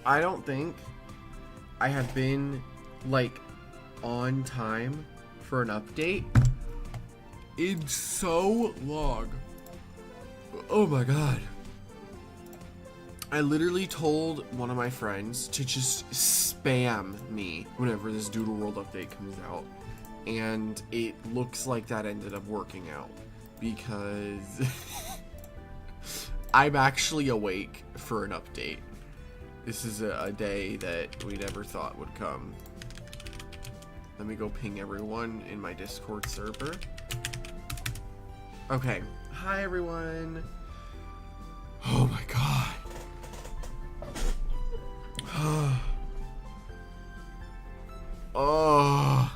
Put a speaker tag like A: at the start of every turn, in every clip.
A: I don't think I have been like on time for an update in so long. Oh my god. I literally told one of my friends to just spam me whenever this Doodle World update comes out. And it looks like that ended up working out because I'm actually awake for an update. This is a day that we never thought would come. Let me go ping everyone in my Discord server. Okay. Hi, everyone. Oh my god. Oh,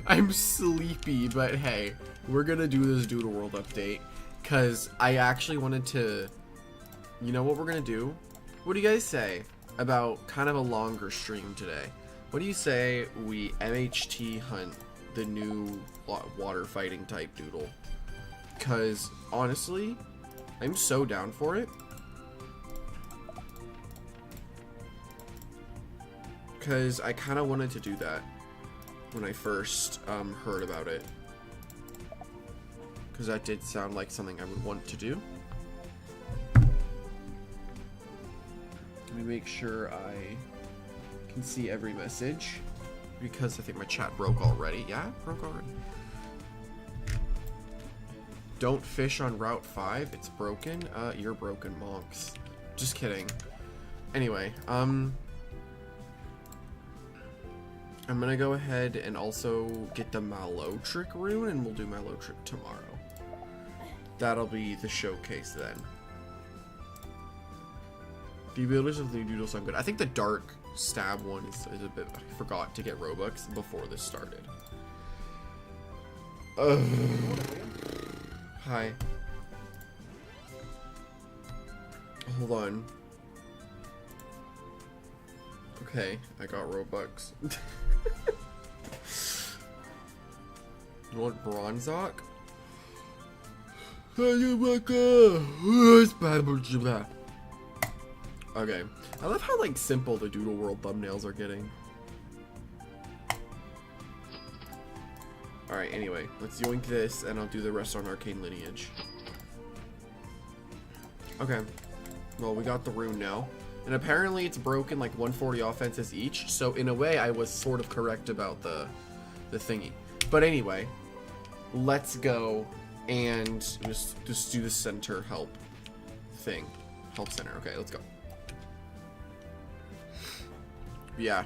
A: I'm sleepy, but hey, we're gonna do this Doodle World update because I actually wanted to, you know what we're gonna do? What do you guys say about kind of a longer stream today? What do you say we MHT hunt the new water fighting type Doodle? Because honestly, I'm so down for it. Because I kind of wanted to do that when I first heard about it. Because that did sound like something I would want to do. Let me make sure I can see every message. Because I think my chat broke already. Yeah, it broke already. Don't fish on Route 5. It's broken. You're broken, monks. Just kidding. Anyway, I'm gonna go ahead and also get the Malotrick rune, and we'll do Malotrick tomorrow. That'll be the showcase then. The abilities of the Doodle sound good. I think the dark stab one is a bit... I forgot to get Robux before this started. Hi. Hold on. Okay, I got Robux. You want Bronzoc? Okay. I love how like simple the Doodle World thumbnails are getting. Alright, anyway, let's yoink this and I'll do the rest on Arcane Lineage. Okay. Well, we got the rune now. And apparently it's broken like 140 offenses each, so in a way I was sort of correct about the thingy. But anyway, let's go and just do the center help thing. Help center. Okay, let's go. Yeah.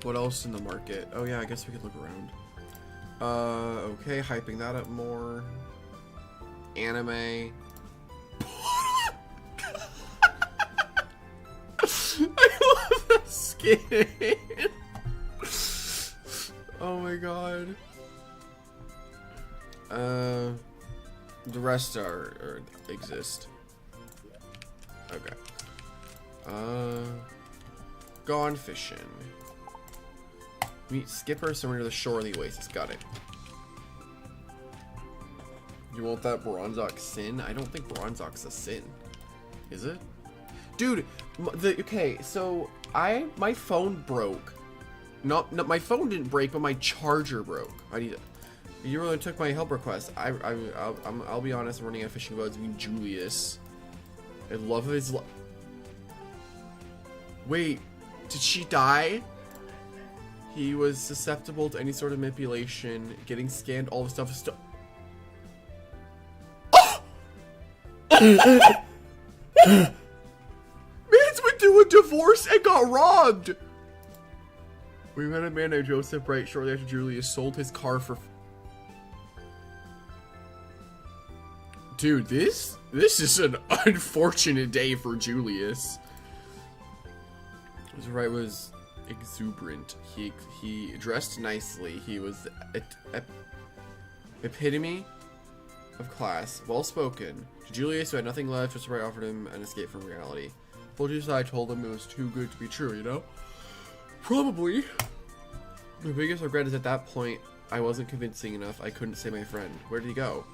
A: What else in the market? Oh yeah, I guess we could look around. Okay, hyping that up more. Anime. I love that skin. Oh my god. The rest are exist. Okay. Gone fishing. Meet Skipper somewhere near the shore of the oasis. Got it. You want that Bronzoc sin? I don't think Bronzoc's a sin. Is it? Dude, okay, so my phone broke. Not my phone didn't break, but my charger broke. You really took my help request. I'll be honest, I'm running a fishing boat. It's me, Julius. I love his. Wait, did she die? He was susceptible to any sort of manipulation, getting scanned, all the stuff is still. Mans went through a divorce and got robbed! We met a man named Joseph Bright shortly after Julius sold his car for... Dude, this is an unfortunate day for Julius. His right was exuberant. He dressed nicely. He was the epitome of class. Well spoken. To Julius, who had nothing left, Joseph Bright offered him an escape from reality. Full juice, I told him it was too good to be true, you know? Probably. My biggest regret is at that point, I wasn't convincing enough. I couldn't say my friend. Where did he go?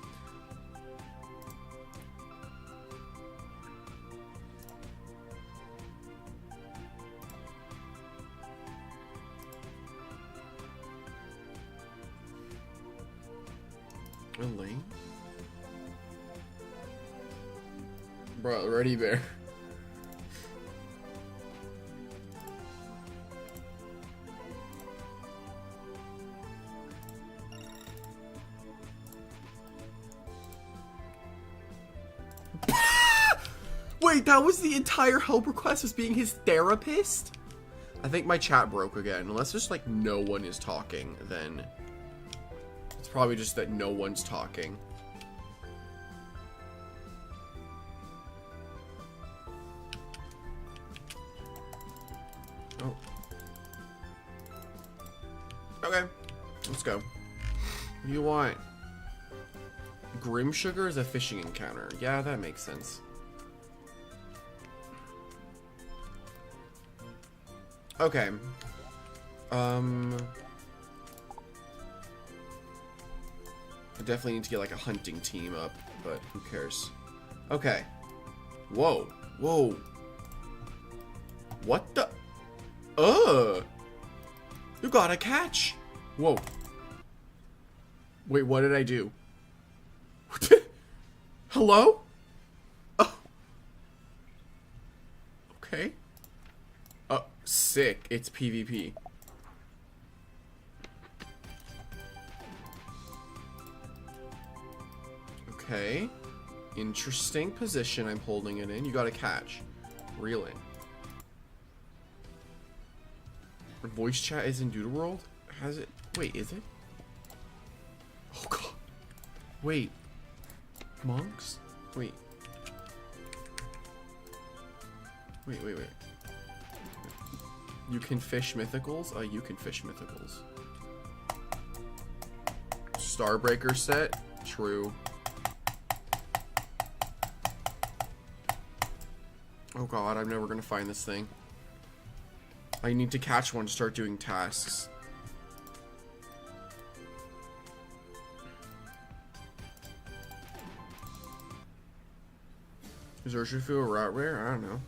A: Elaine? Bro, Ready Bear. Wait, that was the entire help request, was being his therapist? I think my chat broke again. Unless just like no one is talking, then it's probably just that no one's talking. Oh. Okay, let's go. What do you want? Grim Sugar is a fishing encounter. Yeah, that makes sense. Okay. I definitely need to get like a hunting team up, but who cares? Okay. Whoa. Whoa. What the? You got a catch. Whoa. Wait, what did I do? Hello? Oh. Okay. Sick. It's PvP. Okay. Interesting position I'm holding it in. You got a catch. Reel in. Voice chat is in Doodle World? Has it? Wait, is it? Oh god. Wait. Monks? Wait. Wait. You can fish mythicals? You can fish mythicals. Starbreaker set? True. Oh god, I'm never gonna find this thing. I need to catch one to start doing tasks. Is Urshifu a route rare? I don't know.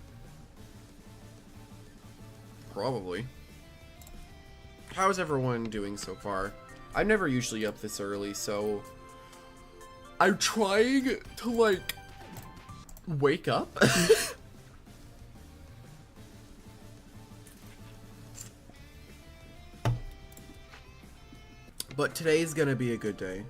A: Probably. How's everyone doing so far? I'm never usually up this early, so I'm trying to like wake up. But today's gonna be a good day.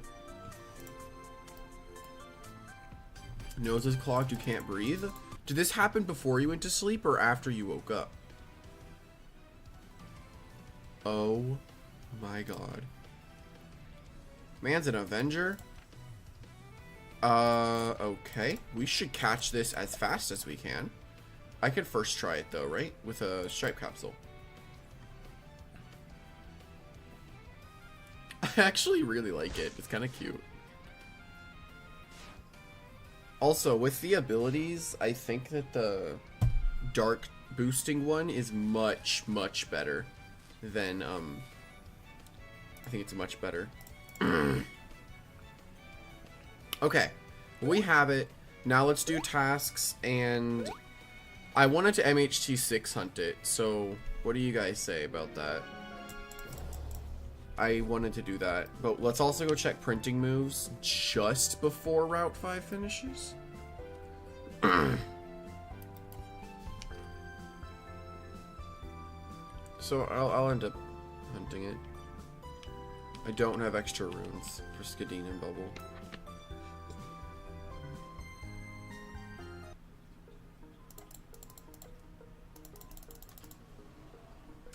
A: Nose is clogged, you can't breathe. Did this happen before you went to sleep or after you woke up? Oh my god. Man's an Avenger? Okay. We should catch this as fast as we can. I could first try it though, right? With a stripe capsule. I actually really like it. It's kind of cute. Also, with the abilities, I think that the dark boosting one is much, much better than, I think it's much better. Okay, we have it. Now let's do tasks, and I wanted to MHT6 hunt it, so what do you guys say about that? I wanted to do that, but let's also go check printing moves just before Route 5 finishes. So I'll end up hunting it. I don't have extra runes for Skadine and Bubble.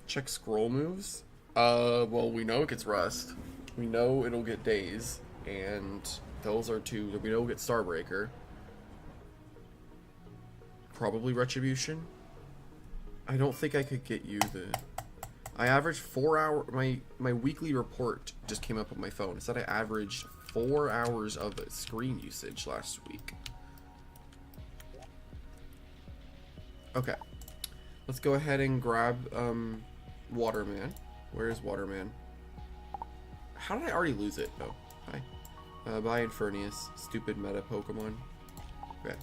A: Check scroll moves. Well, we know it gets Rust. We know it'll get Daze. And those are two that we know will get Starbreaker. Probably Retribution. I don't think I could get you the... I averaged 4 hours... My weekly report just came up on my phone. It said I averaged 4 hours of screen usage last week. Okay. Let's go ahead and grab, Waterman. Where is Waterman? How did I already lose it? Oh, hi. Bye, Infernius. Stupid meta Pokemon. Okay.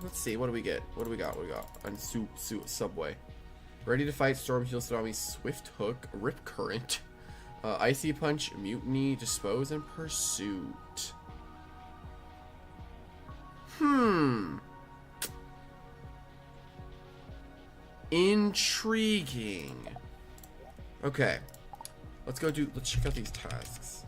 A: Let's see. What do we get? What do we got? What do we got? On Subway. Ready to fight. Storm, Heal, Tsunami, Swift Hook, Rip Current, Icy Punch, Mutiny, Dispose, and Pursuit. Intriguing. Okay. Let's check out these tasks.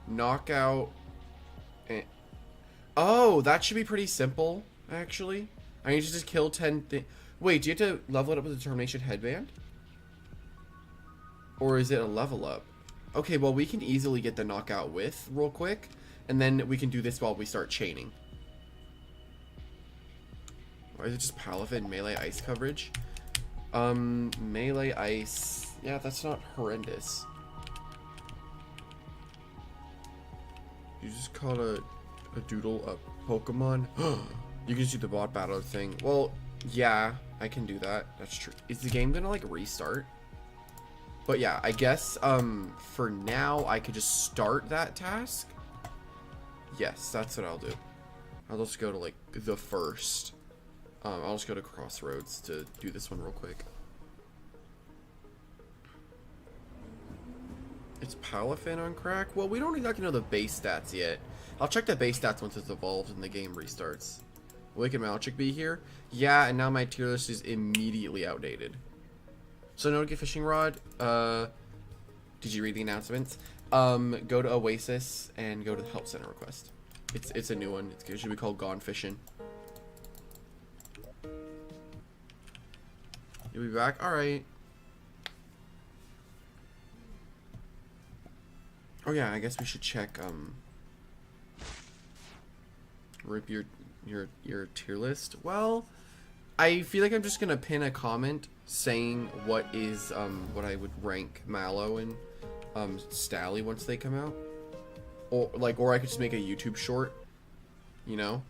A: Knockout. And, oh, that should be pretty simple, actually. I need to just kill 10 things. Wait, do you have to level it up with a Determination Headband? Or is it a level up? Okay, well, we can easily get the knockout with real quick. And then we can do this while we start chaining. Or is it just Palafin and Melee Ice coverage? Melee Ice. Yeah, that's not horrendous. You just called a Doodle a Pokemon? You can just do the bot battle thing. Well, yeah, I can do that. That's true. Is the game gonna, like, restart? But yeah, I guess, for now, I could just start that task. Yes, that's what I'll do. I'll just go to, like, the first. I'll just go to Crossroads to do this one real quick. It's Palafin on crack? Well, we don't exactly know the base stats yet. I'll check the base stats once it's evolved and the game restarts. Wicked Malchick be here? Yeah, and now my tier list is immediately outdated. So no to get Fishing Rod. Did you read the announcements? Go to Oasis and go to the Help Center request. It's a new one. It should be called Gone Fishing. You'll be back? Alright. Oh yeah, I guess we should check, rip your tier list. Well, I feel like I'm just gonna pin a comment saying what is, what I would rank Mallow and, Stally once they come out. Or I could just make a YouTube short, you know?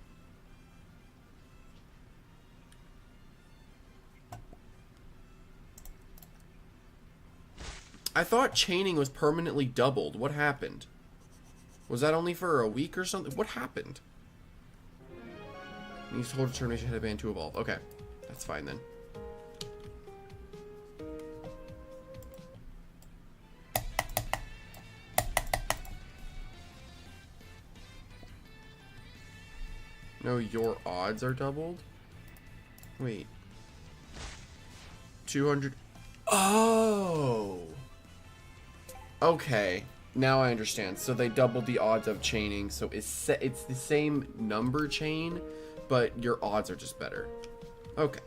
A: I thought chaining was permanently doubled. What happened? Was that only for a week or something? What happened? Needs to hold Determination Headband to evolve. Okay. That's fine then. No, your odds are doubled? Wait. 200... Oh! Okay, now I understand. So they doubled the odds of chaining, so it's the same number chain, but your odds are just better. Okay.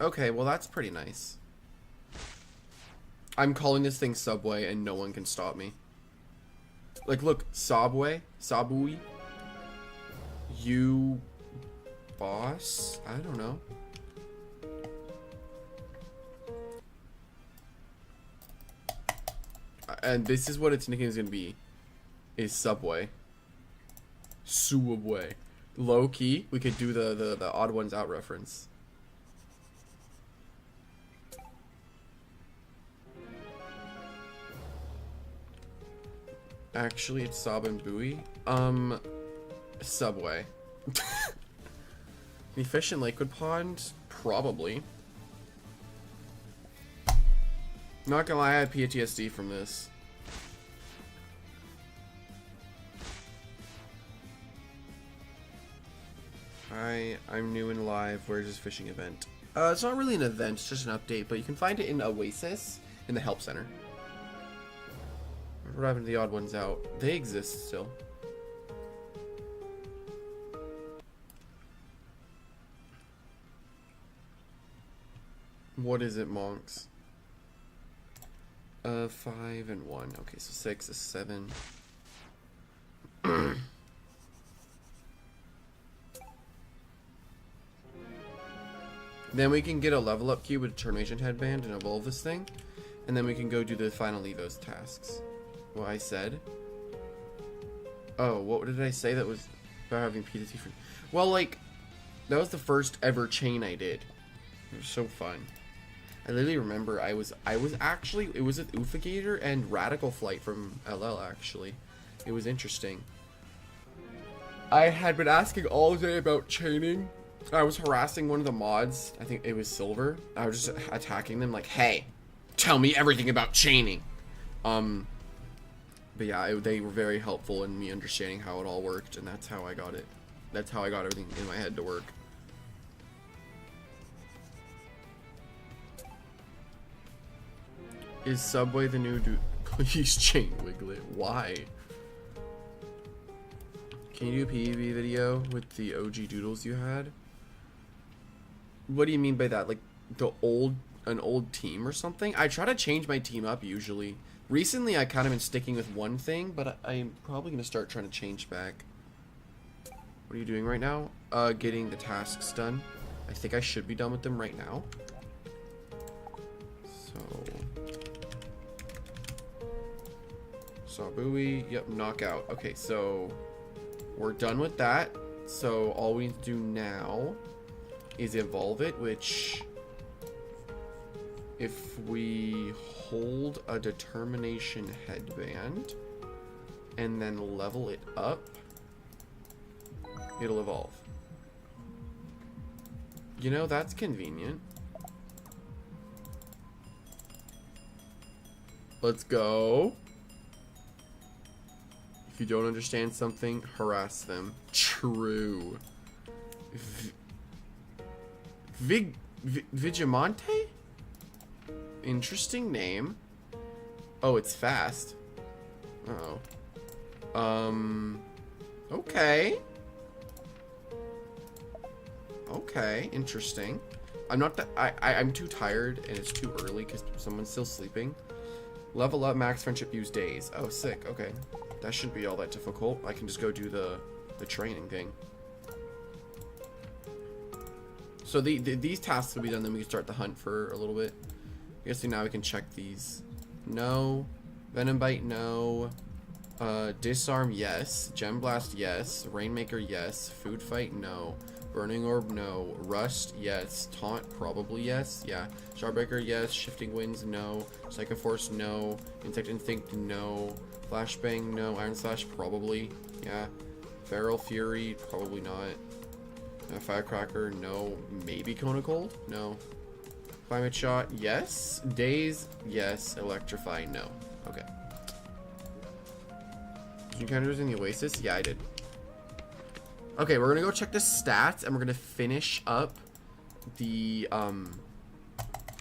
A: Okay, well that's pretty nice. I'm calling this thing Subway and no one can stop me. Like, look, Subway, you... boss? I don't know. And this is what its nickname is gonna be. Is Subway. Subway. Low key, we could do the odd ones out reference. Actually, it's Sob and Bowie. Subway. Any fish in Lakewood Pond? Probably. Not gonna lie, I had PTSD from this. Hi, I'm new and live. Where's this fishing event? It's not really an event, it's just an update, but you can find it in Oasis in the Help Center. What happened to the odd ones out? They exist still. What is it, monks? 5 and 1. Okay, so 6 is 7. Then we can get a level up cube with Determination Headband and evolve this thing. And then we can go do the final Evos tasks. what I said? Oh, what did I say that was about having PTT for? Well, like, that was the first ever chain I did. It was so fun. I literally remember I was actually, it was with Ufigator and Radical Flight from LL actually. It was interesting. I had been asking all day about chaining. I was harassing one of the mods. I think it was Silver. I was just attacking them like, hey, tell me everything about chaining. But yeah, they were very helpful in me understanding how it all worked, and that's how I got it. That's how I got everything in my head to work. Is Subway the new dude? Please chain Wiglet. Why? Can you do a PvP video with the OG doodles you had? What do you mean by that? Like an old team or something? I try to change my team up usually. Recently I kind of been sticking with one thing, but I'm probably going to start trying to change back. What are you doing right now? Getting the tasks done. I think I should be done with them right now. So Sabui, yep, knockout. Okay, so we're done with that. So all we need to do now is evolve it, which if we hold a determination headband and then level it up, it'll evolve. You know, that's convenient. Let's go. If you don't understand something, harass them. True. Vigimante? Interesting name. Oh, it's fast. Uh-oh. Okay. Okay, interesting. I'm not that I'm too tired and it's too early because someone's still sleeping. Level up, max friendship, use days. Oh, sick. Okay. That shouldn't be all that difficult. I can just go do the training thing. So these tasks will be done, then we can start the hunt for a little bit. I guess now we can check these. No. Venom Bite, no. Disarm, yes. Gem Blast, yes. Rainmaker, yes. Food Fight, no. Burning Orb, no. Rust, yes. Taunt, probably yes. Yeah. Shardbreaker, yes. Shifting Winds, no. Psychoforce, no. Insect Instinct, no. Flashbang, no. Iron Slash, probably. Yeah. Feral Fury, probably not. Firecracker, no. Maybe Cone of Cold? No. Climate Shot, yes. Daze, yes. Electrify, no. Okay. Did you encounter in the Oasis? Yeah, I did. Okay, we're gonna go check the stats, and we're gonna finish up the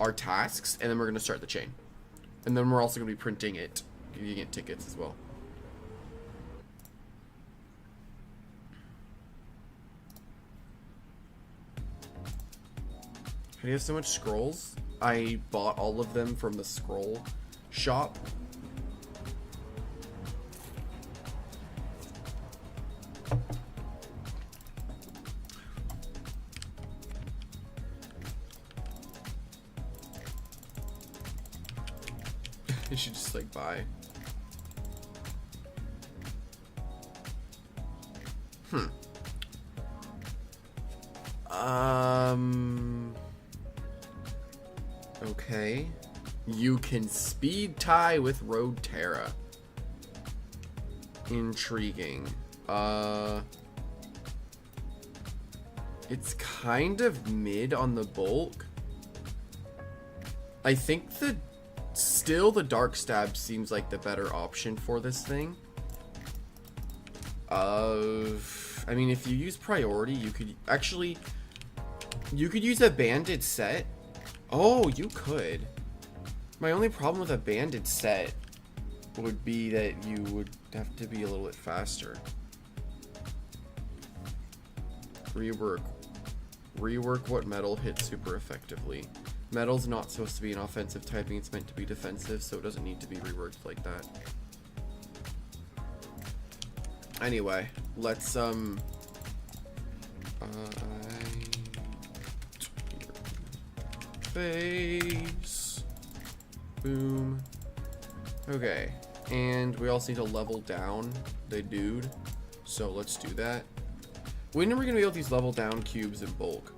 A: our tasks, and then we're gonna start the chain. And then we're also gonna be printing it. You can get tickets as well. How do you have so much scrolls? I bought all of them from the scroll shop. You should just like buy. Okay. You can speed tie with Road Terra. Intriguing. It's kind of mid on the bulk. I think still the Dark Stab seems like the better option for this thing. I mean, if you use priority, you could actually use a banded set. Oh, you could. My only problem with a banded set would be that you would have to be a little bit faster. Rework what metal hits super effectively. Metal's not supposed to be an offensive typing, it's meant to be defensive, so it doesn't need to be reworked like that. Anyway, let's face. Boom. Okay. And we also need to level down the dude. So let's do that. When are we going to be able to use level down cubes in bulk?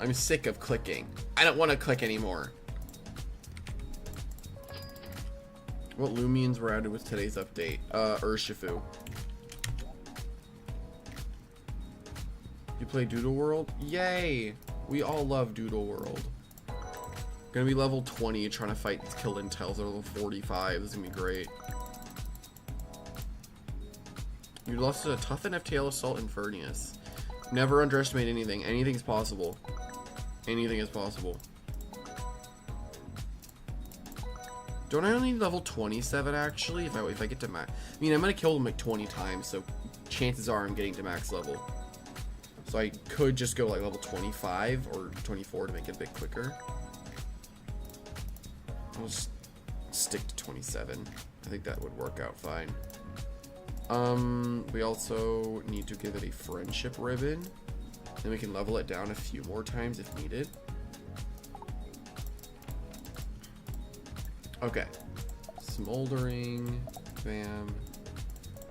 A: I'm sick of clicking. I don't want to click anymore. What Lumions were added with today's update? Urshifu. You play Doodle World? Yay! We all love Doodle World. Gonna be level 20 trying to fight these kill intels at level 45. This is gonna be great. You lost a tough FTL Assault Infernius. Never underestimate anything. Anything's possible. Anything is possible. Don't I only need level 27 actually? If I get to max, I mean I'm gonna kill them like 20 times, so chances are I'm getting to max level. So I could just go like level 25 or 24 to make it a bit quicker. I'll just stick to 27. I think that would work out fine. We also need to give it a friendship ribbon. Then we can level it down a few more times if needed. Okay. Smoldering. Bam.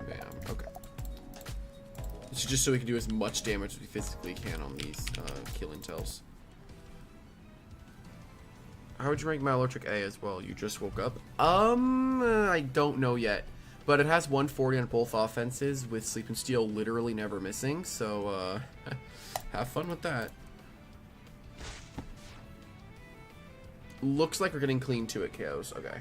A: Bam. Okay. This is just so we can do as much damage as we physically can on these kill intels. How would you rank my electric A as well? You just woke up? I don't know yet. But it has 140 on both offenses with Sleep and Steal literally never missing. So, have fun with that. Looks like we're getting clean to it, Chaos. Okay.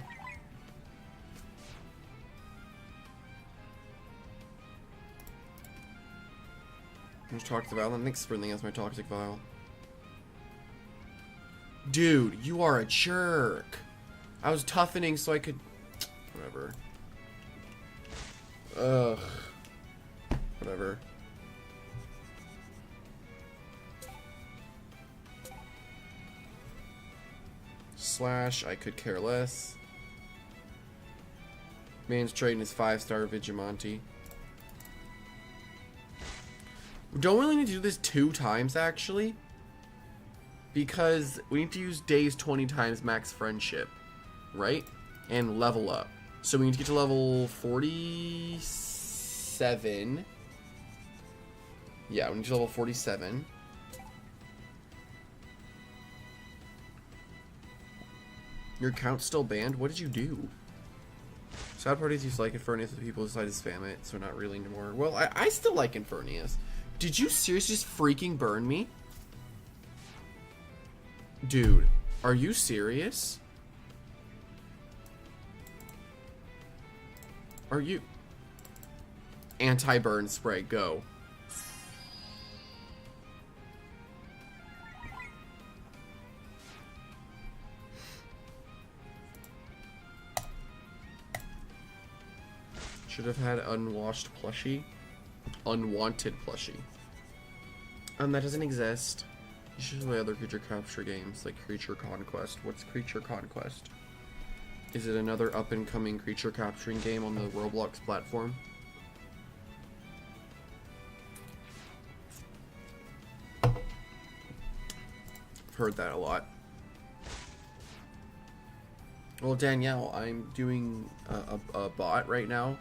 A: There's Toxic Vial. Thanks for thinking that's my Toxic Vial. Dude, you are a jerk. I was toughening so I could... Whatever. Ugh. Whatever. Slash, I could care less. Man's trading his 5-star Vigilante. We don't really need to do this 2 times, actually. Because we need to use days 20 times max friendship. Right? And level up. So we need to get to level 47. Yeah, we need to level 47. Your account's still banned? What did you do? Sad part is you like Infernius, but people decide to spam it, so not really anymore. Well, I still like Infernius. Did you seriously just freaking burn me? Dude, are you serious? Are you... Anti-burn spray, go. Should have had unwashed plushie. Unwanted plushie. That doesn't exist. You should play other creature capture games, like Creature Conquest. What's Creature Conquest? Is it another up-and-coming creature capturing game on the Roblox platform? I've heard that a lot. Well, Danielle, I'm doing a bot right now,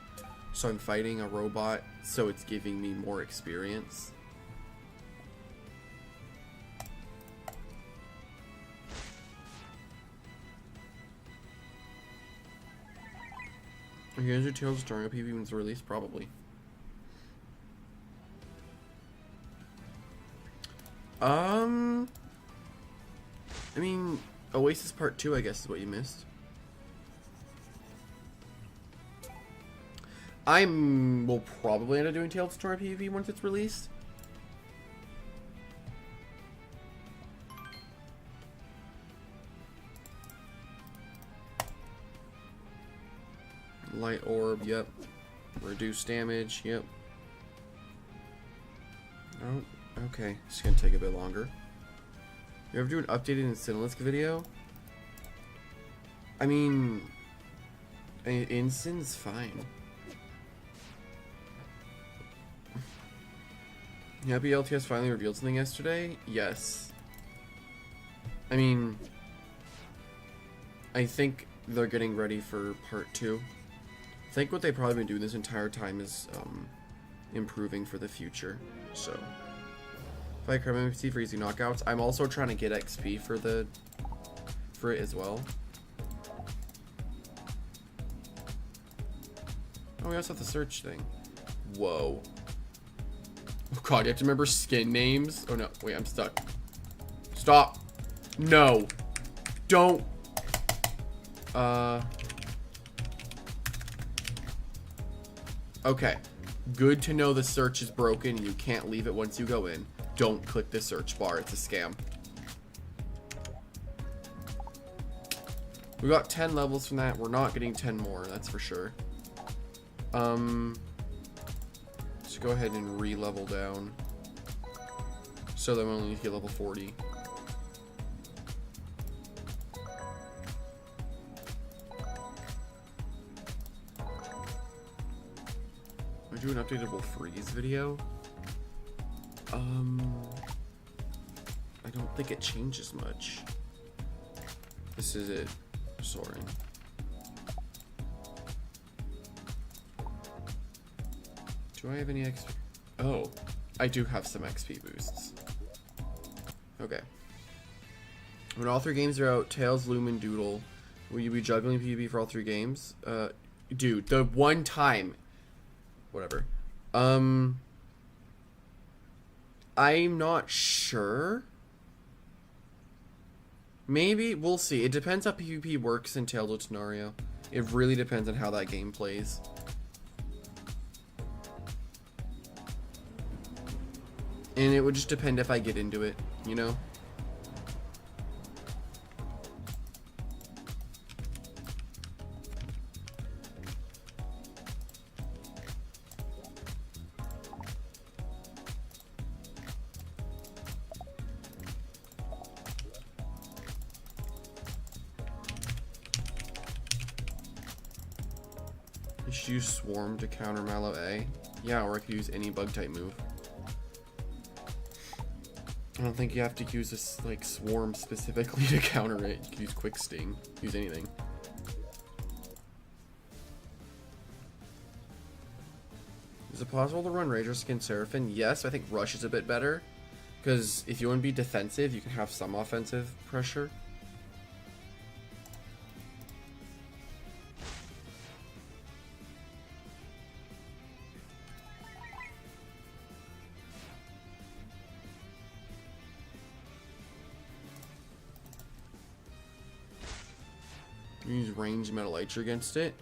A: so I'm fighting a robot, so it's giving me more experience. Are you guys your Tales starring a PvP when it's released? Probably. I mean, Oasis Part 2, I guess, is what you missed. We'll probably end up doing Tales Story PvP once it's released. Light orb, yep. Reduce damage, yep. Oh, okay. It's gonna take a bit longer. You ever do an updated Instinalisk video? I mean, Instin's fine. Happy LTS finally revealed something yesterday? Yes. I mean, I think they're getting ready for part 2. I think what they've probably been doing this entire time is improving for the future. So, if I come MC for easy knockouts, I'm also trying to get XP for it as well. Oh, we also have the search thing. Whoa. Oh god, you have to remember skin names? Oh no, wait, I'm stuck. Stop. No. Don't. Okay. Good to know the search is broken. You can't leave it once you go in. Don't click the search bar. It's a scam. We got 10 levels from that. We're not getting 10 more, that's for sure. Let's go ahead and re-level down. So that we only need to get level 40. I do an updatable freeze video. I don't think it changes much. This is it. Soaring. Do I have any XP? Oh, I do have some XP boosts. Okay. When all 3 games are out, Tails, Loom, and Doodle, will you be juggling PvP for all 3 games? Dude, the one time. Whatever. I'm not sure. Maybe. We'll see. It depends how PvP works in Tails of Tenorio. It really depends on how that game plays. And it would just depend if I get into it, you know? You should use Swarm to counter Mallow A. Yeah, or I could use any bug type move. I don't think you have to use this, like, Swarm specifically to counter it. You can use Quick Sting. Use anything. Is it possible to run Razor Skin Seraphim? Yes, I think Rush is a bit better. Because if you want to be defensive, you can have some offensive pressure. You use ranged Metal Elytra against it.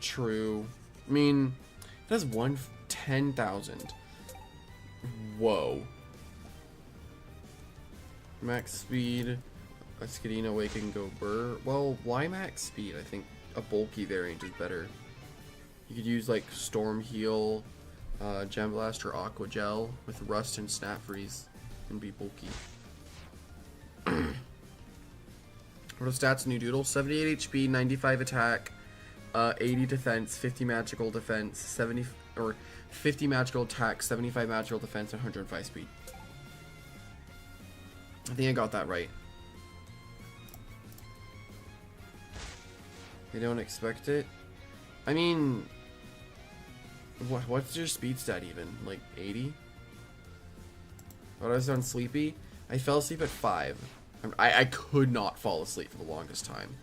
A: True. I mean, it has 10,000. Whoa. Max speed. Escadina Awaken Go Burr. Well, why max speed? I think a bulky variant is better. You could use like Storm Heal, Gem Blast, or Aqua Gel with Rust and Snap Freeze and be bulky. What are the stats in New Doodle? 78 HP, 95 attack, 80 defense, 50 magical defense, 50 magical attack, 75 magical defense, and 105 speed. I think I got that right. They don't expect it. I mean, what's your speed stat even? Like 80? Oh, I was on sleepy. I fell asleep at 5. I could not fall asleep for the longest time.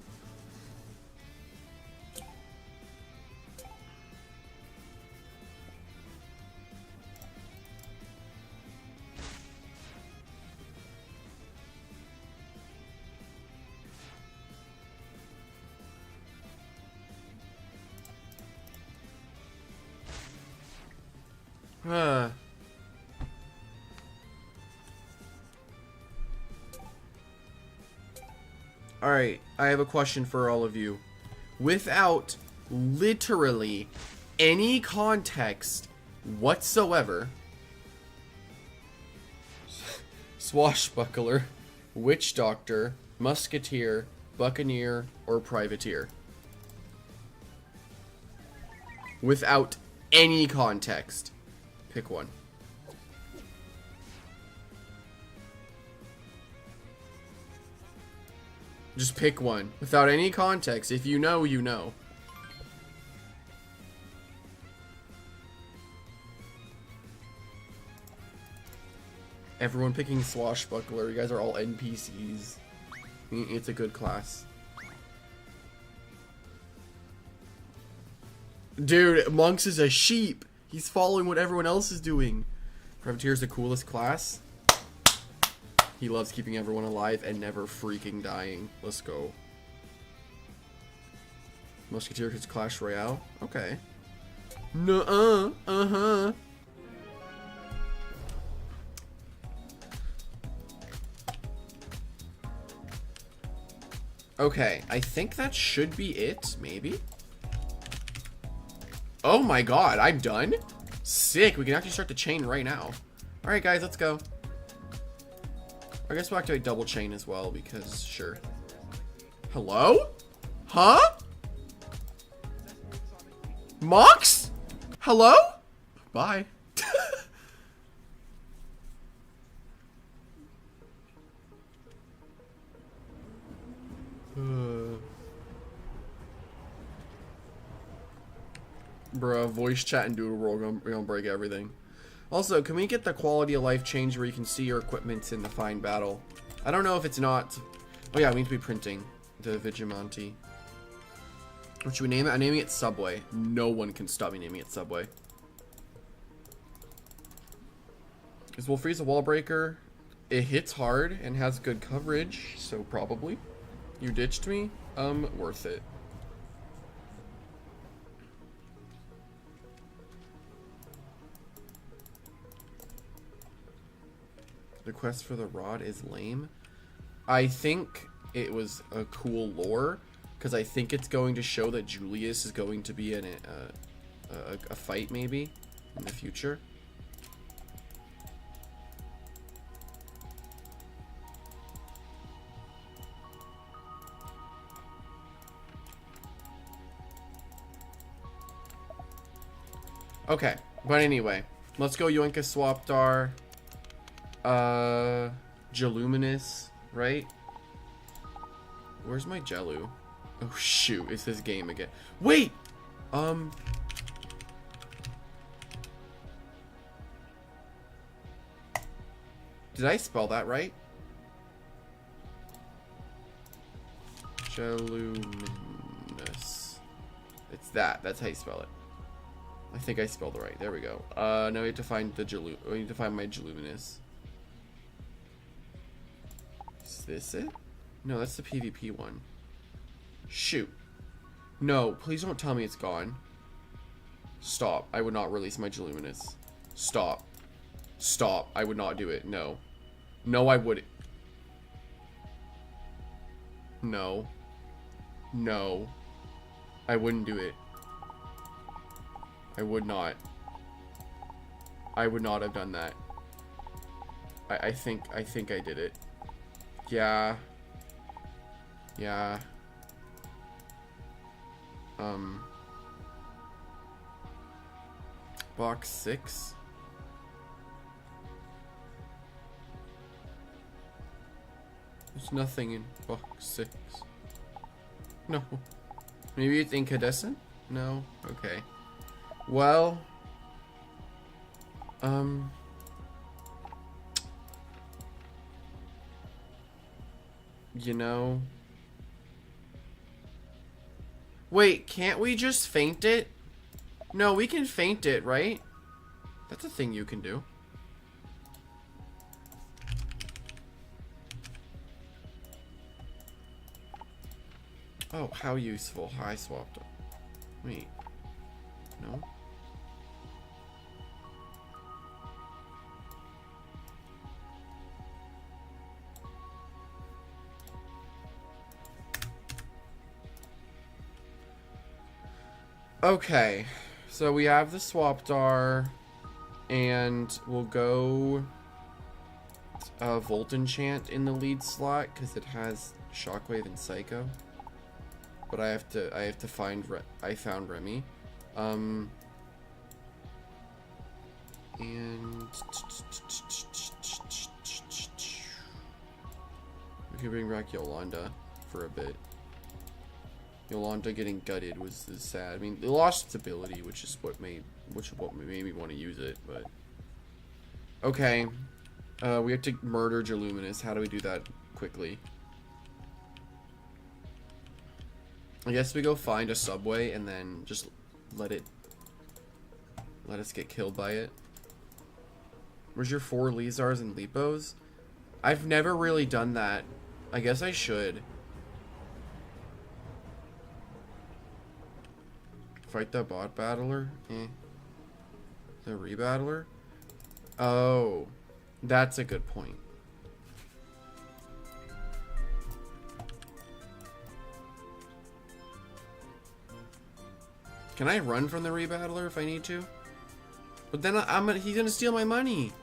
A: Alright, I have a question for all of you. Without literally any context whatsoever, swashbuckler, witch doctor, musketeer, buccaneer, or privateer? Without any context. Pick one. Just pick one. Without any context. If you know, you know. Everyone picking Swashbuckler. You guys are all NPCs. It's a good class. Dude, Monks is a sheep. He's following what everyone else is doing. Privateer is the coolest class. He loves keeping everyone alive and never freaking dying. Let's go. Musketeer is Clash Royale. Okay. Nuh-uh. Uh-huh. Okay, I think that should be it, maybe? Oh my god, I'm done? Sick, we can actually start the chain right now. Alright guys, let's go. I guess we'll activate double chain as well, because sure. Hello? Huh? Mox? Hello? Bye. Bruh, voice chat and Doodle World gonna break everything. Also, can we get the quality of life change where you can see your equipment in the fine battle? I don't know if it's not. Oh yeah, we need to be printing the Vigilante. What should we name it? I'm naming it Subway. No one can stop me naming it Subway. Is Wolfreeze a wall breaker? It hits hard and has good coverage, so probably. You ditched me? Worth it. The quest for the rod is lame. I think it was a cool lore, because I think it's going to show that Julius is going to be in a fight maybe in the future. Okay, but anyway, let's go Yoinka Swapdar. Jeluminous, right? Where's my Jelu? Oh shoot, it's this game again. Wait! Did I spell that right? Jeluminous. It's that. That's how you spell it. I think I spelled it right. There we go. Now we have to find the we need to find my Jeluminous. Is this it? No, that's the PvP one. Shoot. No, please don't tell me it's gone. Stop. I would not release my Jeluminous. Stop. Stop. I would not do it. No. No, I wouldn't. No. No. I wouldn't do it. I would not. I would not have done that. I think I did it. Yeah. Yeah. Box 6. There's nothing in box 6. No. Maybe it's incandescent? No? Okay. Well, you know. Wait, can't we just feint it? No, we can feint it, right? That's a thing you can do. Oh, how useful. I swapped it. Wait. No? Okay, so we have the Swapdar, and we'll go Volt Enchant in the lead slot because it has Shockwave and Psycho. But I have to find I found Remy, and we can bring back Yolanda for a bit. Yolanda getting gutted is sad. I mean, it lost its ability, which is what made me want to use it, but... Okay. We have to murder Geluminous. How do we do that quickly? I guess we go find a subway and then just let us get killed by it. Where's your 4 Lizars and Lipos? I've never really done that. I guess I should. Fight the bot battler? The rebattler? Oh, that's a good point. Can I run from the rebattler if I need to? But then he's gonna steal my money.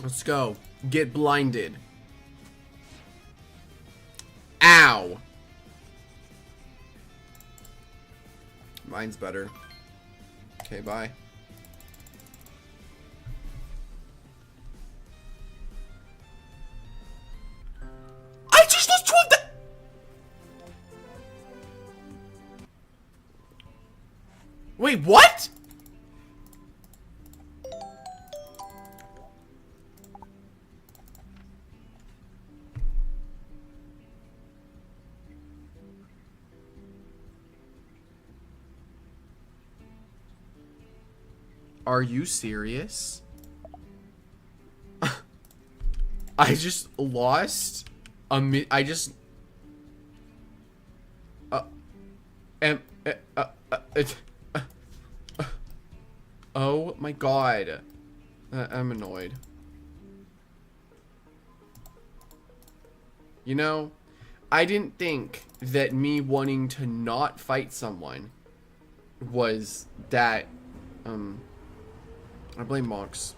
A: Let's go. Get blinded. Ow. Mine's better. Okay, bye. I just lost 12. Wait, what? Are you serious? I just lost I just oh my god. I'm annoyed. You know, I didn't think that me wanting to not fight someone was that I blame Mox.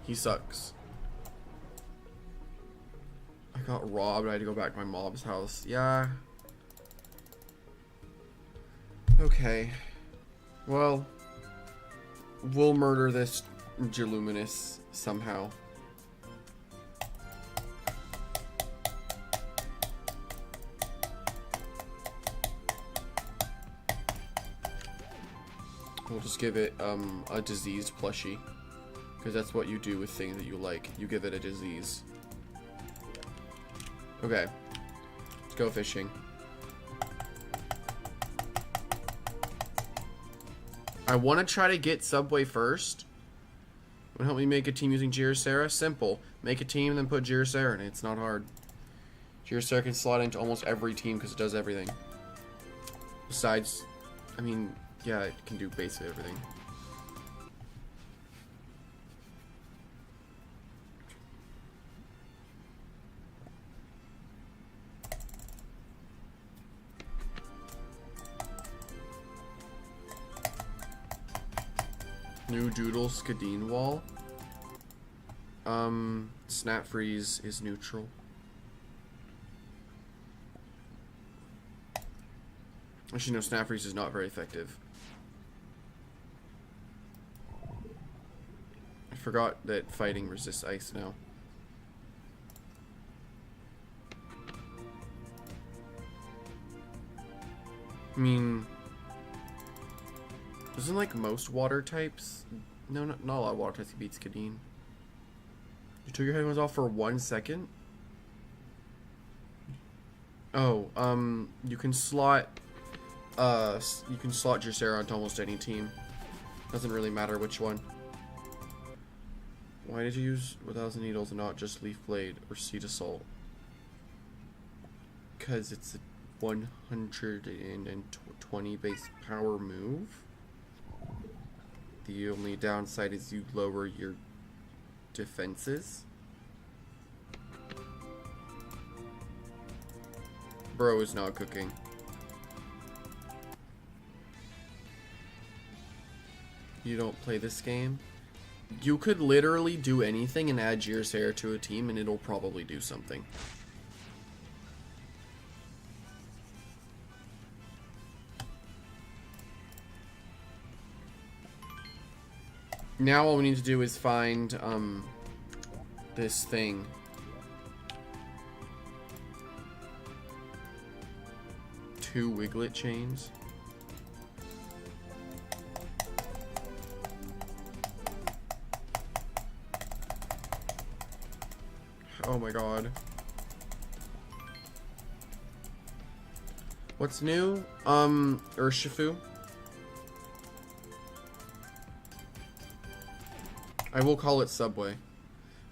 A: He sucks. I got robbed. I had to go back to my mom's house. Yeah. Okay. Well, we'll murder this Geluminous somehow. We'll just give it a diseased plushie, because that's what you do with things that you like. You give it a disease. Okay, let's go fishing. I want to try to get Subway first. Want to help me make a team using Girasera? Simple. Make a team, then put Girasera in it. It's not hard. Girasera can slot into almost every team because it does everything. Besides, I mean, yeah, it can do basically everything. New Doodle Skadeen wall. Snap Freeze is neutral. Actually, no, Snap Freeze is not very effective. I forgot that fighting resists ice now. I mean, isn't like most water types? No, not a lot of water types can beat Skadeen. You took your headphones off for 1 second? Oh, you can slot Juicera onto almost any team. Doesn't really matter which one. Why did you use 1,000 needles and not just Leaf Blade or Seed Assault? Because it's a 120 base power move. The only downside is you lower your defenses. Bro is not cooking. You don't play this game? You could literally do anything and add Girasera to a team and it'll probably do something. Now all we need to do is find, this thing. Two Wiglet chains. Oh my god. What's new? Urshifu. I will call it Subway.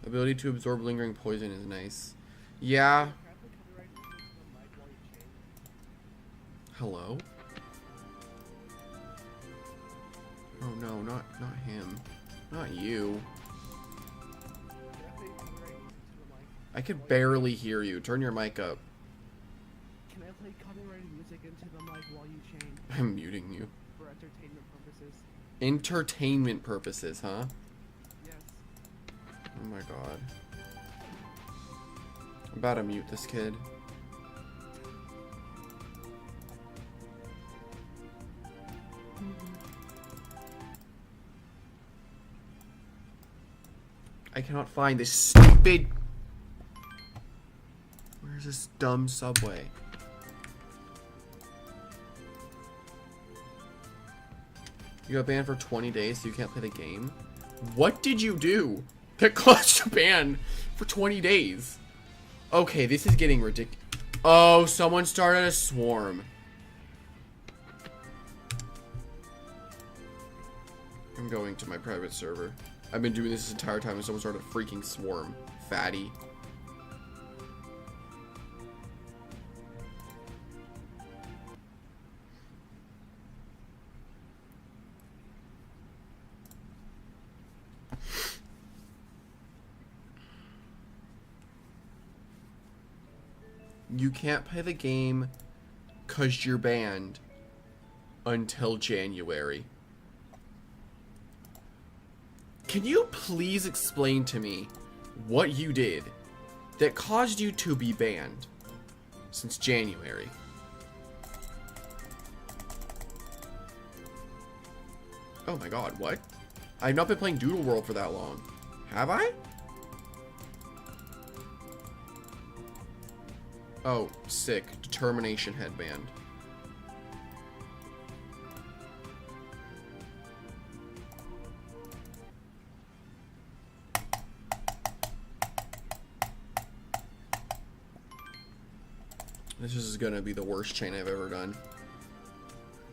A: Ability to absorb lingering poison is nice. Yeah. Hello? Oh no, not him. Not you. I could barely hear you. Turn your mic up.
B: Can I play copyrighted music into the mic while you chain?
A: I'm muting you.
B: For entertainment purposes.
A: Entertainment purposes, huh?
B: Yes.
A: Oh my god. I'm about to mute this kid. I cannot find this stupid... Where's this dumb Subway? You got banned for 20 days so you can't play the game? What did you do that caused you ban for 20 days? Okay, this is getting ridiculous. Oh, someone started a swarm. I'm going to my private server. I've been doing this entire time and someone started a freaking swarm. Fatty. You can't play the game because you're banned until January. Can you please explain to me what you did that caused you to be banned since January? Oh my god, what? I've not been playing Doodle World for that long. Have I? Oh, sick. Determination headband. This is gonna be the worst chain I've ever done.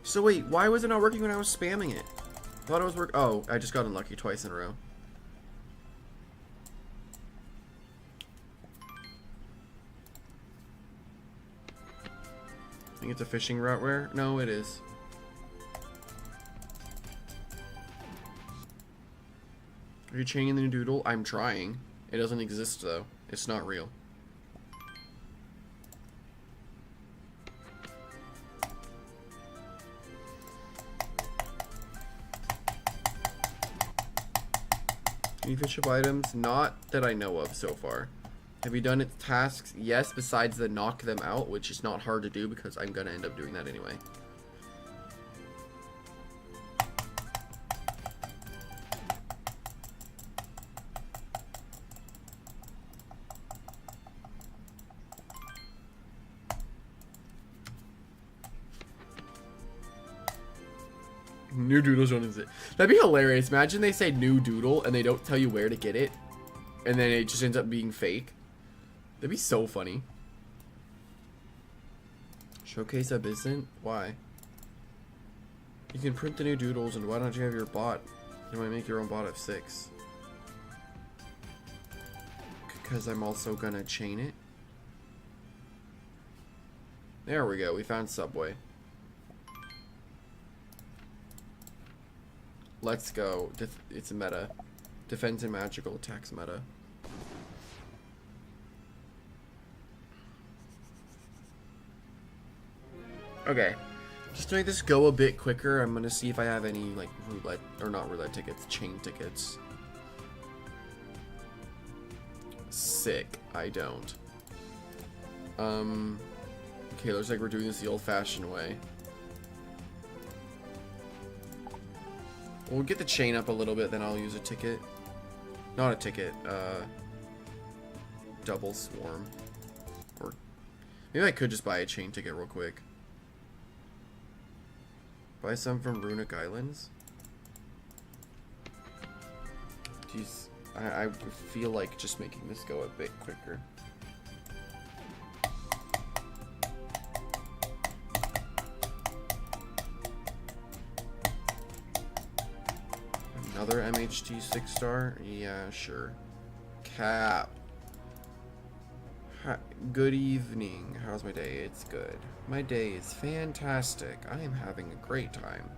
A: So wait, why was it not working when I was spamming it? I thought it was Oh, I just got unlucky twice in a row. I think it's a fishing route where? No, it is. Are you chaining the new Doodle? I'm trying. It doesn't exist though. It's not real. Can you fish up items? Not that I know of so far. Have you done its tasks? Yes, besides the knock them out, which is not hard to do because I'm gonna end up doing that anyway. New Doodles don't exist. That'd be hilarious. Imagine they say new Doodle and they don't tell you where to get it. And then it just ends up being fake. That'd be so funny. Showcase a isn't? Why? You can print the new Doodles and why don't you have your bot? You might make your own bot of 6. Because I'm also gonna chain it. There we go. We found Subway. Let's go. It's a meta. Defense and magical attacks meta. Okay. Just to make this go a bit quicker, I'm gonna see if I have any, like, roulette, or not roulette tickets, chain tickets. Sick. I don't. Okay, looks like we're doing this the old-fashioned way. We'll get the chain up a little bit, then I'll use a ticket. Not a ticket, double swarm. Or maybe I could just buy a chain ticket real quick. Buy some from Runic Islands. Jeez, I feel like just making this go a bit quicker. Another MHT 6-star? Yeah, sure. Cap. Good evening. How's my day? It's good. My day is fantastic. I am having a great time.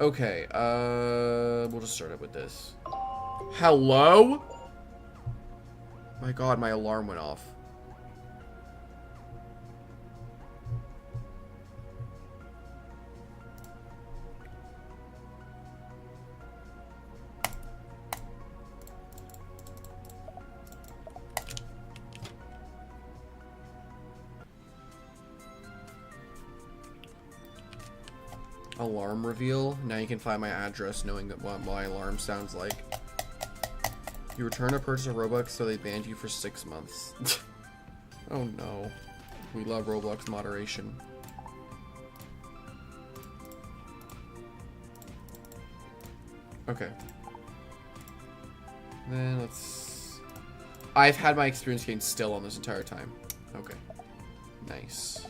A: Okay, we'll just start it with this. Hello? My god, my alarm went off. Alarm reveal. Now you can find my address knowing what my alarm sounds like. You return a purchase of Robux, so they banned you for 6 months. Oh no. We love Roblox moderation. Okay. Then let's... I've had my experience gain still on this entire time. Okay. Nice.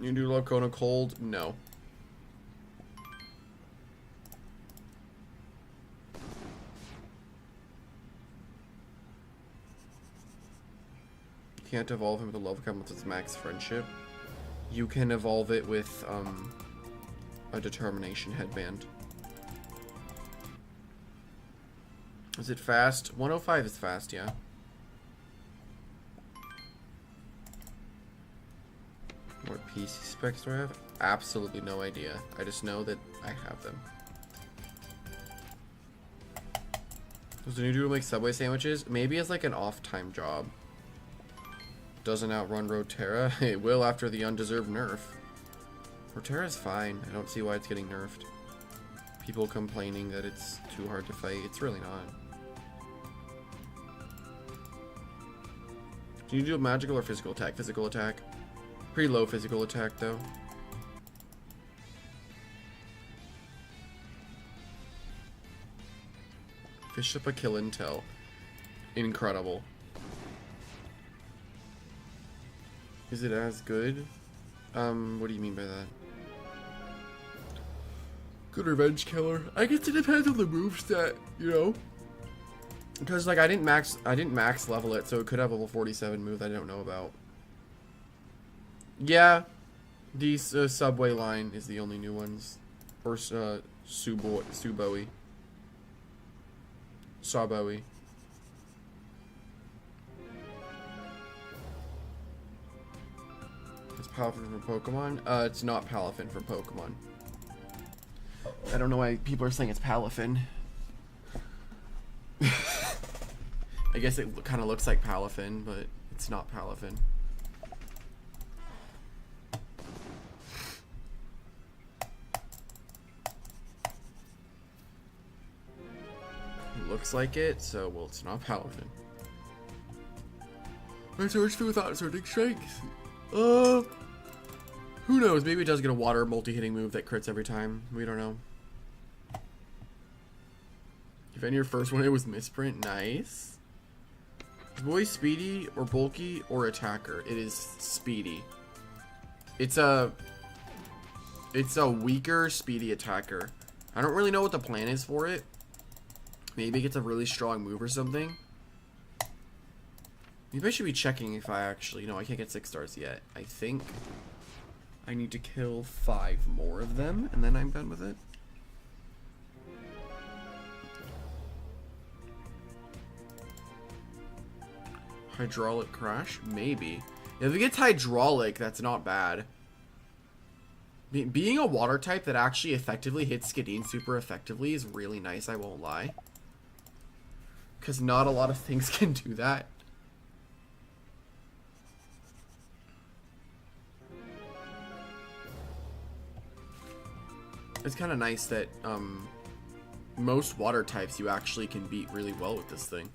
A: You do love Kona cold? No. You can't evolve him with a love cam with its max friendship. You can evolve it with a determination headband. Is it fast? 105 is fast, yeah. What PC specs do I have? Absolutely no idea. I just know that I have them. Does the new Doodle make Subway sandwiches? Maybe as like an off-time job. Doesn't outrun Rotera? It will after the undeserved nerf. Rotera's fine. I don't see why it's getting nerfed. People complaining that it's too hard to fight. It's really not. Do you do a magical or physical attack? Physical attack. Pretty low physical attack, though. Fish up a kill intel. Incredible. Is it as good? What do you mean by that? Good revenge killer. I guess it depends on the moveset, you know? Because, like, I didn't max level it, so it could have a level 47 move that I don't know about. Yeah, the Subway line is the only new ones. Or Suboi. Sawbowie. It's Palafin from Pokemon? It's not Palafin from Pokemon. I don't know why people are saying it's Palafin. I guess it kind of looks like Palafin, but it's not Palafin. Looks like it, so well, it's not Palafin. My search for without Surging Strikes. Who knows? Maybe it does get a water multi-hitting move that crits every time. We don't know. If any your first one, it was misprint. Nice. Is boy speedy or bulky or attacker? It is speedy. It's a weaker speedy attacker. I don't really know what the plan is for it. Maybe it gets a really strong move or something. Maybe I should be checking if I actually... No, I can't get 6 stars yet. I think I need to kill 5 more of them, and then I'm done with it. Hydraulic crash? Maybe. If it gets hydraulic, that's not bad. Being a water type that actually effectively hits Skadeen super effectively is really nice, I won't lie. Because not a lot of things can do that. It's kind of nice that most water types you actually can beat really well with this thing.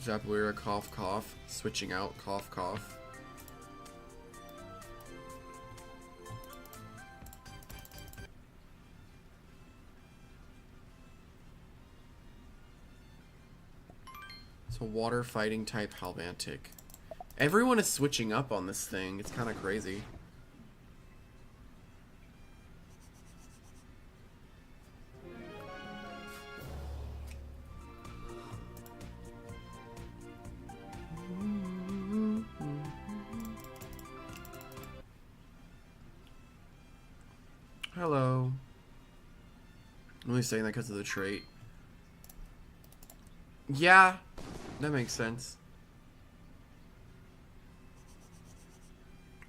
A: Zapalura, cough, cough. Switching out, cough, cough. So water fighting type Halvantic. Everyone is switching up on this thing. It's kind of crazy. Hello. I'm only saying that because of the trait. Yeah, that makes sense.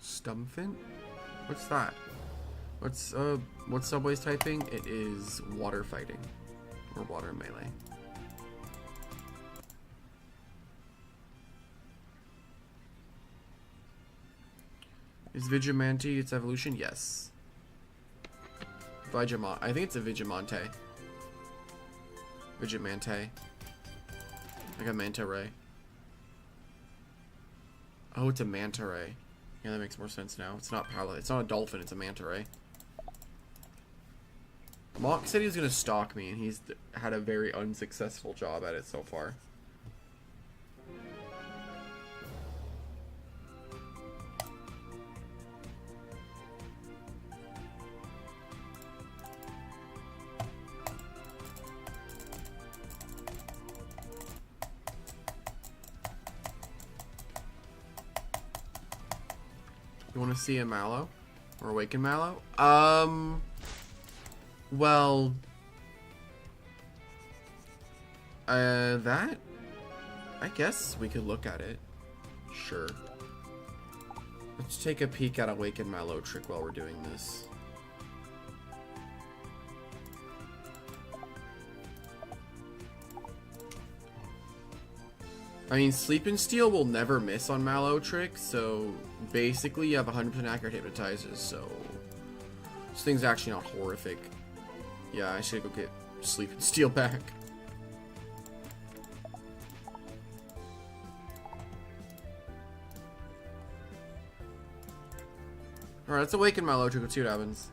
A: Stumpfin? What's that? What's Subway's typing? It is water fighting. Or water melee. Is Vigimante its evolution? Yes. Vigimante. I think it's a Vigimante. Vigimante. Like a manta ray. Oh, it's a manta ray. Yeah, that makes more sense now. It's not Pala. It's not a dolphin. It's a manta ray. Mock said he was gonna stalk me, and he's had a very unsuccessful job at it so far. You want to see a Mallow? Or Awaken Mallow? Well... that? I guess we could look at it. Sure. Let's take a peek at Awaken Mallow trick while we're doing this. I mean, Sleep and Steal will never miss on Mallow tricks, so basically you have 100% accurate hypnotizes, so this thing's actually not horrific. Yeah, I should go get Sleep and Steal back. Alright, let's Awaken Mallow trick. Let's see what happens.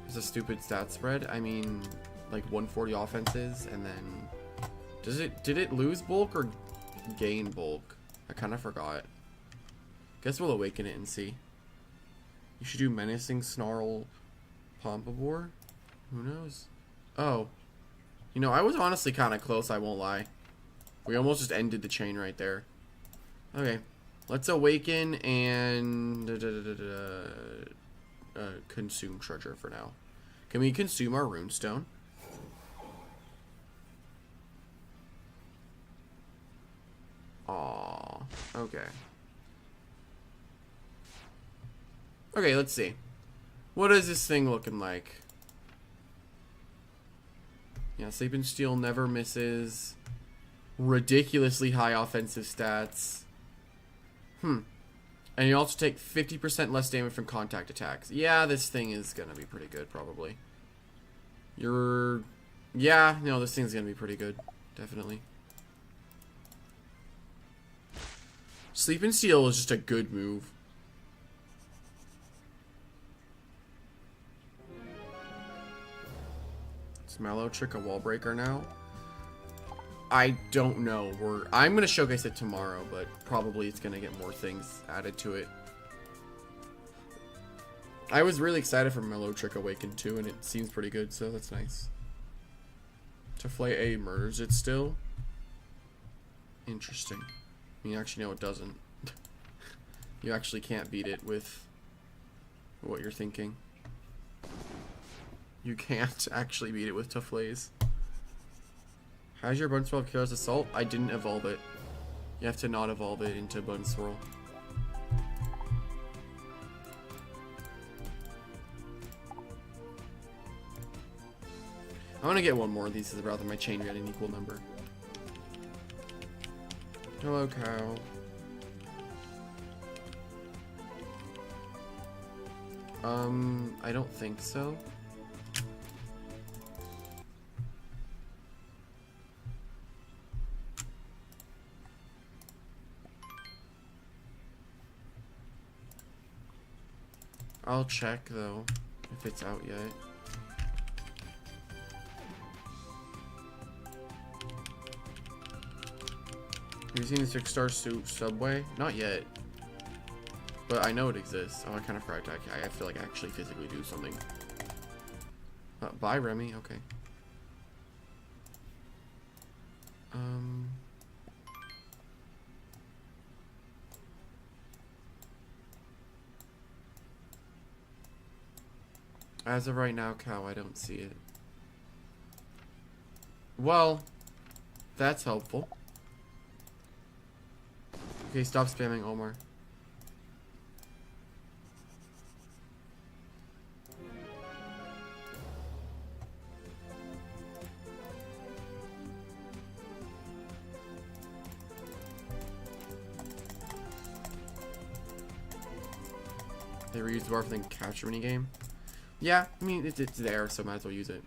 A: There's a stupid stat spread. I mean, like 140 offenses, and then... Did it lose bulk or gain bulk? I kind of forgot. Guess we'll awaken it and see. You should do Menacing Snarl Pompadour? Who knows? Oh. You know, I was honestly kind of close, I won't lie. We almost just ended the chain right there. Okay. Let's awaken and... consume treasure for now. Can we consume our runestone? Aww. Okay. Okay, let's see. What is this thing looking like? Yeah, Sleep and Steal never misses. Ridiculously high offensive stats. And you also take 50% less damage from contact attacks. Yeah, this thing is gonna be pretty good, probably. Yeah, no, this thing's gonna be pretty good. Definitely. Sleep and Steal is just a good move. Is Mallow trick a wall breaker now? I don't know. I'm gonna showcase it tomorrow, but probably it's gonna get more things added to it. I was really excited for Mallow trick Awaken too, and it seems pretty good, so that's nice. Taflay A murders it still. Interesting. I mean, actually, no, it doesn't. You actually can't beat it with what you're thinking. You can't actually beat it with Taflays. How's your Bunswirl Killers Assault? I didn't evolve it. You have to not evolve it into Bunswirl. I want to get one more of these rather than my chain get an equal number. Hello, cow. I don't think so. I'll check though, if it's out yet. Have you seen the 6-star suit Subway? Not yet. But I know it exists. Oh, I kind of forgot. I have to like actually physically do something. Bye, Remy. Okay. As of right now, cow, I don't see it. Well, that's helpful. Okay, stop spamming Omar. They reused the bar for the capture minigame. Yeah, I mean, it's there, so might as well use it.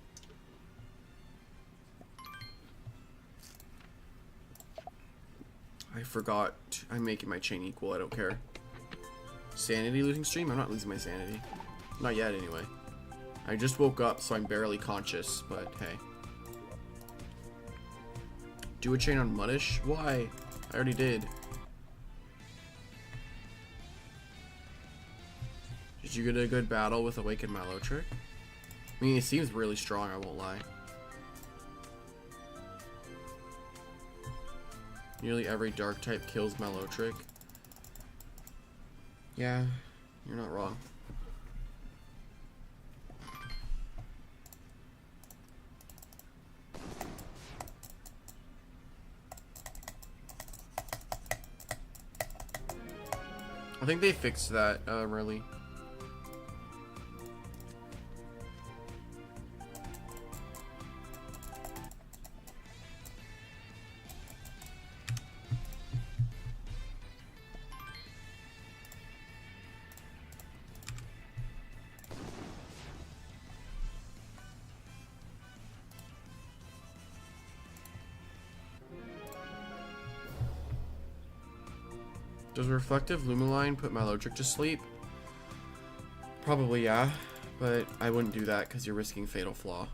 A: I forgot. I'm making my chain equal. I don't care. Sanity losing stream? I'm not losing my sanity. Not yet, anyway. I just woke up, so I'm barely conscious, but hey. Do a chain on Muddish? Why? I already did. Did you get a good battle with Awakened Milotric? I mean, it seems really strong, I won't lie. Nearly every dark type kills Milotric. Yeah, you're not wrong. I think they fixed that, really. Does Reflective Lumiline put Milotric to sleep? Probably, yeah. But I wouldn't do that because you're risking Fatal Flaw.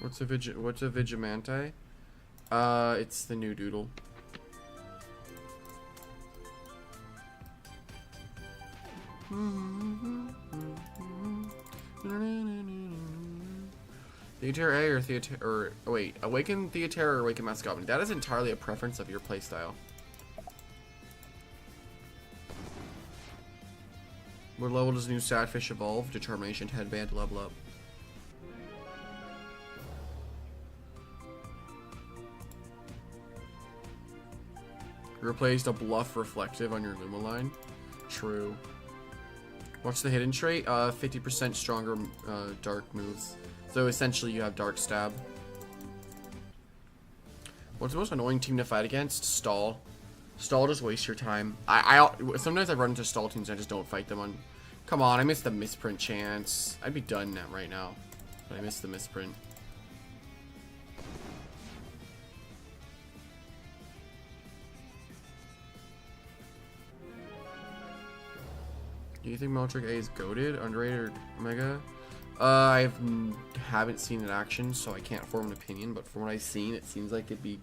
A: What's a Vigilante? It's the new Doodle. Theater A or Theater, or oh wait, Awaken Theater or Awaken Mascot. That is entirely a preference of your playstyle. What level does new Sadfish evolve? Determination Headband level up. Replaced a Bluff Reflective on your Lumaline. True. What's the hidden trait? 50% stronger dark moves. So essentially you have Dark Stab. What's the most annoying team to fight against? Stall. Stall, just waste your time. Sometimes I run into stall teams and I just don't fight them on... Come on, I missed the misprint chance. I'd be done right now. But I missed the misprint. Do you think Milotric A is goated, underrated, or mega? I haven't seen it in action, so I can't form an opinion, but from what I've seen, it seems like it'd be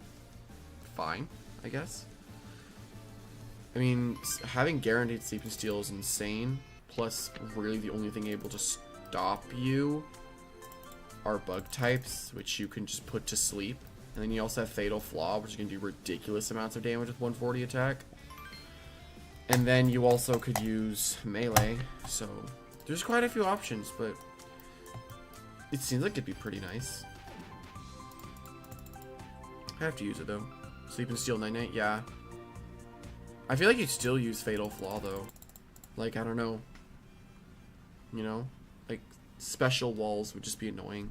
A: fine, I guess. I mean, having guaranteed sleep and steal is insane, plus really the only thing able to stop you are bug types, which you can just put to sleep. And then you also have Fatal Flaw, which can do ridiculous amounts of damage with 140 attack. And then you also could use melee, so There's quite a few options, but it seems like it'd be pretty nice. I have to use it though. Sleep and Steal Night Night, yeah. I feel like you'd still use Fatal Flaw though. Like, I don't know. You know? Like, special walls would just be annoying.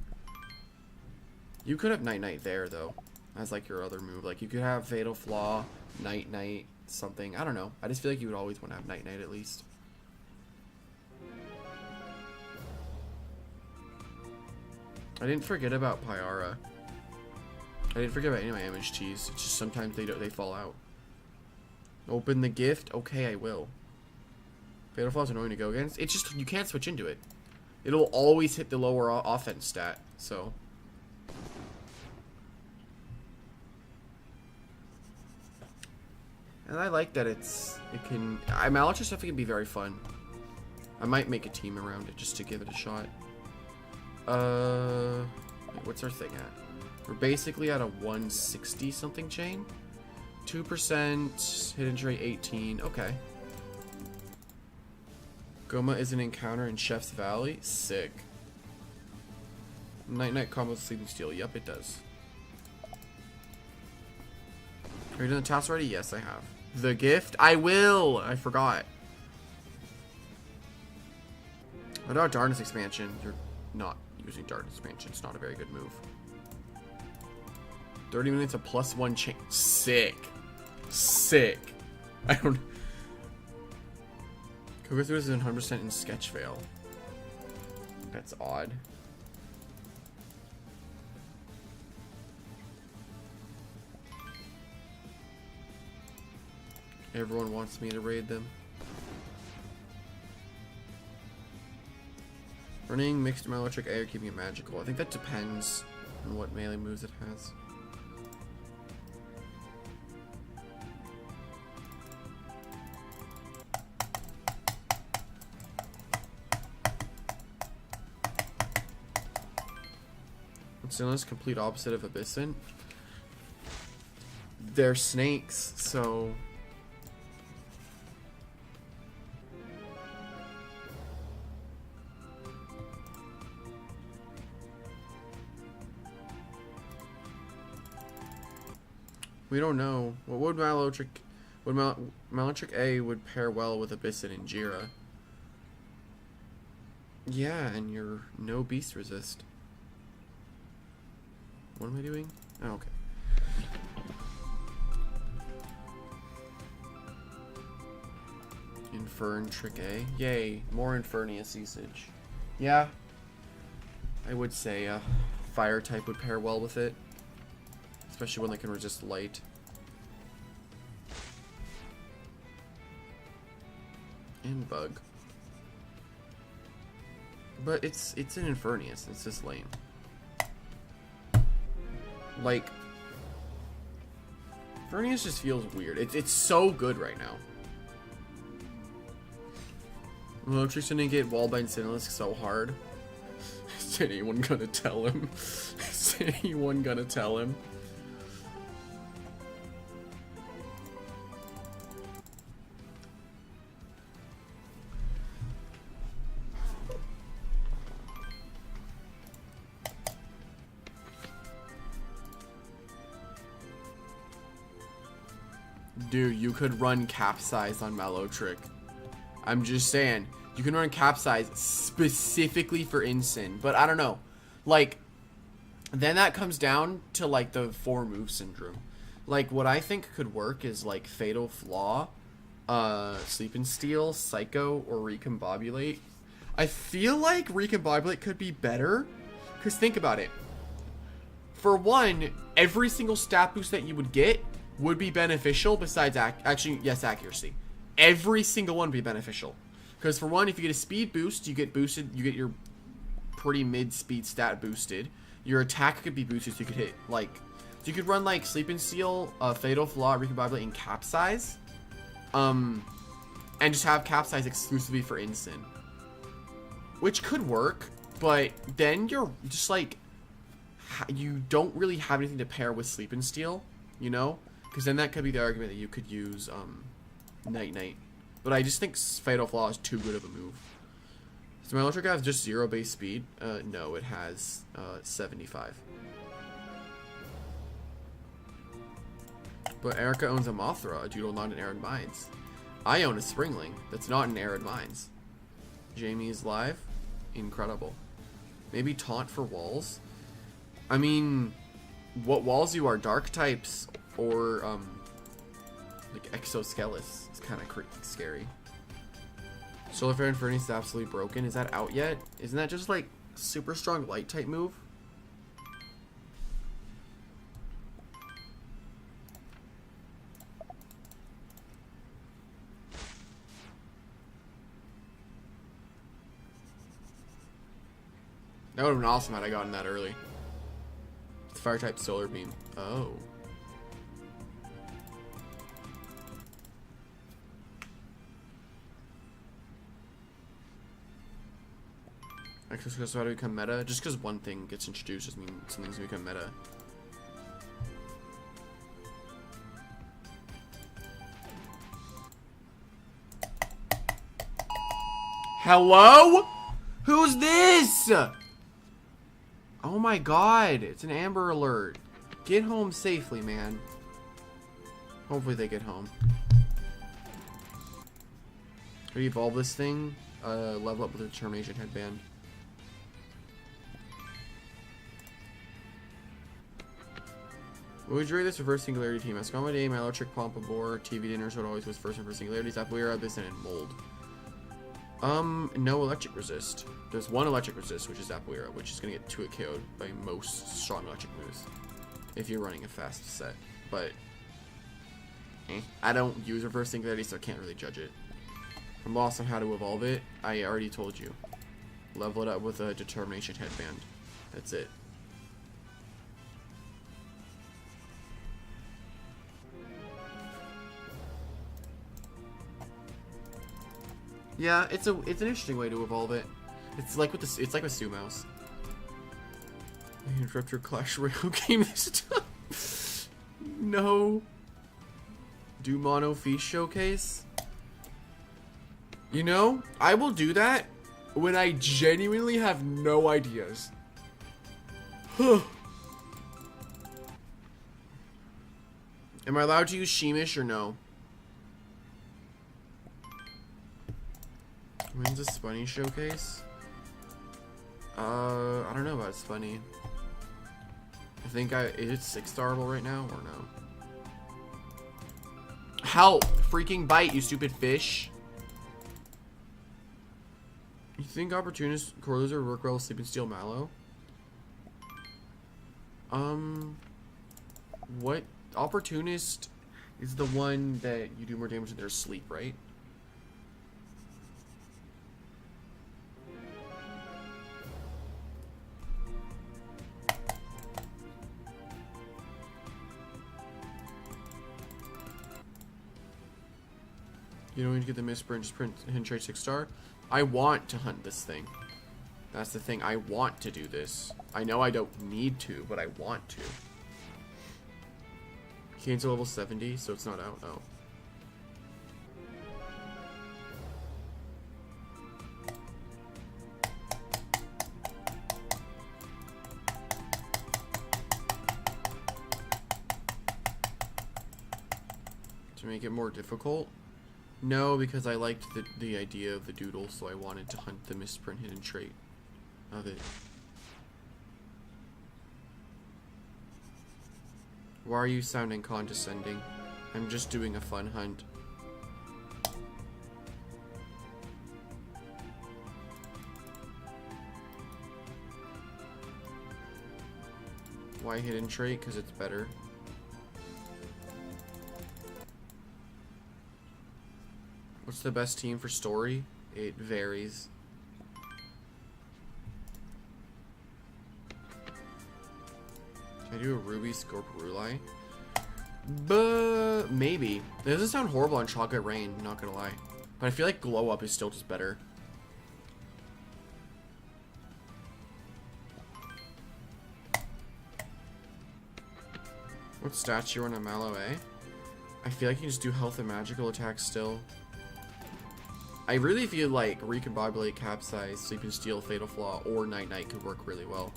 A: You could have Night Night there though, as like your other move. Like, you could have Fatal Flaw, Night Night, something. I don't know. I just feel like you would always want to have Night Night at least. I didn't forget about Pyara. I didn't forget about any of my MHTs. It's just sometimes they fall out. Open the gift? Okay, I will. Fatal Flaw is annoying to go against. It's just, you can't switch into it. It'll always hit the lower offense stat, so. And I like that it can, Malachor stuff can be very fun. I might make a team around it just to give it a shot. Wait, what's our thing at? We're basically at a 160 something chain. 2% hit injury 18. Okay. Goma is an encounter in Chef's Valley. Sick. Night Night combo Sleeping Steal. Yep, it does. Are you done the task already? Yes, I have. The gift? I will! I forgot. What about Darkness Expansion? You're not using Darkness Expansion. It's not a very good move. 30 minutes of +1 chain. Sick. Sick. I don't... Coco Through is 100% in Sketch Fail. That's odd. Everyone wants me to raid them. Running mixed Malachor A or keeping it magical. I think that depends on what melee moves it has. Sinless, complete opposite of Abyssin. They're snakes, so... We don't know. What would Malachor... Malachor A would pair well with Abyssin and Jira. Yeah, and you're no beast resist. What am I doing? Oh, okay. Infern Trick A. Yay, more Infernius usage. Yeah. I would say fire type would pair well with it. Especially when they can resist light. And bug. But it's an Infernius. It's just lame. Like, Infernius just feels weird. It's so good right now. Malachor's gonna get Wallbind Sinless so hard. Is anyone gonna tell him? Is anyone gonna tell him? Dude, you could run Capsize on Malachor. I'm just saying. You can run Capsize specifically for Incin. But I don't know. Like, then that comes down to, like, the 4-move syndrome. Like, what I think could work is, like, Fatal Flaw, Sleep and Steal, Psycho, or Recombobulate. I feel like Recombobulate could be better. Because think about it. For one, every single stat boost that you would get would be beneficial besides actually, yes, accuracy. Every single one would be beneficial. Because for one, if you get a speed boost, you get boosted, you get your pretty mid-speed stat boosted. Your attack could be boosted so you could hit, like, so you could run, like, Sleep and Steal, Fatal Flaw, Recombobulate, and Capsize. And just have Capsize exclusively for Incin. Which could work, but then you're just, like, you don't really have anything to pair with Sleep and Steal, you know? Because then that could be the argument that you could use Night Night. But I just think Fatal Flaw is too good of a move. Does my electric have just 0 base speed? No, it has 75. But Erica owns a Mothra, a Doodle not an Arid Mines. I own a Springling that's not an Arid Mines. Jamie's live? Incredible. Maybe taunt for walls? I mean, what walls you are? Dark types or like exoskeletons. It's kind of scary. Solar Flare Inferno is absolutely broken. Is that out yet? Isn't that just like super strong light type move? That would have been awesome had I gotten that early. It's fire type solar beam. Oh. So how to become meta? Just because one thing gets introduced doesn't mean something's gonna become meta. Hello? Who's this? Oh my god, it's an Amber Alert. Get home safely, man. Hopefully they get home. How do you evolve this thing? Level up with a Determination Headband. Would you rate this reverse singularity team? Escomedy, my electric Pompadour, TV dinner, so it always was first and first singularity. Zapoera, Abyss, and Mold. No electric resist. There's one electric resist, which is Zapoera, which is gonna get 2-hit KO'd by most strong electric moves. If you're running a fast set. But I don't use reverse singularity, so I can't really judge it. I'm lost on how to evolve it. I already told you. Level it up with a Determination Headband. That's it. Yeah, it's an interesting way to evolve it. It's like with Sumouse. I interrupt your Clash Royale game this time. No. Do Mono Feast Showcase? You know, I will do that when I genuinely have no ideas. Am I allowed to use Sheemish or no? When's a Spunny Showcase? I don't know about Spunny. I think is it 6-starable right now or no? Help! Freaking bite, you stupid fish! You think Opportunist Core Loser work well with Sleep and Steel Mallow? What? Opportunist is the one that you do more damage in their sleep, right? You don't need to get the misprint, just print hidden trait 6-star. I want to hunt this thing. That's the thing. I want to do this. I know I don't need to, but I want to. Cancel level 70, so it's not out. Oh. To make it more difficult? No, because I liked the idea of the Doodle, so I wanted to hunt the misprint hidden trait of it. Why are you sounding condescending? I'm just doing a fun hunt. Why hidden trait? Because it's better. What's the best team for story? It varies. Can I do a Ruby Scorpiruli? But maybe. It doesn't sound horrible on Chocolate Rain, not gonna lie. But I feel like Glow Up is still just better. What stats you on a Mallow A? I feel like you can just do health and magical attacks still. I really feel like Recombobulate, Capsize, Sleep and Steel, Fatal Flaw, or Night Night could work really well.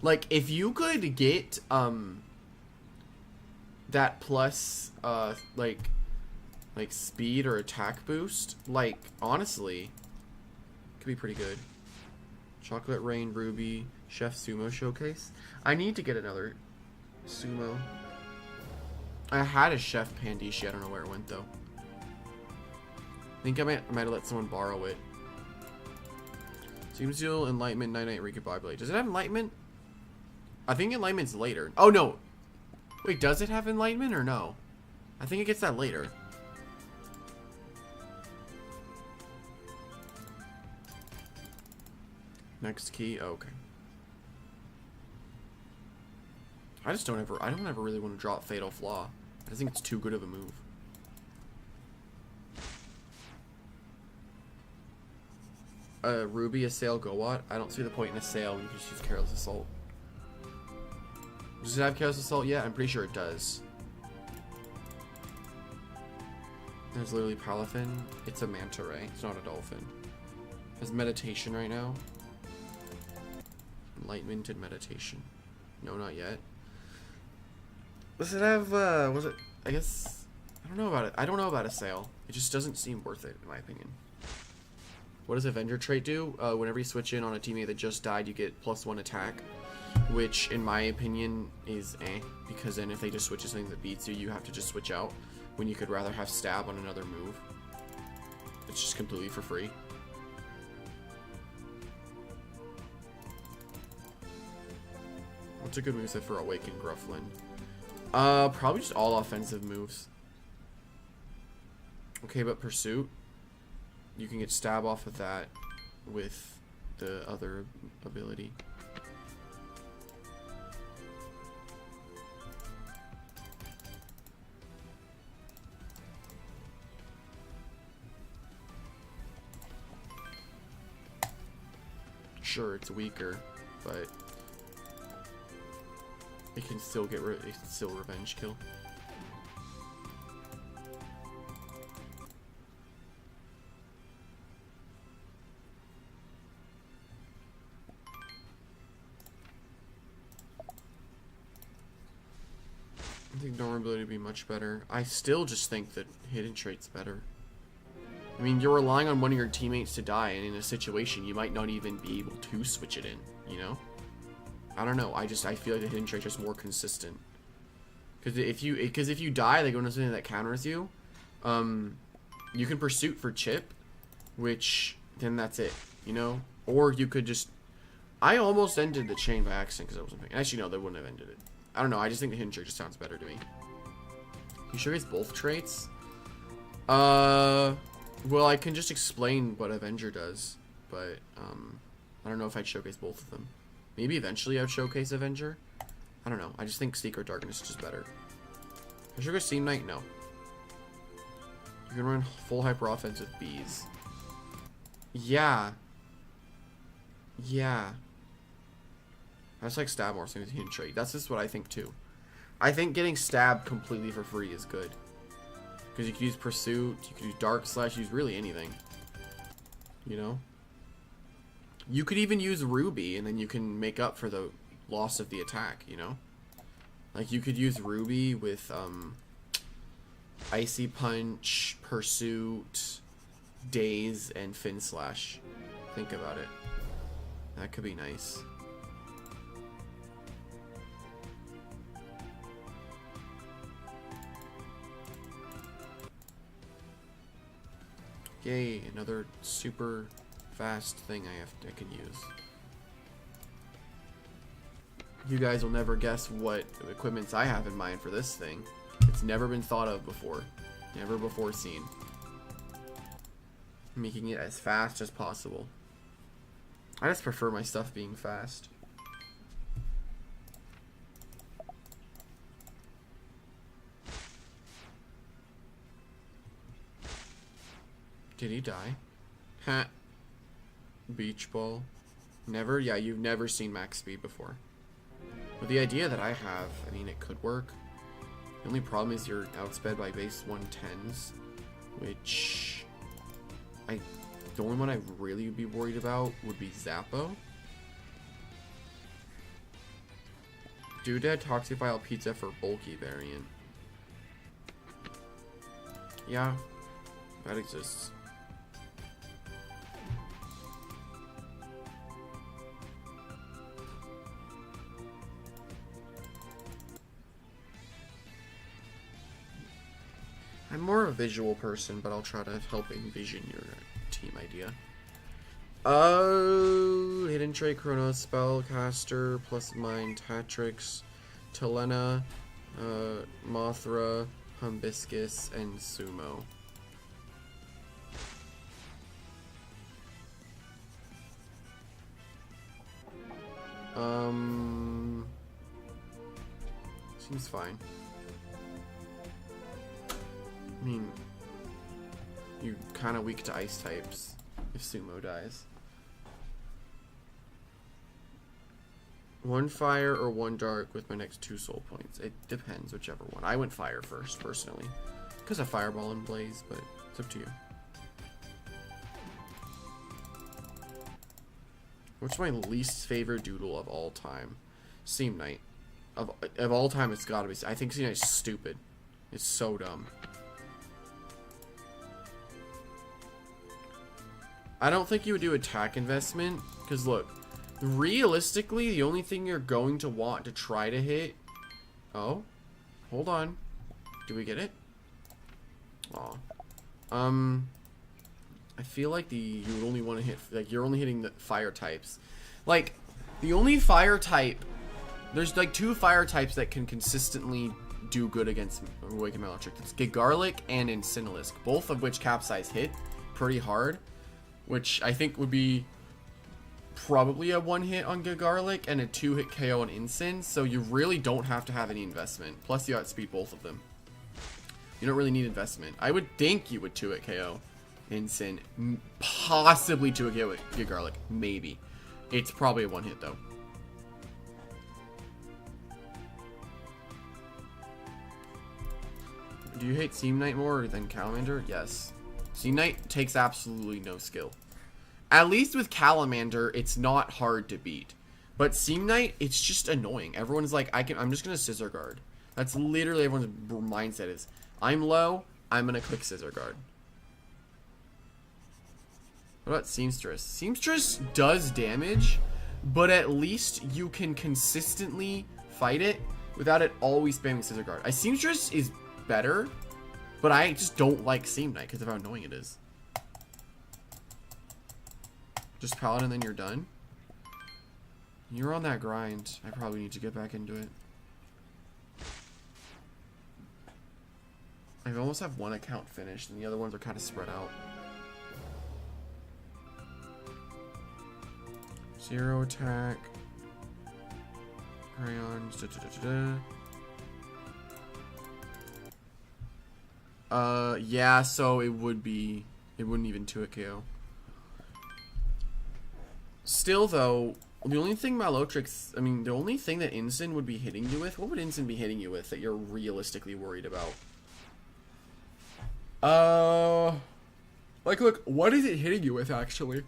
A: Like, if you could get, that plus, like speed or attack boost, like, honestly, could be pretty good. Chocolate Rain, Ruby, Chef Sumo Showcase. I need to get another Sumo. I had a Chef Pandishi, I don't know where it went, though. I think I might have let someone borrow it. Seems Steel, Enlightenment, Night Night, Recombobulate. Does it have Enlightenment? I think Enlightenment's later. Oh, no. Wait, does it have Enlightenment or no? I think it gets that later. Next key. Oh, okay. I don't ever really want to drop Fatal Flaw. I think it's too good of a move. Ruby, Assail, Gowat. I don't see the point in Assail. You can just use Careless Assault. Does it have Careless Assault yet? I'm pretty sure it does. There's literally Palafin. It's a manta ray. It's not a dolphin. It has Meditation right now. Enlightenment and Meditation. No, not yet. Does it have, was it, I guess, I don't know about it. I don't know about Assail. It just doesn't seem worth it, in my opinion. What does Avenger trait do? Whenever you switch in on a teammate that just died, you get +1 attack. Which, in my opinion, is because then if they just switch to something that beats you, you have to just switch out. When you could rather have Stab on another move. It's just completely for free. What's a good moveset for Awaken Grufflin? Probably just all offensive moves. Okay, but Pursuit. You can get Stab off of that with the other ability. Sure, it's weaker, but it can still it can still revenge kill. I think normal ability would be much better. I still just think that hidden trait's better. I mean, you're relying on one of your teammates to die, and in a situation, you might not even be able to switch it in, you know? I don't know. I feel like the hidden trait's just more consistent. Because if you die, they go into something that counters you. You can Pursuit for Chip, which, then that's it, you know? Or you could just... I almost ended the chain by accident because I wasn't paying. Actually, no, they wouldn't have ended it. I don't know. I just think the hidden trait just sounds better to me. You showcase both traits? Well, I can just explain what Avenger does, but I don't know if I'd showcase both of them. Maybe eventually I'd showcase Avenger. I don't know. I just think Secret Darkness is just better. Can I showcase Steam Knight? No. You can run full hyper offense with bees. Yeah. Yeah. I just like Stab more than the hidden trait. That's just what I think too. I think getting Stabbed completely for free is good. Because you can use Pursuit, you can use Dark Slash, use really anything. You know? You could even use Ruby, and then you can make up for the loss of the attack, you know? Like, you could use Ruby with, Icy Punch, Pursuit, Daze, and Fin Slash. Think about it. That could be nice. Yay, another super fast thing I can use. You guys will never guess what equipments I have in mind for this thing. It's never been thought of before. Never before seen. Making it as fast as possible. I just prefer my stuff being fast. Did he die? Ha. Beach ball. Never? Yeah, you've never seen max speed before. With the idea that I have, I mean, it could work. The only problem is you're outsped by base 110s, which The only one I really would be worried about would be Zappo. Doodad Toxophile Pizza for bulky variant. Yeah, that exists. I'm more a visual person, but I'll try to help envision your team idea. Oh, Hidden Trait, Chronos, Spellcaster, Plus Mind, Tatrix, Telena, Mothra, Humbiscus, and Sumo. Seems fine. I mean, you're kind of weak to ice types if Sumo dies. One fire or one dark with my next 2 soul points. It depends, whichever one. I went fire first, personally. Because of Fireball and Blaze, but it's up to you. What's my least favorite Doodle of all time? Seam Knight. Of all time, it's gotta be... I think Seam Knight's stupid. It's so dumb. I don't think you would do attack investment, because look, realistically, the only thing you're going to want to try to hit... Oh, hold on. Do we get it? Aw. I feel like you would only want to hit, like, you're only hitting the fire types. Like, the only fire type, there's like 2 fire types that can consistently do good against Awakened Maledict. It's Gigarlic and Incineroar, both of which capsize hit pretty hard, which I think would be probably a 1-hit on Gigarlic and a 2-hit KO on Incin, so you really don't have to have any investment. Plus you outspeed both of them. You don't really need investment. I would think you would 2-hit KO Incin, possibly 2-hit KO Gigarlic, maybe. It's probably a 1-hit though. Do you hate Seam Knight more than Calamander? Yes. Seam Knight takes absolutely no skill. At least with Calamander, it's not hard to beat. But Seam Knight, it's just annoying. Everyone's like, I'm just gonna Scissor Guard. That's literally everyone's mindset is, I'm low, I'm gonna click Scissor Guard. What about Seamstress? Seamstress does damage, but at least you can consistently fight it without it always spamming Scissor Guard. Seamstress is better, but I just don't like Seam Knight because of how annoying it is. Just Paladin, then you're done. You're on that grind. I probably need to get back into it. I almost have 1 account finished, and the other ones are kind of spread out. 0 attack. Crayons. Yeah, so it wouldn't even 2-hit KO. Still, though, the only thing Maledict, the only thing that Incin would be hitting you with, what would Incin be hitting you with that you're realistically worried about? Like, look, what is it hitting you with, actually?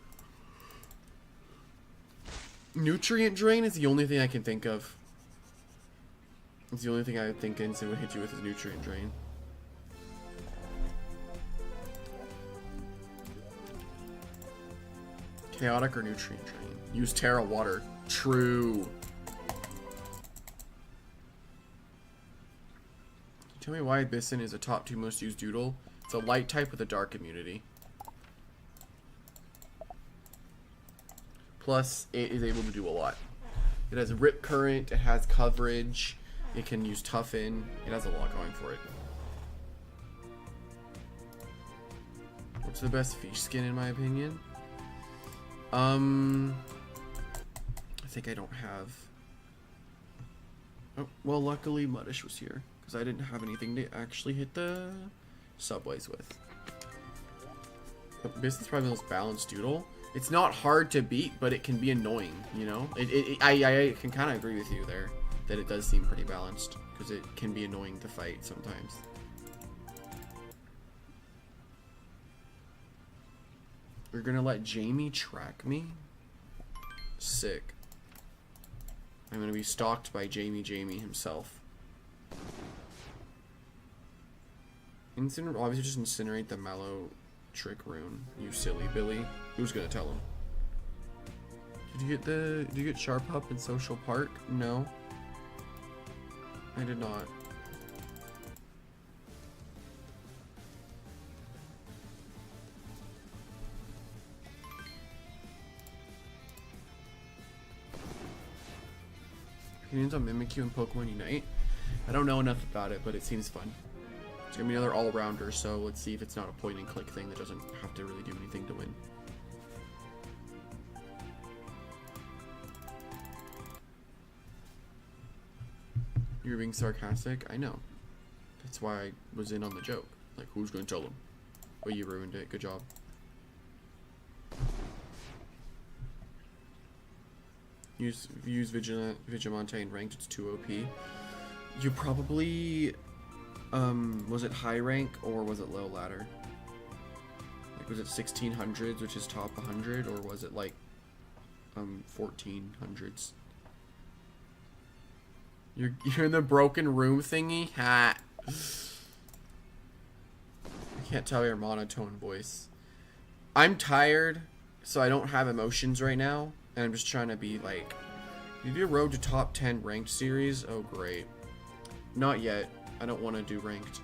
A: Nutrient Drain is the only thing I can think of. It's the only thing I think Incin would hit you with is Nutrient Drain. Chaotic or Nutrient Drain? Use Terra Water. True. Tell me why Abyssin is a top 2 most used Doodle. It's a light type with a dark immunity. Plus, it is able to do a lot. It has Rip Current, it has coverage, it can use Toughen, it has a lot going for it. What's the best fish skin in my opinion? I think I don't have... Oh, well, luckily Muddish was here, because I didn't have anything to actually hit the subways with. But Abyssin's probably the most balanced Doodle. It's not hard to beat, but it can be annoying, you know? I can kind of agree with you there, that it does seem pretty balanced, because it can be annoying to fight sometimes. You're gonna let Jamie track me? Sick. I'm gonna be stalked by Jamie himself. Obviously just incinerate the Mallow trick rune, you silly Billy. Who's gonna tell him? Did you get Sharp Up in Social Park? No. I did not. Opinions on Mimikyu and Pokemon Unite? I don't know enough about it, but it seems fun. It's gonna be another all-rounder, so let's see if it's not a point-and-click thing that doesn't have to really do anything to win. You're being sarcastic? I know. That's why I was in on the joke. Like, who's gonna tell him? But you ruined it. Good job. Use Vigilante in ranked, it's 2 OP. You probably, was it high rank or was it low ladder? Like, was it 1600s, which is top 100, or was it like, 1400s? You're in the broken room thingy? Ha! I can't tell your monotone voice. I'm tired, so I don't have emotions right now. And I'm just trying to be like, you do a road to top 10 ranked series? Oh, great. Not yet. I don't want to do ranked.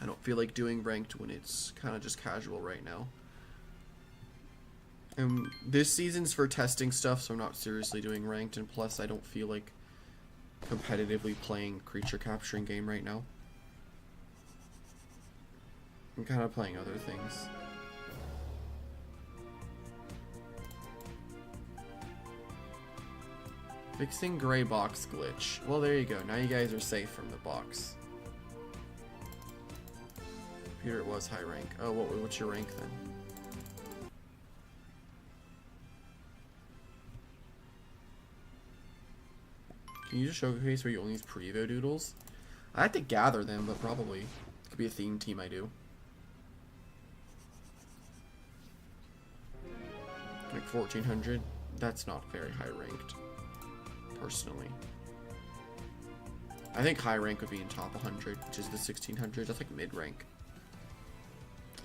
A: I don't feel like doing ranked when it's kind of just casual right now. And this season's for testing stuff, so I'm not seriously doing ranked. And plus, I don't feel like competitively playing creature capturing game right now. I'm kind of playing other things. Fixing gray box glitch. Well, there you go. Now you guys are safe from the box. Computer, it was high rank. Oh, what's your rank then? Can you just showcase where you only use Prevo doodles? I have to gather them, but probably. It could be a theme team I do. Like 1400? That's not very high ranked, personally. I think high rank would be in top 100, which is the 1600s. That's like mid rank.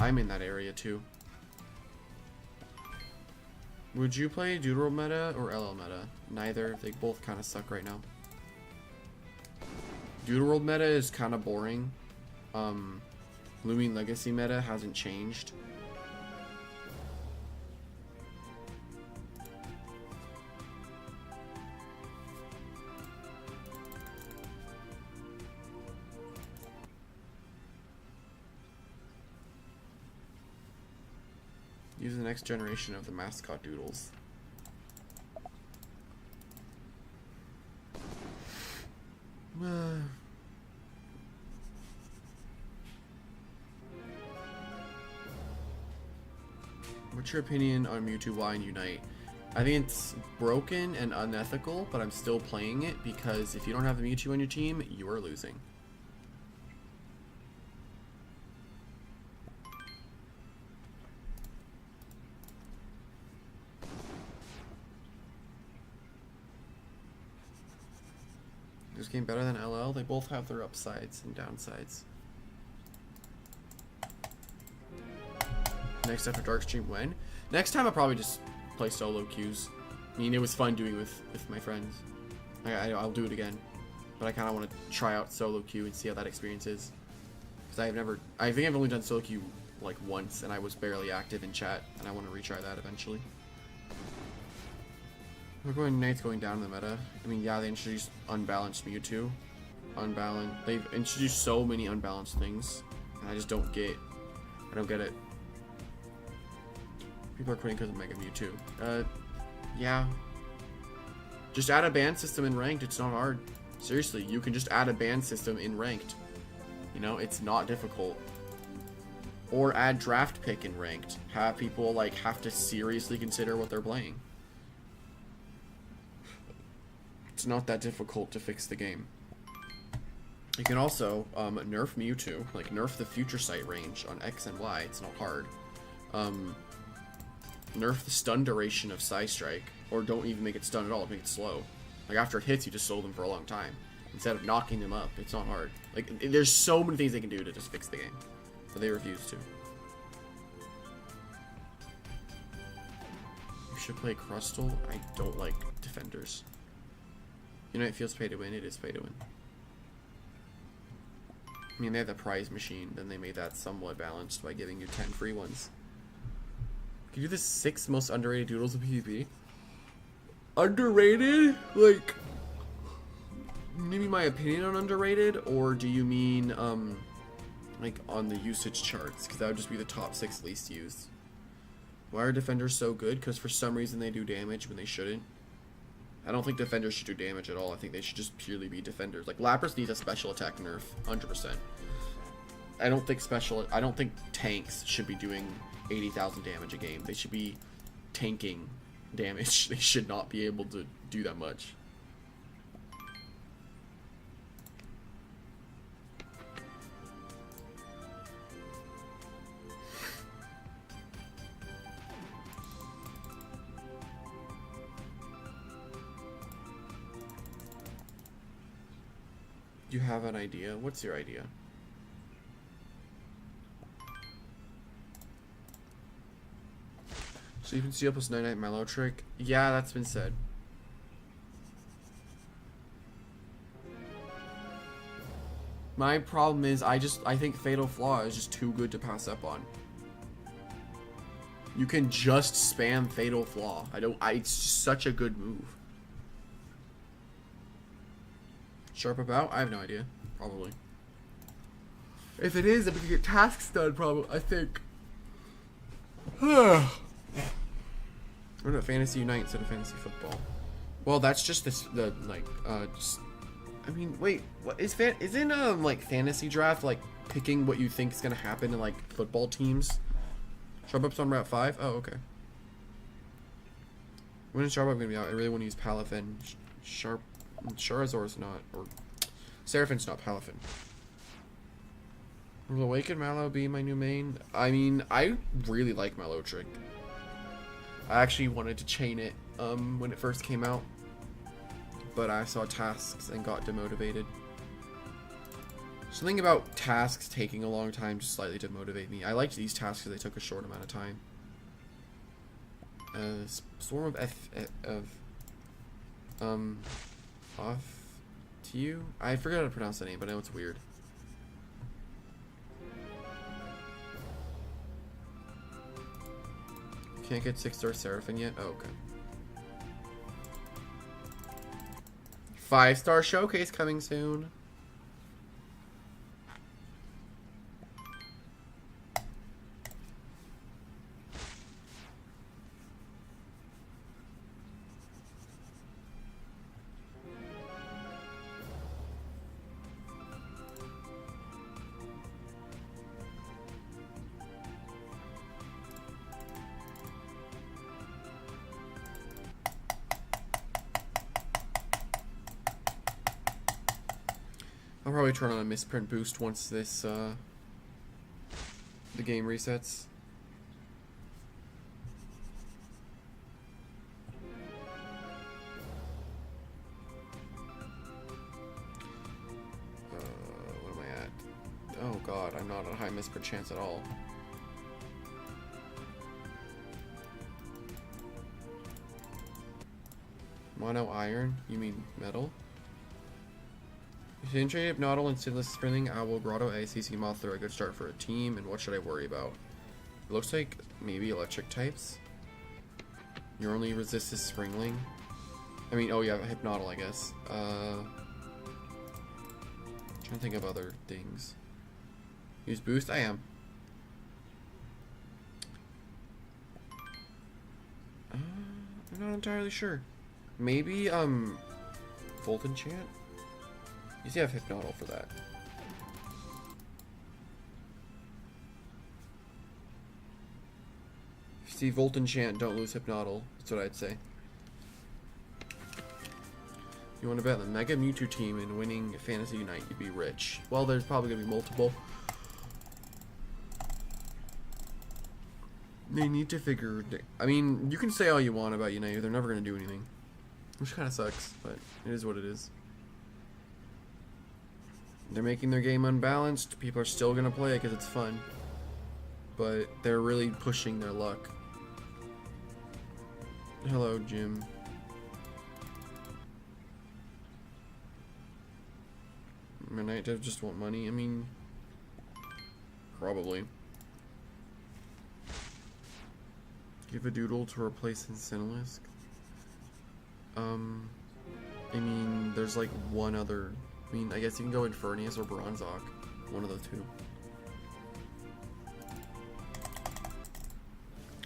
A: I'm in that area too. Would you play Doodle meta or LL meta? Neither. They both kind of suck right now. Doodle World meta is kind of boring. Looming Legacy meta hasn't changed. Use the next generation of the mascot doodles. What's your opinion on Mewtwo Y and Unite? I think it's broken and unethical, but I'm still playing it because if you don't have the Mewtwo on your team, you are losing. Is this game better than LL? They both have their upsides and downsides. Next after Darkstream when? Next time I'll probably just play solo queues. I mean, it was fun doing with my friends. I'll do it again. But I kind of want to try out solo queue and see how that experience is. Because I think I've only done solo queue like once and I was barely active in chat. And I want to retry that eventually. Unite's going down in the meta. I mean, yeah, they introduced unbalanced Mewtwo. They've introduced so many unbalanced things. And I just don't get it. People are quitting because of Mega Mewtwo. Yeah. Just add a ban system in ranked. It's not hard. Seriously, you can just add a ban system in ranked. You know, it's not difficult. Or add draft pick in ranked. Have people like have to seriously consider what they're playing. It's not that difficult to fix the game. You can also nerf Mewtwo, like nerf the future sight range on X and Y. It's not hard. Nerf the stun duration of Psystrike, or don't even make it stun at all. Make it slow. Like after it hits, you just slow them for a long time instead of knocking them up. It's not hard. Like there's so many things they can do to just fix the game, but they refuse to. You should play Crustle. I don't like defenders. You know, it feels pay to win. It is pay to win. I mean, they have the prize machine, then they made that somewhat balanced by giving you 10 free ones. Can you do the 6 most underrated doodles of PvP? Underrated? Like, maybe my opinion on underrated? Or do you mean, like, on the usage charts? Because that would just be the top 6 least used. Why are defenders so good? Because for some reason they do damage when they shouldn't. I don't think defenders should do damage at all. I think they should just purely be defenders. Like Lapras needs a special attack nerf, 100%. I don't think tanks should be doing 80,000 damage a game. They should be tanking damage. They should not be able to do that much. You have an idea? What's your idea? So you can see up plus 99 Mellow Trick? Yeah, that's been said. My problem is I think Fatal Flaw is just too good to pass up on. You can just spam Fatal Flaw. It's just such a good move. Sharp About? I have no idea. Probably. If it is, then we can get tasks done, probably. I think. What about Fantasy Unite instead of Fantasy Football? Well, that's just I mean, wait, what isn't like Fantasy Draft like picking what you think is gonna happen in like football teams? Sharp Up's on Route 5? Oh, okay. When is Sharp Up gonna be out? I really want to use Palafin. Charizard's not, or Seraphin's not Palafin. Will Awakened Mallow be my new main? I mean, I really like Mallow Trick. I actually wanted to chain it when it first came out, but I saw tasks and got demotivated. Something about tasks taking a long time just slightly demotivate me. I liked these tasks because they took a short amount of time. Swarm off to you? I forgot how to pronounce the name, but I know it's weird. Can't get 6-star Seraphim yet? Oh, okay. 5-star showcase coming soon. I'll probably turn on a misprint boost once this, the game resets. What am I at? Oh god, I'm not at a high misprint chance at all. Mono Iron? You mean metal? If you trade Hypnodle and Sidless Sprinting, Owl, Grotto, ACC Moth are a good start for a team, and what should I worry about? It looks like maybe electric types. Your only resist is Springling. I mean, oh yeah, Hypnodle, I guess. Trying to think of other things. Use Boost? I am. I'm not entirely sure. Maybe, Volt Enchant? You see I have Hypnodle for that. If you see Volt Enchant, don't lose Hypnodle. That's what I'd say. You You want to bet the Mega Mewtwo team in winning Fantasy Unite, you'd be rich. Well, there's probably going to be multiple. They need to figure... I mean, you can say all you want about Unite. They're never going to do anything. Which kind of sucks, but it is what it is. They're making their game unbalanced. People are still going to play it because it's fun. But they're really pushing their luck. Hello, Jim. Midnight Dev just want money? I mean... Probably. Give a Doodle to replace Incineroar. I mean, there's like one other... I mean, I guess you can go Infernius or Bronzok. One of the two.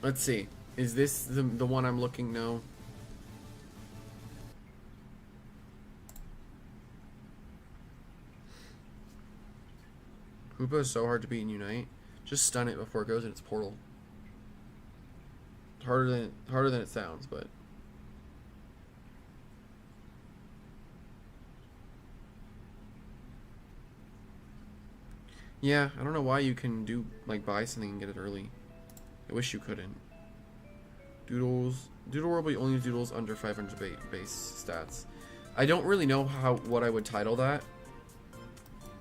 A: Let's see. Is this the one I'm looking? No. Hoopa is so hard to beat in Unite. Just stun it before it goes in its portal. Harder than it sounds, but... Yeah, I don't know why you can do, like, buy something and get it early. I wish you couldn't. Doodles. Doodle World will only use Doodles under 500 base stats. I don't really know what I would title that.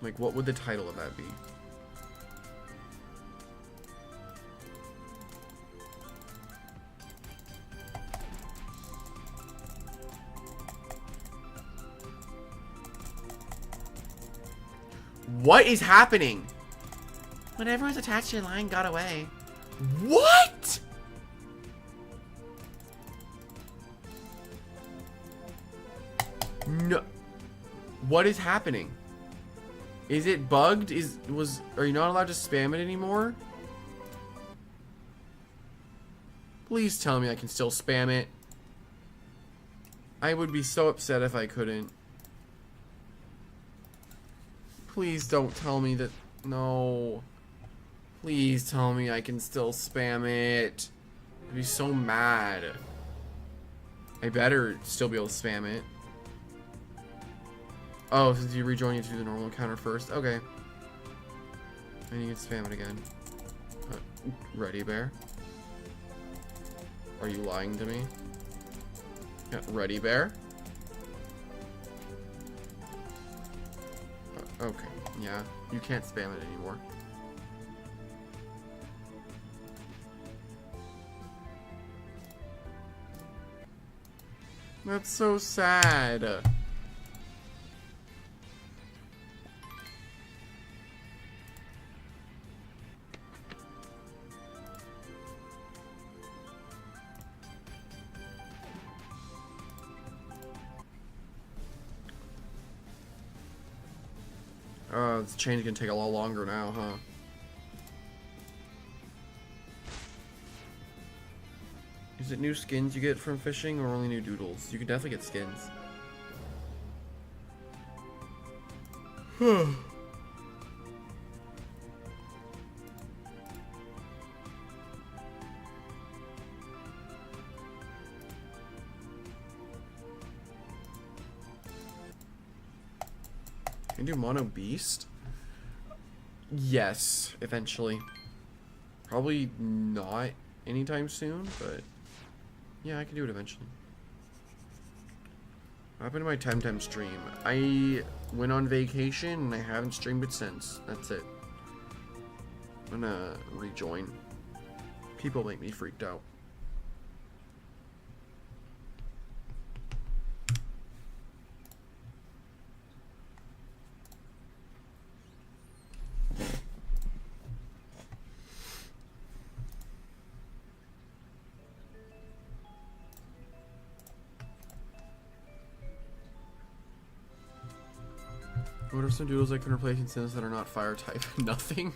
A: Like, what would the title of that be? What is happening? Whatever was attached to your line got away. What? No. What is happening? Is it bugged? Are you not allowed to spam it anymore? Please tell me I can still spam it. I would be so upset if I couldn't. Please don't tell me that... No. Please tell me I can still spam it. I'd be so mad. I better still be able to spam it. Oh, since you rejoin, you have to do the normal encounter first. Okay. And you can spam it again. Ready, Bear? Are you lying to me? Yeah, Ready, Bear? Okay, yeah. You can't spam it anymore. That's so sad. This change can take a lot longer now, huh? Is it new skins you get from fishing or only new doodles? You can definitely get skins. Can you do Mono Beast? Yes, eventually. Probably not anytime soon, but yeah, I can do it eventually. What happened to my Temtem stream? I went on vacation and I haven't streamed it since. That's it. I'm gonna rejoin. People make me freaked out. What are some doodles I can replace in sims that are not fire type? Nothing?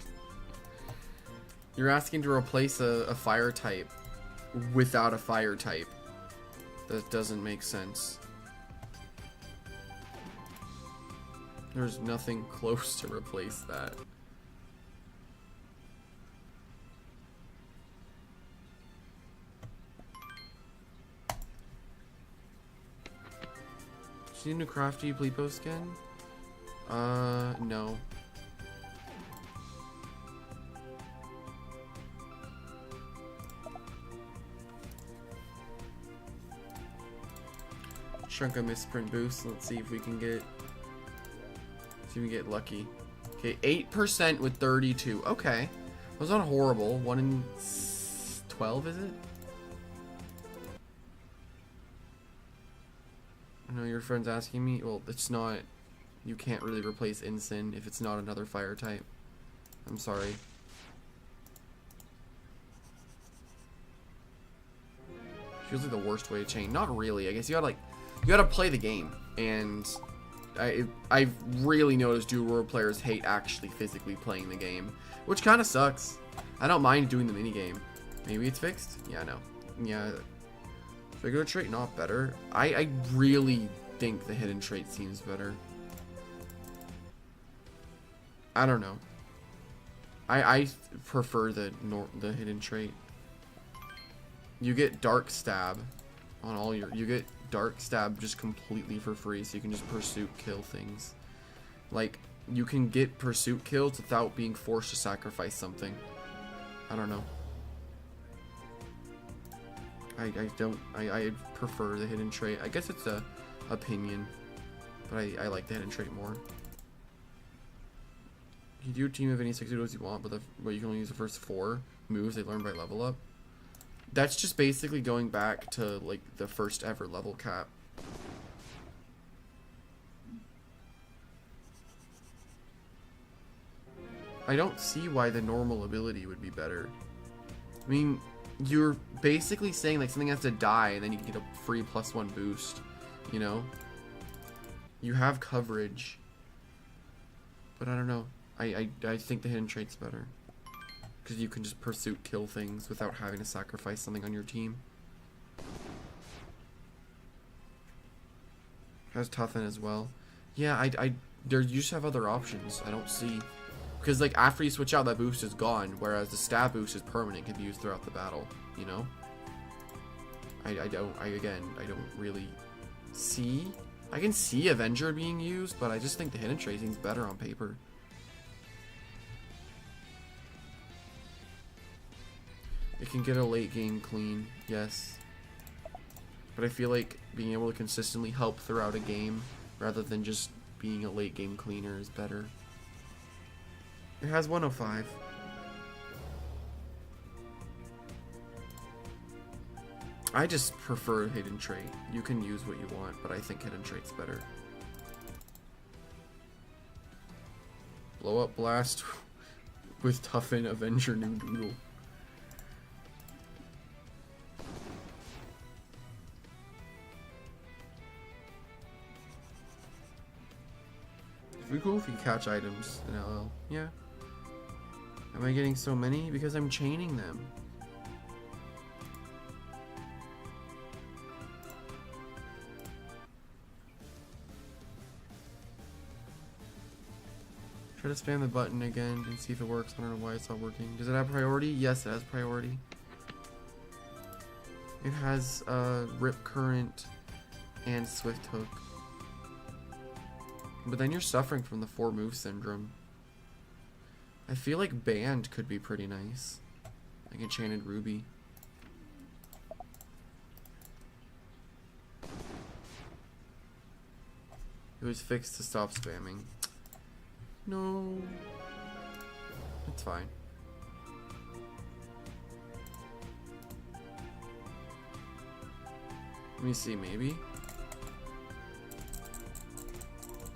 A: You're asking to replace a fire type without a fire type. That doesn't make sense. There's nothing close to replace that. See a new crafty Pleepo skin? No. Chunk of misprint boost. Let's see if we can get lucky. Okay, 8% with 32. Okay. That's not horrible. 1 in 12, is it? I know your friend's asking me. Well, it's not. You can't really replace Ensign if it's not another fire type. I'm sorry. Feels like the worst way to chain. Not really. I guess you gotta play the game, and I've really noticed dual role players hate actually physically playing the game, which kind of sucks. I don't mind doing the mini game. Maybe it's fixed. Yeah, no. Yeah. Regular trait not better. I really think the hidden trait seems better. I don't know. I prefer the hidden trait. You get dark stab on all your. You get dark stab just completely for free, so you can just pursuit kill things. Like you can get pursuit kills without being forced to sacrifice something. I don't know. I prefer the hidden trait. I guess it's a opinion, but I like the hidden trait more. You do a team of any 6 doodles you want, but you can only use the first 4 moves they learn by level up. That's just basically going back to like the first ever level cap. I don't see why the normal ability would be better. I mean, you're basically saying like something has to die and then you can get a free +1 boost, you know? You have coverage. But I don't know. I think the hidden trait's better. Because you can just pursuit kill things without having to sacrifice something on your team. Has toughen as well. Yeah, you just have other options. I don't see. Because like after you switch out, that boost is gone, whereas the stab boost is permanent, can be used throughout the battle, you know? I don't really see. I can see Avenger being used, but I just think the hidden trait seems better on paper. It can get a late game clean, yes. But I feel like being able to consistently help throughout a game rather than just being a late game cleaner is better. It has 105. I just prefer hidden trait. You can use what you want, but I think hidden trait's better. Blow up blast with toughen Avenger new Doodle. It'd be cool if you catch items in LL. Yeah. Am I getting so many? Because I'm chaining them. Try to spam the button again and see if it works. I don't know why it's not working. Does it have priority? Yes, it has priority. It has Rip Current and Swift Hook. But then you're suffering from the 4 move syndrome. I feel like Band could be pretty nice. Like Enchanted Ruby. It was fixed to stop spamming. No. It's fine. Let me see, maybe?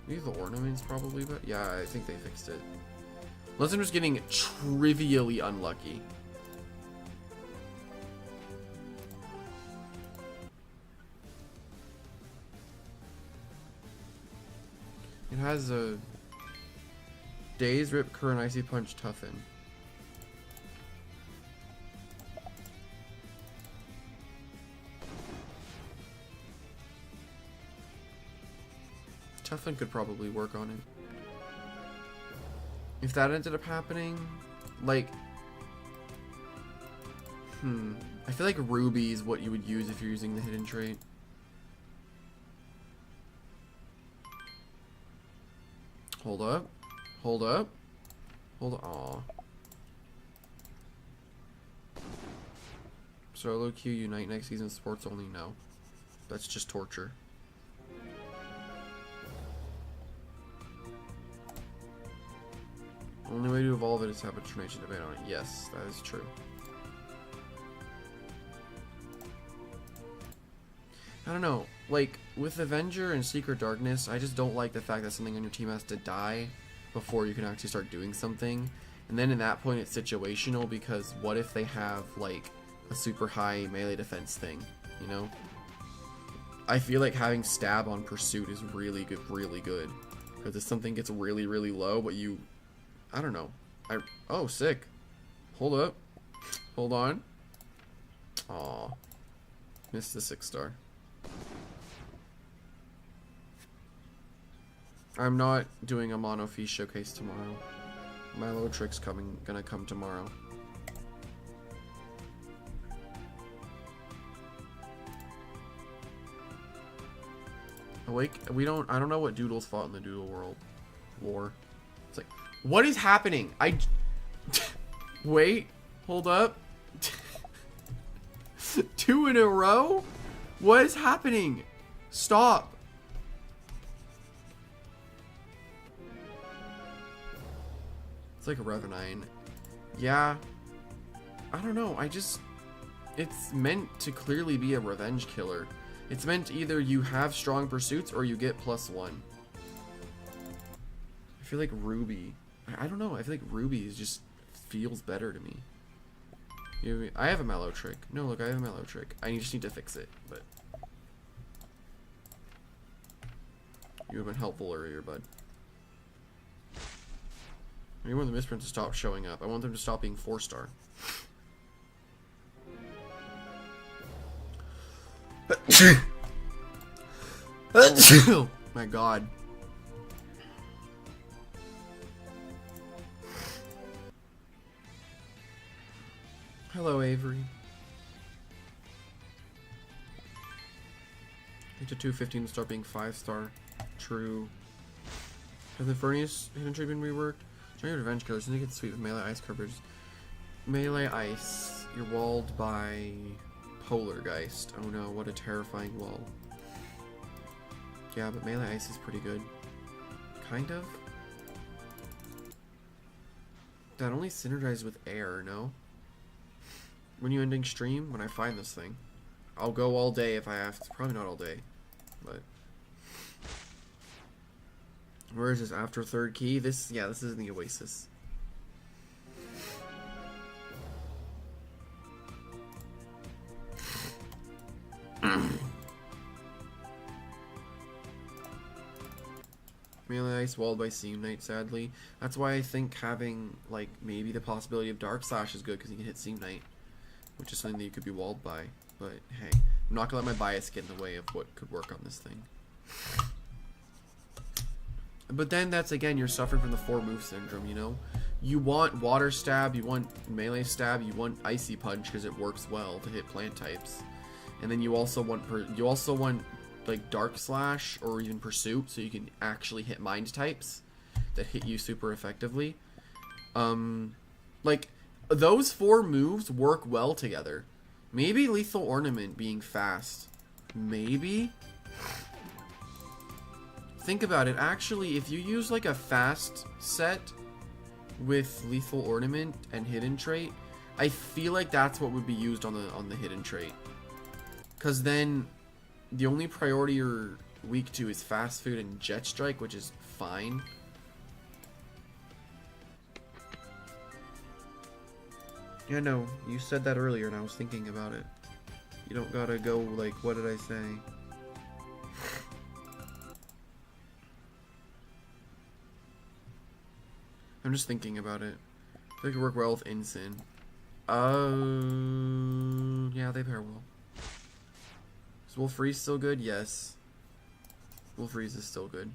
A: Maybe the ornaments probably, but yeah, I think they fixed it. Unless I'm just getting trivially unlucky. It has a Daze, Rip, Current, Icy Punch, Toughen. Toughen could probably work on it. If that ended up happening, like, I feel like Ruby is what you would use if you're using the hidden trait. Hold up. Hold up. Hold on. Aw. Solo queue unite next season. Sports only. No. That's just torture. Only way to evolve it is to have a transformation debate on it. Yes, that is true. I don't know. Like, with Avenger and Secret Darkness, I just don't like the fact that something on your team has to die before you can actually start doing something. And then in that point, it's situational, because what if they have, like, a super high melee defense thing, you know? I feel like having stab on pursuit is really good, because if something gets really, really low, but you... I don't know. Oh, sick. Hold up. Hold on. Aw. Missed the 6-star. I'm not doing a mono feast showcase tomorrow. My low trick's gonna come tomorrow. Awake. I don't know what Doodles fought in the Doodle world war. It's like, what is happening? Wait, hold up. 2 in a row? What is happening? Stop. It's like a Revenine. Yeah. I don't know. It's meant to clearly be a revenge killer. It's meant either you have strong pursuits or you get +1. I feel like Ruby. I don't know. I feel like Ruby just feels better to me. I have a Mallow trick. No, look, I have a Mallow trick. I just need to fix it, but... You have been helpful earlier, bud. I want the misprints to stop showing up. I want them to stop being 4-star. Oh my god. Hello, Avery. Get to 215 to start being 5-star. True. Has the Furnace hidden tree been reworked? Trying your revenge killers. You get sweet with melee ice coverage. Melee ice. You're walled by Polargeist. Oh no, what a terrifying wall. Yeah, but melee ice is pretty good. Kind of. That only synergizes with air, no? When you ending stream? When I find this thing. I'll go all day if I have to. Probably not all day. But... Where is this? After 3rd key? This is in the Oasis. Melee ice walled by Seam Knight, sadly. That's why I think having, like, maybe the possibility of Dark Slash is good, because you can hit Seam Knight, which is something that you could be walled by. But, hey, I'm not going to let my bias get in the way of what could work on this thing. But then that's, again, you're suffering from the 4-move syndrome, you know? You want Water Stab, you want Melee Stab, you want Icy Punch, because it works well to hit plant types. And then you also want like Dark Slash or even Pursuit, so you can actually hit mind types that hit you super effectively. Like those 4 moves work well together. Maybe Lethal Ornament being fast. Maybe. Think about it. Actually, if you use like a fast set with Lethal Ornament and Hidden Trait, I feel like that's what would be used on the Hidden Trait. Cause then the only priority you're weak to is Fast Food and Jet Strike, which is fine. Yeah, no, you said that earlier and I was thinking about it. You don't gotta go like, what did I say? I'm just thinking about it. I think it could work well with Ensign. Yeah, they pair well. Is Wolf Freeze still good? Yes. Wolf Freeze is still good.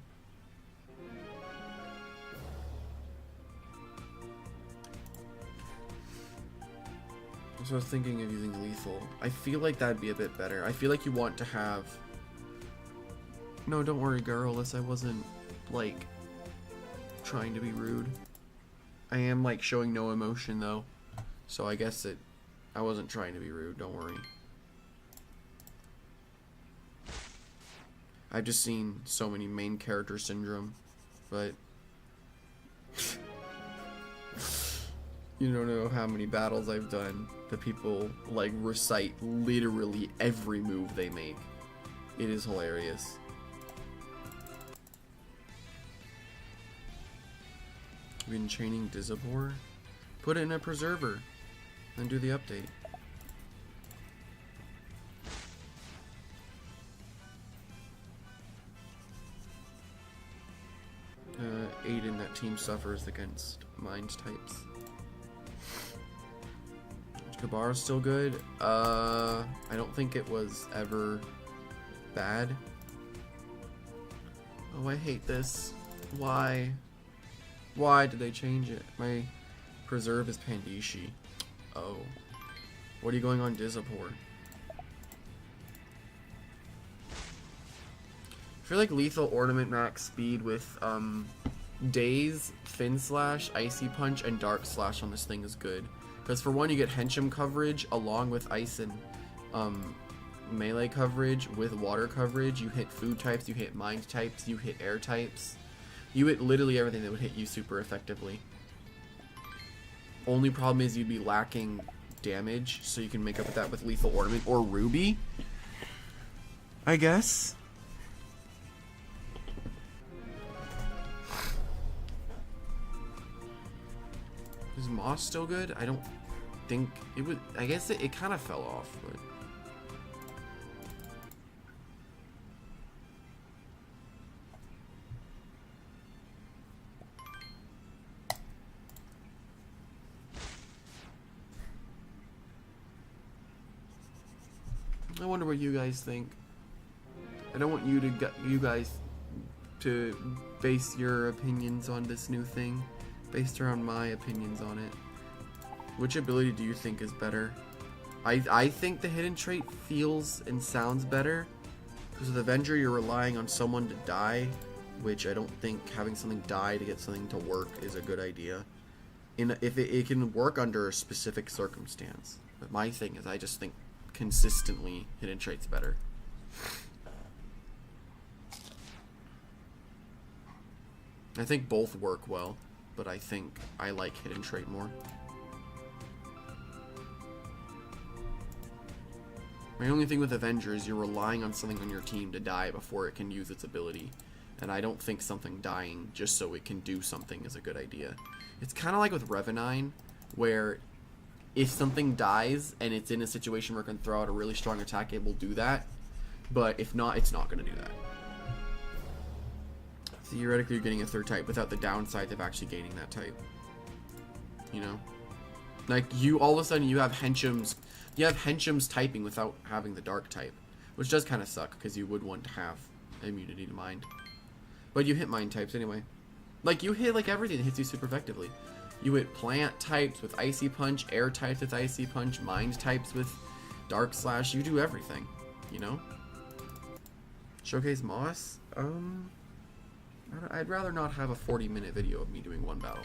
A: So I was thinking of using Lethal. I feel like that'd be a bit better. I feel like you want to have... No, don't worry, Garrulus. I wasn't, like... trying to be rude. I am like showing no emotion though. So I guess I wasn't trying to be rude, don't worry. I've just seen so many main character syndrome, but you don't know how many battles I've done that people like recite literally every move they make. It is hilarious. Been training Dizabor? Put it in a preserver and do the update. Aiden, that team suffers against mind types. Kabara's still good. I don't think it was ever bad. Oh, I hate this. Why? Why did they change it? My preserve is Pandishi. Oh. What are you going on Dizapor? I feel like Lethal Ornament max speed with Daze, Fin Slash, Icy Punch, and Dark Slash on this thing is good. Because for one, you get Henchum coverage along with Ice and melee coverage with water coverage. You hit food types, you hit mind types, you hit air types. You hit literally everything that would hit you super effectively. Only problem is you'd be lacking damage, so you can make up with that with Lethal Ornament or Ruby, I guess. Is Moss still good? I don't think it would. I guess it kind of fell off, but I wonder what you guys think. I don't want you guys to base your opinions on this new thing based around my opinions on it. Which ability do you think is better? I think the hidden trait feels and sounds better because with Avenger you're relying on someone to die, which I don't think having something die to get something to work is a good idea. If it can work under a specific circumstance. But my thing is I just think consistently hidden trait's better. I think both work well, but I think I like hidden trait more. My only thing with Avenger is you're relying on something on your team to die before it can use its ability. And I don't think something dying just so it can do something is a good idea. It's kind of like with Revenine, where if something dies and it's in a situation where it can throw out a really strong attack, it will do that. But if not, it's not going to do that. Theoretically, you're getting a third type without the downside of actually gaining that type. You know? Like, all of a sudden, you have Henchum's typing without having the dark type. Which does kind of suck, because you would want to have immunity to mind. But you hit mind types anyway. Like, you hit, like, everything that hits you super effectively. You hit plant types with Icy Punch, air types with Icy Punch, mind types with Dark Slash. You do everything, you know? Showcase Moss? I'd rather not have a 40-minute video of me doing one battle.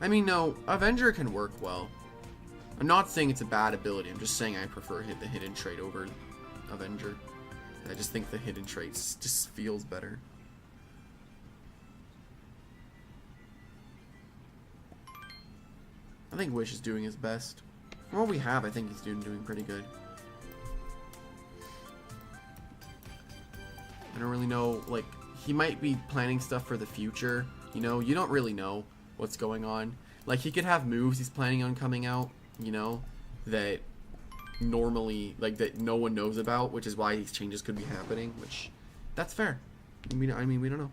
A: I mean, no, Avenger can work well. I'm not saying it's a bad ability, I'm just saying I prefer the hidden trait over Avenger. I just think the hidden trait just feels better. I think Wish is doing his best. From what we have, I think he's doing pretty good. I don't really know, like, he might be planning stuff for the future, you know? You don't really know what's going on. Like, he could have moves he's planning on coming out, you know, that normally, like, that no one knows about, which is why these changes could be happening, which, that's fair. I mean, we don't know.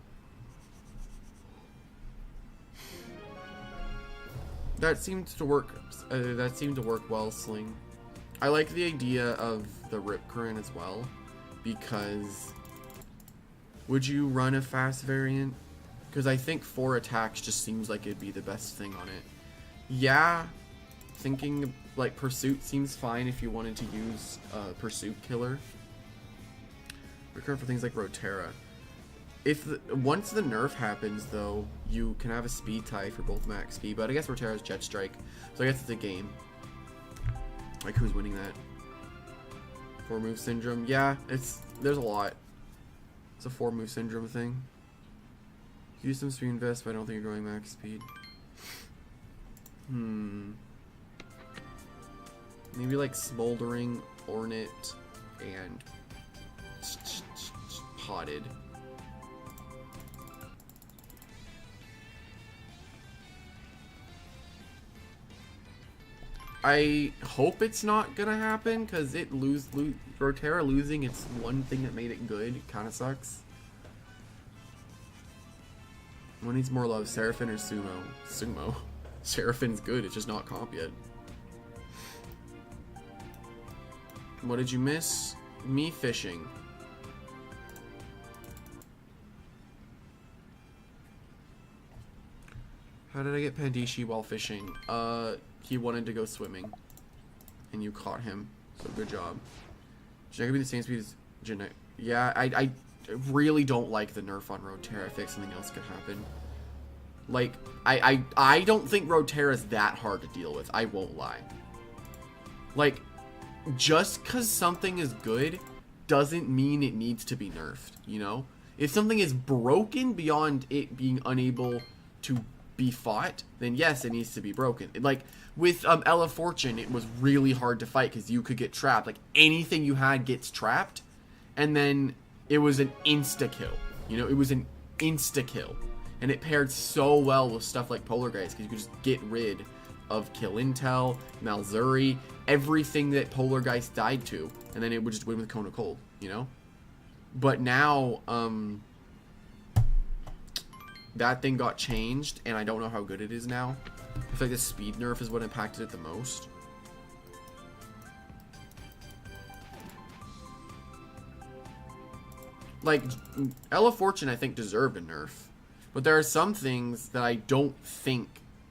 A: That seemed to work well, Sling. I like the idea of the Rip Current as well, because would you run a fast variant? Because I think 4 attacks just seems like it'd be the best thing on it. Yeah, thinking like Pursuit seems fine if you wanted to use Pursuit Killer. Recurrent for things like Rotera. Once the nerf happens, though, you can have a speed tie for both max speed, but I guess Rotera's Jet Strike, so I guess it's a game. Like, who's winning that? 4-move syndrome? Yeah, there's a lot. It's a 4-move syndrome thing. Use some speed invest, but I don't think you're going max speed. Maybe like Smoldering, Ornate, and Potted. I hope it's not gonna happen, because Rotera losing its one thing that made it good kind of sucks. One needs more love, Seraphine or Sumo? Sumo. Seraphine's good, it's just not comp yet. What did you miss? Me fishing. How did I get Pandishi while fishing? He wanted to go swimming. And you caught him. So good job. Genetic be the same speed as Genetic. Yeah, I really don't like the nerf on Rotera. I think something else could happen. Like, I don't think Rotera is that hard to deal with. I won't lie. Like, just because something is good doesn't mean it needs to be nerfed, you know? If something is broken beyond it being unable to be fought, then yes, it needs to be broken. Like, with Ella Fortune, it was really hard to fight because you could get trapped. Like, anything you had gets trapped, and then it was an insta-kill. You know, it was an insta-kill. And it paired so well with stuff like Polargeist because you could just get rid of Kill Intel, Malzuri, everything that Polargeist died to, and then it would just win with Cone of Cold, you know? But now, that thing got changed, and I don't know how good it is now. I feel like the speed nerf is what impacted it the most. Like, Ella Fortune, I think, deserved a nerf. But there are some things that I don't think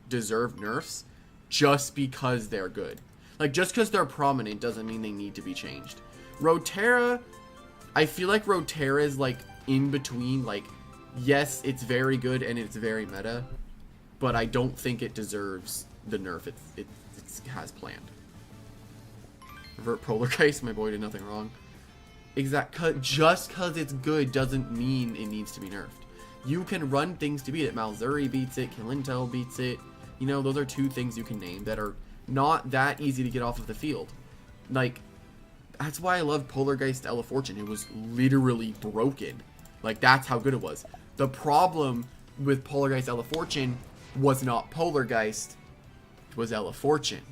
A: deserve nerfs just because they're good. Like, just because they're prominent doesn't mean they need to be changed. Rotera, I feel like Rotera is, like, in between. Like, yes, it's very good and it's very meta, but I don't think it deserves the nerf it has planned. Revert Polargeist, my boy did nothing wrong. Just because it's good doesn't mean it needs to be nerfed. You can run things to beat it. Malzuri beats it, Kill Intel beats it. You know, those are two things you can name that are not that easy to get off of the field. Like, that's why I love Polargeist Ella Fortune. It was literally broken. Like, that's how good it was. The problem with Polargeist Ella Fortune was not Polargeist, it was Ella Fortune.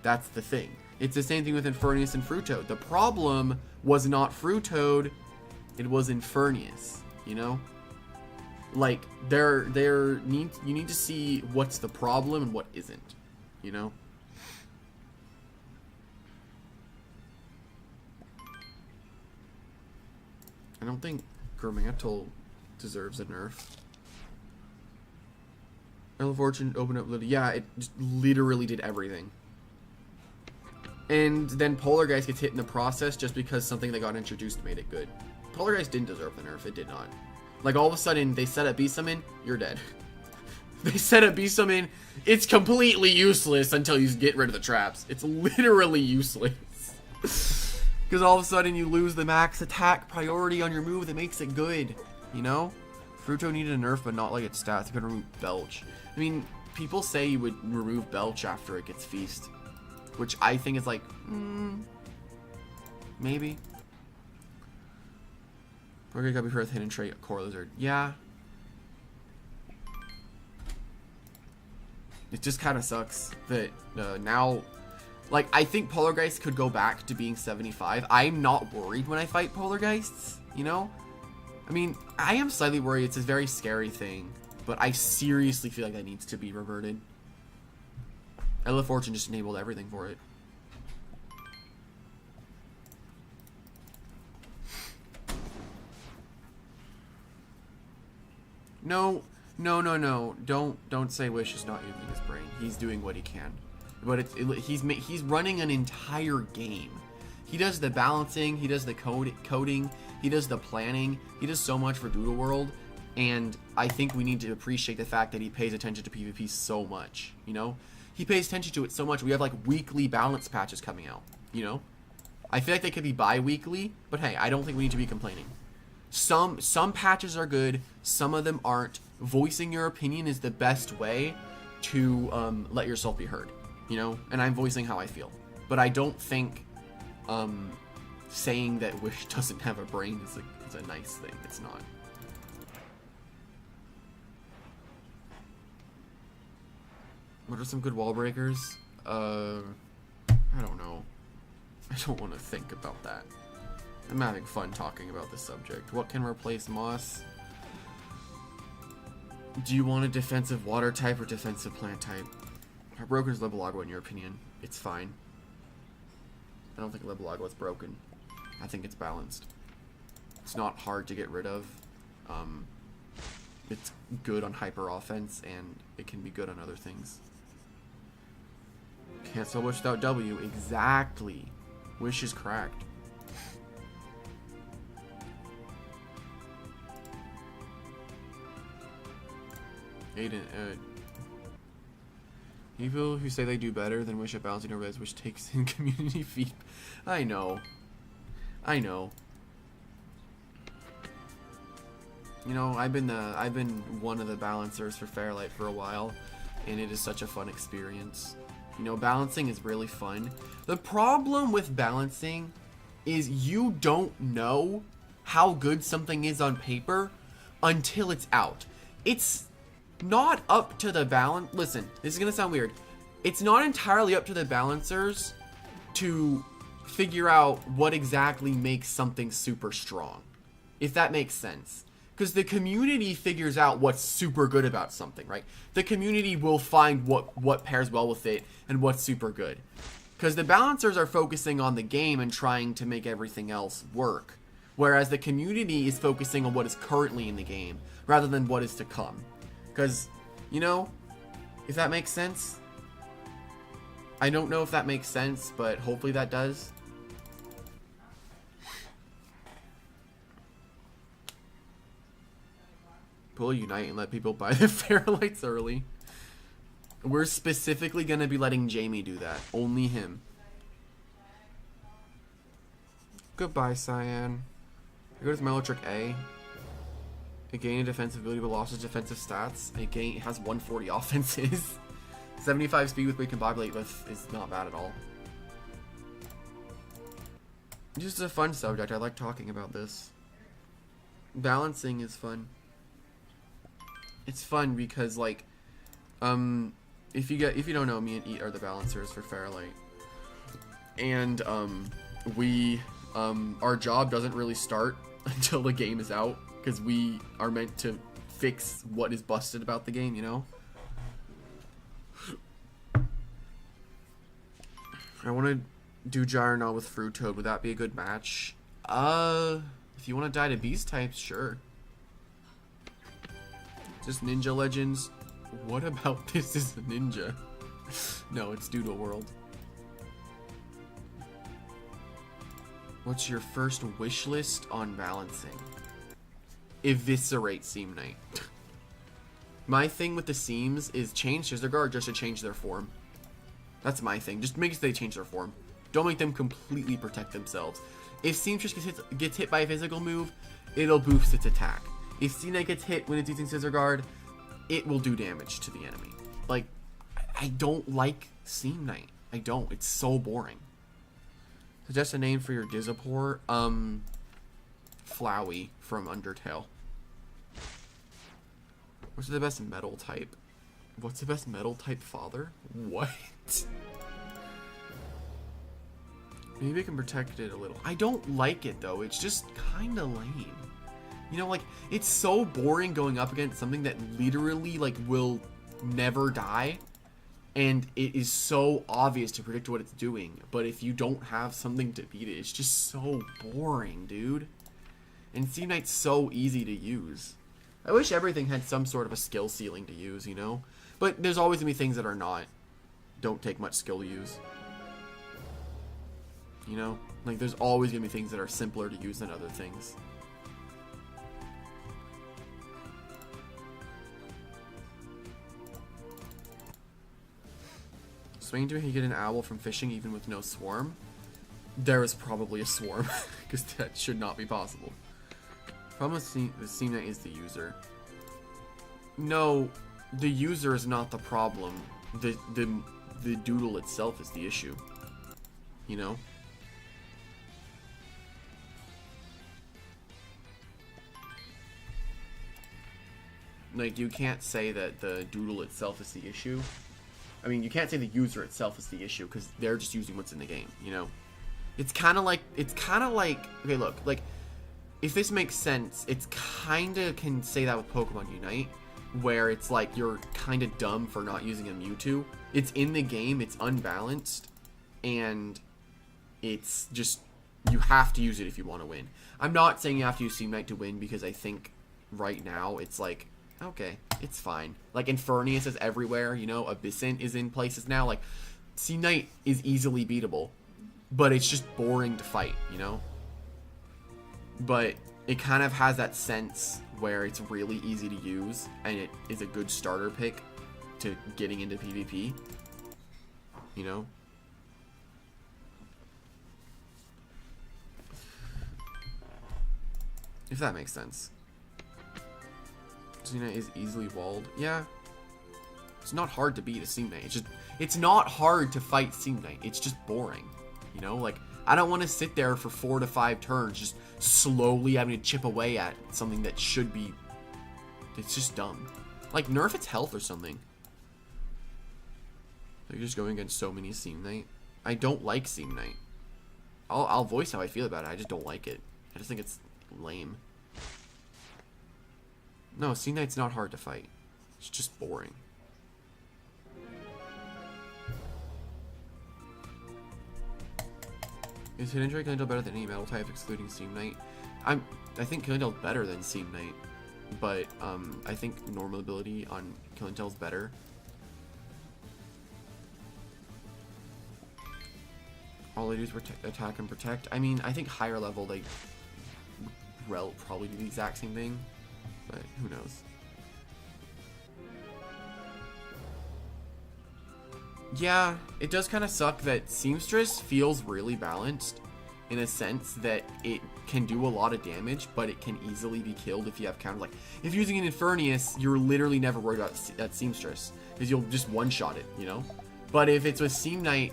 A: That's the thing. It's the same thing with Infernius and Fruitoad. The problem was not Fruitoad, it was Infernius, you know? Like, you need to see what's the problem and what isn't, you know? I don't think Gramantle deserves a nerf. Ella Fortune opened up little. Yeah, it just literally did everything. And then Polargeist gets hit in the process just because something that got introduced made it good. Polargeist didn't deserve the nerf. It did not. Like, all of a sudden, they set up Beast Summon, you're dead. They set up Beast Summon, it's completely useless until you get rid of the traps. It's literally useless. Because all of a sudden, you lose the max attack priority on your move that makes it good. You know? Fruito needed a nerf, but not like its stats. You could remove Belch. I mean, people say you would remove Belch after it gets Feast. Which I think is like, maybe. Burger Guppy for a hidden trait, Core Lizard. Yeah. It just kind of sucks that now, like, I think Polargeist could go back to being 75. I'm not worried when I fight Polargeists, you know? I mean, I am slightly worried. It's a very scary thing, but I seriously feel like that needs to be reverted. Ella Fortune just enabled everything for it. No, No. Don't say Wish is not using his brain. He's doing what he can. But he's running an entire game. He does the balancing, he does the coding, he does the planning, he does so much for Doodle World, and I think we need to appreciate the fact that he pays attention to PvP so much, you know? He pays attention to it so much. We have like weekly balance patches coming out, you know? I feel like they could be bi-weekly, but hey, I don't think we need to be complaining. Some patches are good, some of them aren't. Voicing your opinion is the best way to let yourself be heard, you know? And I'm voicing how I feel. But I don't think saying that Wish doesn't have a brain is a nice thing. It's not. What are some good wall breakers? I don't know. I don't want to think about that. I'm having fun talking about this subject. What can replace Moss? Do you want a defensive water type or defensive plant type? How broken is Lebelagua in your opinion? It's fine. I don't think Lebelagua is broken. I think it's balanced. It's not hard to get rid of. It's good on hyper offense, and it can be good on other things. Can't spell Wish without W. Exactly. Wish is cracked. Aiden, people who say they do better than Wish at balancing or res, which takes in community feed. I know. You know, I've been one of the balancers for Fairlight for a while, and it is such a fun experience. You know, balancing is really fun. The problem with balancing is you don't know how good something is on paper until it's out. It's not up to the balance. Listen, this is gonna sound weird. It's not entirely up to the balancers to figure out what exactly makes something super strong, if that makes sense. Because the community figures out what's super good about something, right? The community will find what pairs well with it and what's super good. Because the balancers are focusing on the game and trying to make everything else work. Whereas the community is focusing on what is currently in the game rather than what is to come. Because, you know, if that makes sense. I don't know if that makes sense, but hopefully that does. Pull Unite and let people buy the Fairlights early. We're specifically going to be letting Jamie do that. Only him. Goodbye, Cyan. I go to Melotrick A. It gained defensive ability but lost its defensive stats. It has 140 offenses. 75 speed with what you can populate with is not bad at all. Just a fun subject. I like talking about this. Balancing is fun. It's fun because, like, if you don't know, me and Eat are the balancers for Fairlight, and our job doesn't really start until the game is out because we are meant to fix what is busted about the game, you know. I want to do Gyro with Fruit Toad. Would that be a good match? If you want to die to beast types, sure. Just Ninja Legends. What about this is a ninja? No, it's Doodle World. What's your first wish list on balancing? Eviscerate Seam Knight. My thing with the Seams is change Scissor Guard just to change their form. That's my thing. Just make sure they change their form. Don't make them completely protect themselves. If Seamstress gets hit by a physical move, it'll boost its attack. If Seam Knight gets hit when it's using Scissor Guard, it will do damage to the enemy. Like, I don't like Seam Knight. I don't. It's so boring. Suggest a name for your Gizapore. Flowey from Undertale. What's the best metal type? What's the best metal type father? What? Maybe I can protect it a little. I don't like it though. It's just kind of lame. You know, like, it's so boring going up against something that literally, like, will never die. And it is so obvious to predict what it's doing. But if you don't have something to beat it, it's just so boring, dude. And Seam Knight's so easy to use. I wish everything had some sort of a skill ceiling to use, you know? But there's always going to be things that are not. Don't take much skill to use. You know? Like, there's always going to be things that are simpler to use than other things. Swing to you get an owl from fishing even with no swarm. There is probably a swarm, because that should not be possible. Problem with the Steam Knight is the user. No, the user is not the problem. The doodle itself is the issue. You know? Like, you can't say that the doodle itself is the issue. I mean, you can't say the user itself is the issue, because they're just using what's in the game, you know? It's kind of like, okay, look, like, if this makes sense, it's kind of can say that with Pokemon Unite, where it's like, you're kind of dumb for not using a Mewtwo. It's in the game, it's unbalanced, and it's just, you have to use it if you want to win. I'm not saying you have to use Steam Knight to win, because I think right now, it's like, okay, it's fine. Like, Infernius is everywhere, you know? Abyssint is in places now. Like, Steam Knight is easily beatable. But it's just boring to fight, you know? But it kind of has that sense where it's really easy to use. And it is a good starter pick to getting into PvP. You know? If that makes sense. Steam Knight is easily walled. Yeah. It's not hard to beat a Steam Knight. It's not hard to fight Steam Knight. It's just boring. You know, like, I don't want to sit there for 4 to 5 turns just slowly having to chip away at something that should be... It's just dumb. Like, nerf its health or something. You're just going against so many Steam Knight. I don't like Steam Knight. I'll voice how I feel about it. I just don't like it. I just think it's lame. No, Steam Knight's not hard to fight. It's just boring. Is Hidden Drake Killing better than any metal type excluding Steam Knight? I think Killing better than Steam Knight, but I think normal ability on Killing is better. All they do is attack and protect. I mean, I think higher level they probably do the exact same thing, but who knows? Yeah, it does kind of suck that Seamstress feels really balanced in a sense that it can do a lot of damage, but it can easily be killed if you have counter. Like, if you're using an Infernius, you're literally never worried about that Seamstress, because you'll just one-shot it, you know? But if it's with Steam Knight,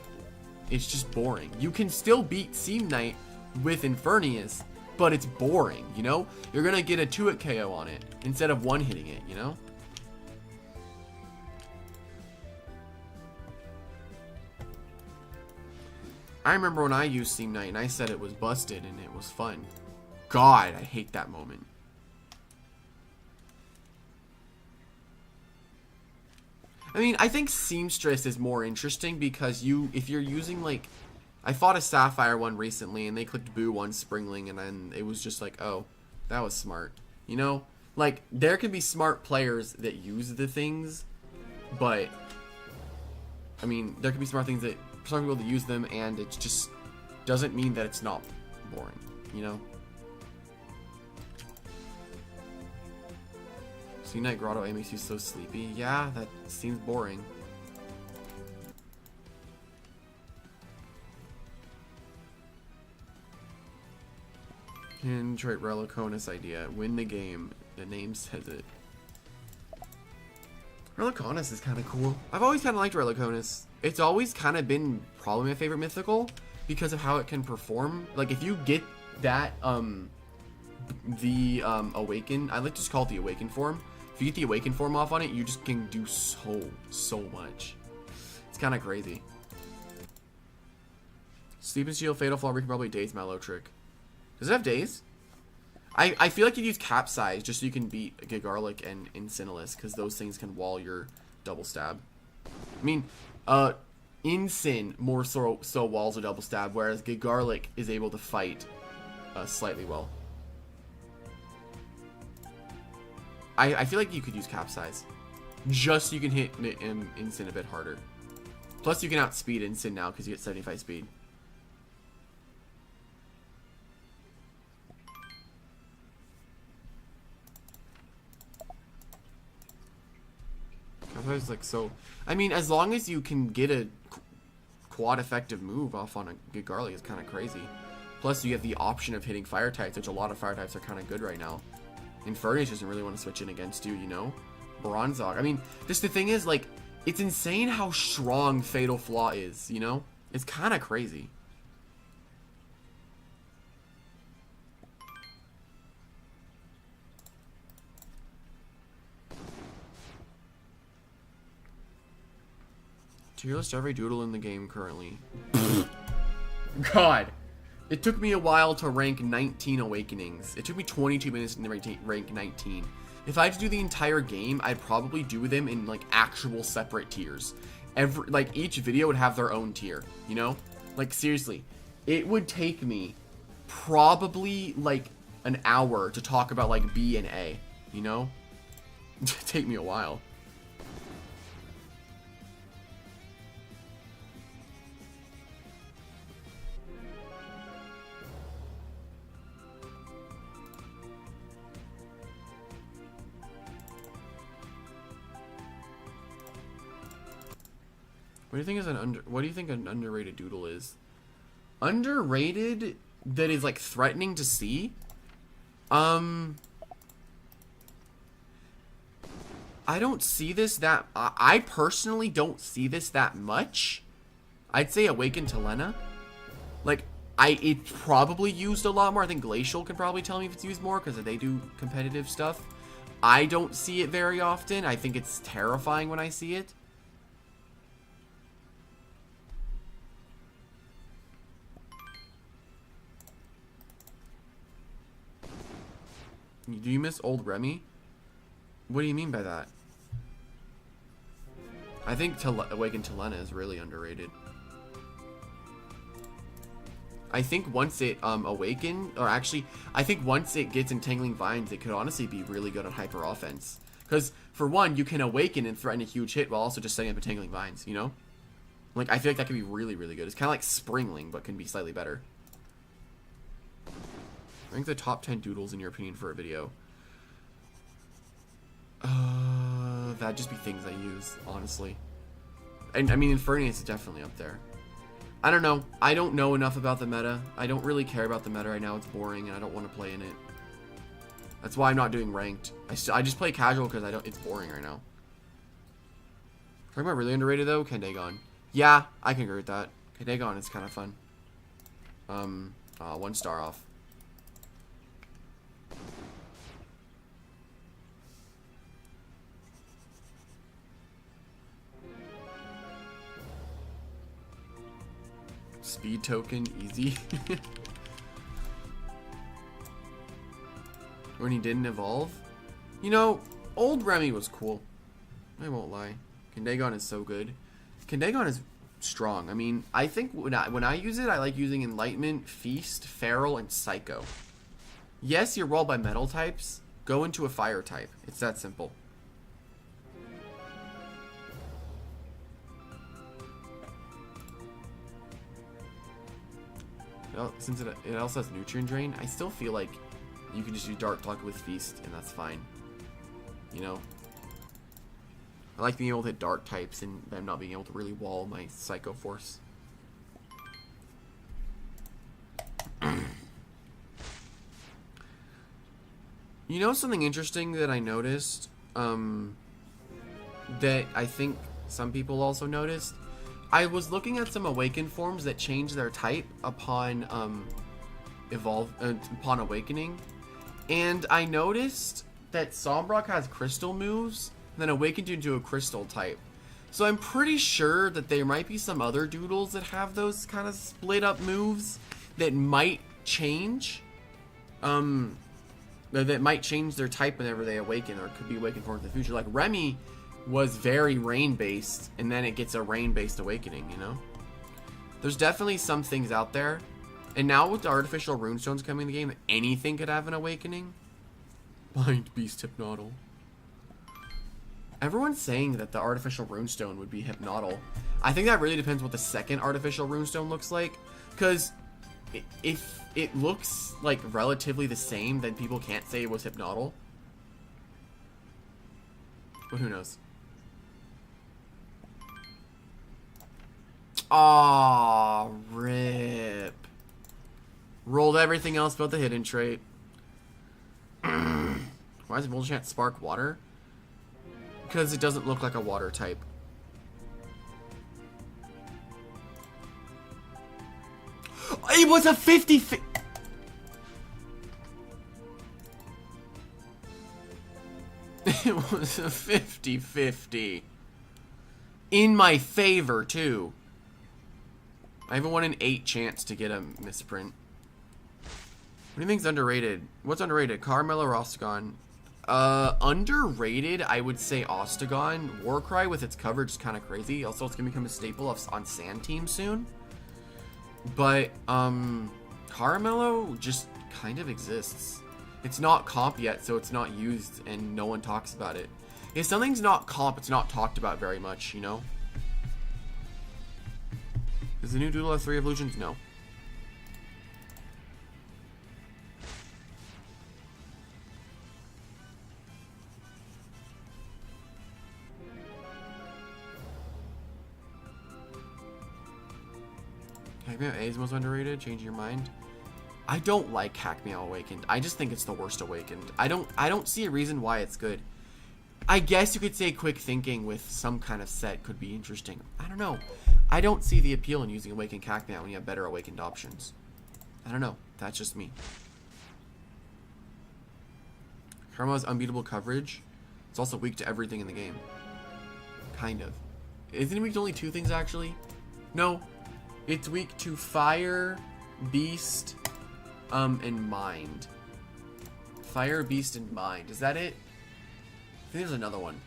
A: it's just boring. You can still beat Steam Knight with Infernius, but it's boring, you know? You're gonna get a 2-hit KO on it, instead of one-hitting it, you know? I remember when I used Steam Knight and I said it was busted and it was fun. God, I hate that moment. I mean, I think Seamstress is more interesting because if you're using, like, I fought a Sapphire one recently and they clicked Boo on Springling and then it was just like, oh, that was smart. You know? Like, there can be smart players that use the things, but, I mean, there can be smart things that some people to use them, and it just doesn't mean that it's not boring, you know? Steam Knight Grotto A makes you so sleepy. Yeah, that seems boring. Detroit Reliconus idea. Win the game. The name says it. Reliconus is kind of cool. I've always kind of liked Reliconus. It's always kind of been probably my favorite mythical because of how it can perform. Like, if you get that, Awaken, I like to just call it the Awaken form. If you get the Awaken form off on it, you just can do so much. It's kind of crazy. Sleep and Shield, Fatal Fall, we can probably Daze Mallow Trick. Does it have Daze? I feel like you'd use Capsize just so you can beat Gigarlic and Incinelis, because those things can wall your double stab. I mean, Incin more so walls a double stab, whereas Gigarlic is able to fight slightly well. I feel like you could use Capsize. Just so you can hit Instant a bit harder. Plus you can outspeed Instant now because you get 75 speed. Capsize is like so... I mean, as long as you can get a quad effective move off on a good Garlic, is kind of crazy. Plus you get the option of hitting fire types, which a lot of fire types are kind of good right now. Infernace doesn't really want to switch in against you, you know? Bronzog. I mean, just the thing is, like, it's insane how strong Fatal Flaw is, you know? It's kind of crazy. Tier list every doodle in the game currently. God. It took me a while to rank 19 Awakenings. It took me 22 minutes to rank 19. If I had to do the entire game, I'd probably do them in, like, actual separate tiers. Each video would have their own tier, you know? Like, seriously. It would take me probably, like, an hour to talk about, like, B and A, you know? It'd take me a while. What do you think an underrated doodle is? Underrated that is like threatening to see? I don't see this that I personally don't see this that much. I'd say Awaken Telena. Like it's probably used a lot more. I think Glacial can probably tell me if it's used more because they do competitive stuff. I don't see it very often. I think it's terrifying when I see it. Do you miss old Remy? What do you mean by that? I think Awaken Telena is really underrated. I think once it awaken, or actually, I think once it gets Entangling Vines, it could honestly be really good on hyper offense. Because for one, you can awaken and threaten a huge hit while also just setting up Entangling Vines, you know? Like, I feel like that could be really, really good. It's kind of like Springling, but can be slightly better. Rank the top 10 doodles in your opinion for a video. That'd just be things I use, honestly. And I mean, Infernace is definitely up there. I don't know. I don't know enough about the meta. I don't really care about the meta right now. It's boring, and I don't want to play in it. That's why I'm not doing ranked. I just play casual because it's boring right now. Talking about really underrated though, Kendagon. Yeah, I can agree with that. Kendagon is kind of fun. 1 star off. Speed token, easy. When he didn't evolve. You know, old Remy was cool. I won't lie. Kendagon is so good. Kendagon is strong. I mean, I think when I use it, I like using Enlightenment, Feast, Feral, and Psycho. Yes, you're walled by metal types. Go into a fire type. It's that simple. Since it also has Nutrient Drain, I still feel like you can just do Dark Talk with Feast, and that's fine. You know? I like being able to hit Dark types, and them not being able to really wall my Psycho Force. You know something interesting that I noticed? That I think some people also noticed? I was looking at some Awaken forms that change their type upon upon awakening, and I noticed that Sombrock has crystal moves, and then awakened into a crystal type. So I'm pretty sure that there might be some other doodles that have those kind of split up moves that might change, that might change their type whenever they awaken, or could be awakened forms in the future. Like Remy was very rain based, and then it gets a rain based awakening, you know? There's definitely some things out there, and now with the artificial runestones coming in the game, anything could have an awakening. Blind Beast Hypnodal. Everyone's saying that the artificial runestone would be Hypnotal. I think that really depends what the second artificial runestone looks like. Because if it looks like relatively the same, then people can't say it was Hypnotal. But who knows? Aw, rip. Rolled everything else but the hidden trait. Why does Volchant spark water? Because it doesn't look like a water type. It was a 50. It was a 50-50. In my favor, too. I have a 1 in 8 chance to get a misprint. What do you think's underrated? What's underrated? Carmel or Ostagon? Underrated, I would say Ostagon. Warcry with its coverage is kind of crazy. Also, it's gonna become a staple on Sand Team soon. But, Caramello just kind of exists. It's not comp yet, so it's not used, and no one talks about it. If something's not comp, it's not talked about very much, you know? Does the new Doodle have 3 evolutions? No. Hackmeow A is the most underrated. Change your mind. I don't like Hackmeow Awakened. I just think it's the worst Awakened. I don't see a reason why it's good. I guess you could say quick thinking with some kind of set could be interesting. I don't know. I don't see the appeal in using Awakened Hackmeow when you have better Awakened options. I don't know. That's just me. Karma has unbeatable coverage. It's also weak to everything in the game. Kind of. Isn't it weak to only 2 things, actually? No. It's weak to Fire, Beast, and Mind. Fire, Beast, and Mind. Is that it? I think there's another one.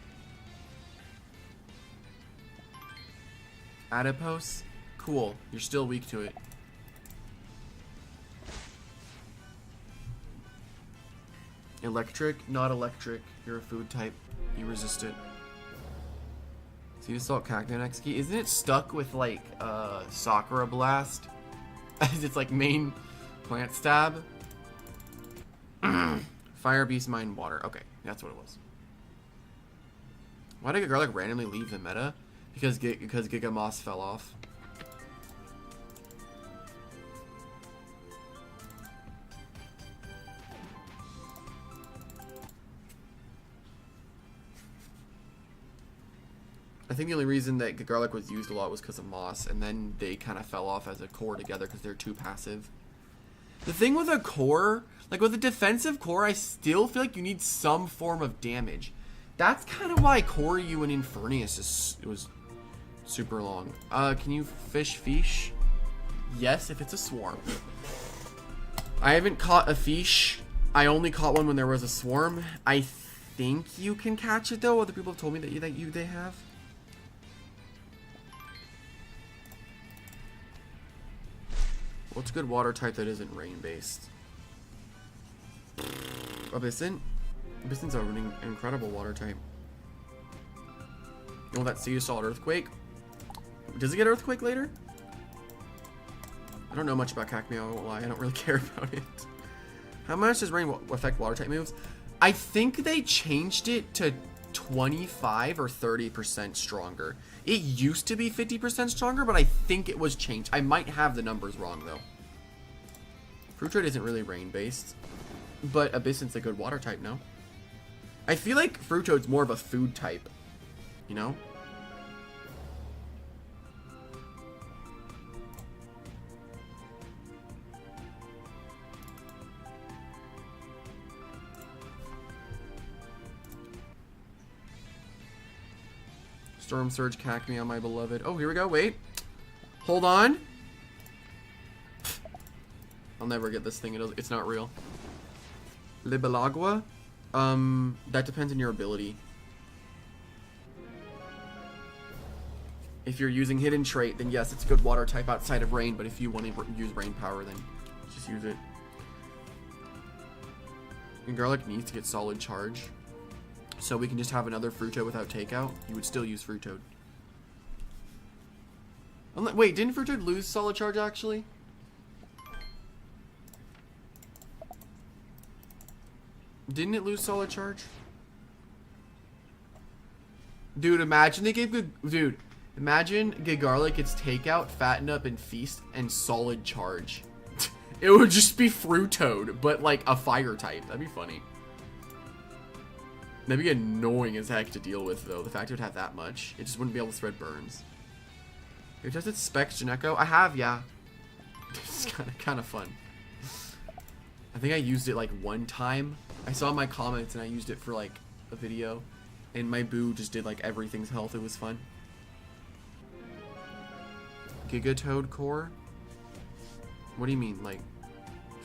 A: Adipose? Cool. You're still weak to it. Electric? Not electric. You're a food type. You resist it. Sea Assault Cactus next key. Isn't it stuck with like Sakura Blast as its like main plant stab? Fire, Beast, Mine, Water. Okay, that's what it was. Why did Garlic randomly leave the meta? Because Giga Moss fell off. I think the only reason that Garlic was used a lot was because of Moss, and then they kind of fell off as a core together because they're too passive. The thing with a core, like with a defensive core, I still feel like you need some form of damage. That's kind of why Koryu and Infernius was super long. Can you fish? Yes, if it's a swarm. I haven't caught a fish. I only caught one when there was a swarm. I think you can catch it though. Other people have told me that they have. What's a good water type that isn't rain-based? Abyssin? Abyssin's an incredible water type. You know that Sea Assault Earthquake? Does it get Earthquake later? I don't know much about Hackmeow, I won't lie. I don't really care about it. How much does rain affect water type moves? I think they changed it to 25 or 30% stronger. It used to be 50% stronger, but I think it was changed. I might have the numbers wrong though. Fruit Trade isn't really rain based, but Abyssin's a good water type, no? I feel like Fruit Toad's more of a food type, you know? Storm Surge Cacmeow, my beloved. Oh, here we go. Wait. Hold on. I'll never get this thing. It's not real. Libelagua? That depends on your ability. If you're using Hidden Trait, then yes, it's a good water type outside of Rain, but if you want to use Rain Power, then just use it. And Garlic needs to get Solid Charge. So we can just have another Fruitoad without takeout. You would still use Fruitoad. Wait, didn't Fruitoad lose Solid Charge actually? Didn't it lose Solid Charge? Dude, imagine they gave dude, imagine Gigarlic gets takeout, fatten up, and feast, and Solid Charge. It would just be Fruitoad, but like a fire type. That'd be funny. That'd be annoying as heck to deal with, though. The fact it would have that much, it just wouldn't be able to spread burns. Have you tested Specs Geneko? I have, yeah. It's kind of fun. I think I used it like one time. I saw my comments and I used it for like a video, and my boo just did like everything's health. It was fun. Gigatoad Core? What do you mean, like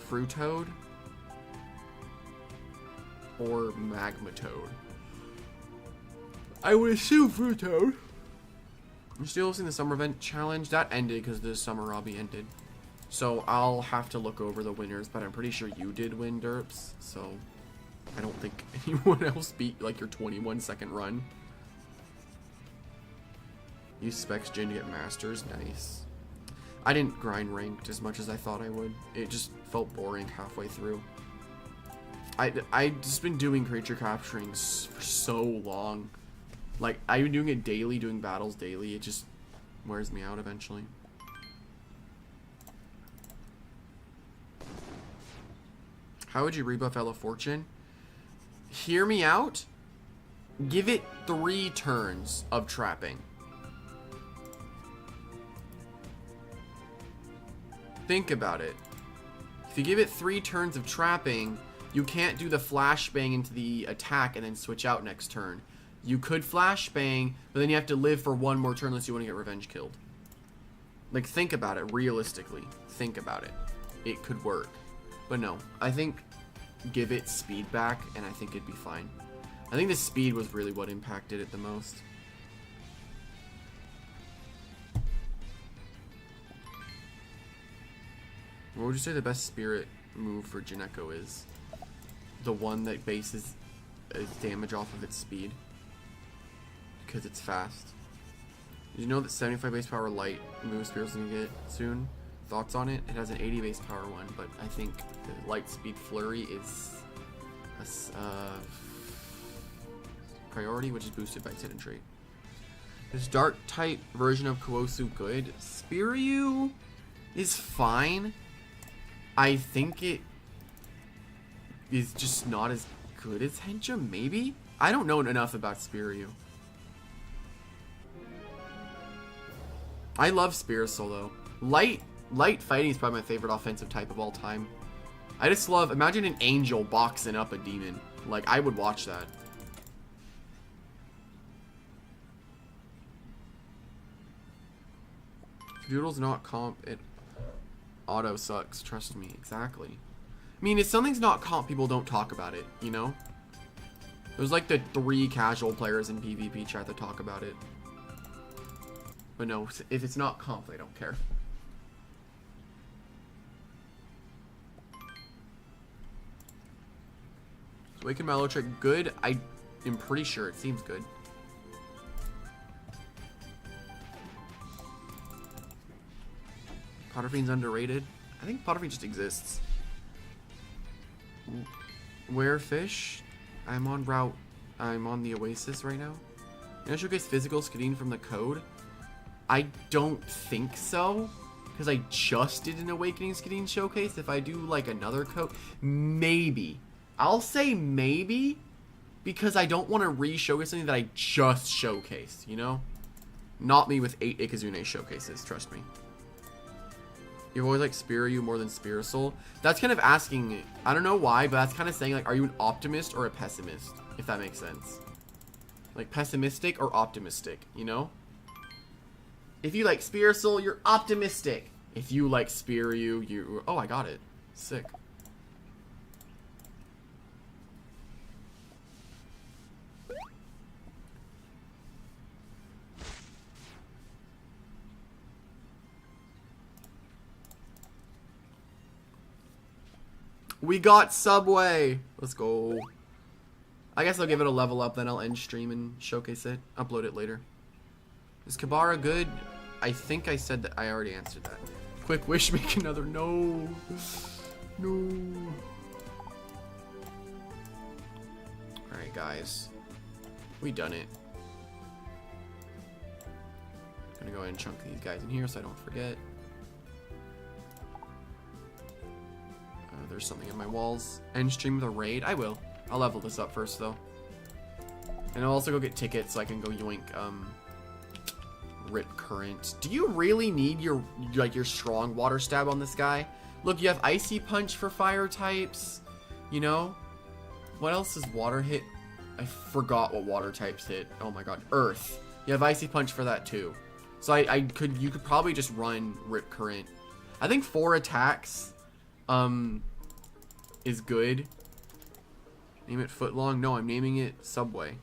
A: Fruitoad or Magmatoad? I would assume Fruitoad. I'm still hosting the summer event challenge. That ended because the summer hobby ended. So I'll have to look over the winners, but I'm pretty sure you did win, Derps. So I don't think anyone else beat like your 21-second run. Use Specs Gen to get masters. Nice. I didn't grind ranked as much as I thought I would. It just felt boring halfway through. I just been doing creature capturing for so long. Like, I've been doing it daily, doing battles daily. It just wears me out eventually. How would you rebuff Ella Fortune? Hear me out. Give it 3 turns of trapping. Think about it. If you give it 3 turns of trapping, you can't do the flashbang into the attack and then switch out next turn. You could flashbang, but then you have to live for 1 more turn unless you want to get revenge killed. Like, think about it realistically. Think about it. It could work. But no, I think give it speed back and I think it'd be fine. I think the speed was really what impacted it the most. What would you say the best spirit move for Geneko is? The one that bases its damage off of its speed. Because it's fast. Did you know that 75 base power light move spirit's gonna get soon? Thoughts on it? It has an 80 base power one, but I think the light speed flurry is a priority, which is boosted by its hidden trait. Is dark type version of Kawosu good? Spiryu is fine. I think it is just not as good as Hensha, maybe? I don't know enough about Spiryu. I love Spirisoul though. Light fighting is probably my favorite offensive type of all time. I just love, imagine an angel boxing up a demon. Like, I would watch that. If Doodle's not comp, it auto sucks. Trust me, exactly. I mean, if something's not comp, people don't talk about it, you know? There's like the 3 casual players in PvP chat that talk about it. But no, if it's not comp, they don't care. So Awakened Mallotrick, good. I am pretty sure it seems good. Potterfiend's underrated. I think Potterfiend just exists. Where fish? I'm on the Oasis right now. Can I showcase physical Skadeen from the code? I don't think so, because I just did an Awakening Skadeen showcase. If I do like another code, maybe. I'll say maybe, because I don't want to re-showcase something that I just showcased, you know? Not me with 8 Ikazune showcases, trust me. You've always liked Spiryu more than Spirisoul. That's kind of asking, I don't know why, but that's kind of saying, like, are you an optimist or a pessimist? If that makes sense. Like, pessimistic or optimistic, you know? If you like Spirisoul, you're optimistic. If you like Spiryu, you... Oh, I got it. Sick. We got Subway. Let's go. I guess I'll give it a level up, then I'll end stream and showcase it. Upload it later. Is Kabara good? I think I said that. I already answered that. Quick wish, make another. No. No. Alright, guys. We done it. Gonna go ahead and chunk these guys in here so I don't forget. There's something in my walls. End stream with a raid? I will. I'll level this up first, though. And I'll also go get tickets so I can go yoink, Rip Current. Do you really need your strong water stab on this guy? Look, you have Icy Punch for fire types. You know? What else is water hit? I forgot what water types hit. Oh my god. Earth. You have Icy Punch for that, too. So you could probably just run Rip Current. I think 4 attacks, is good. Name it Footlong? No, I'm naming it Subway.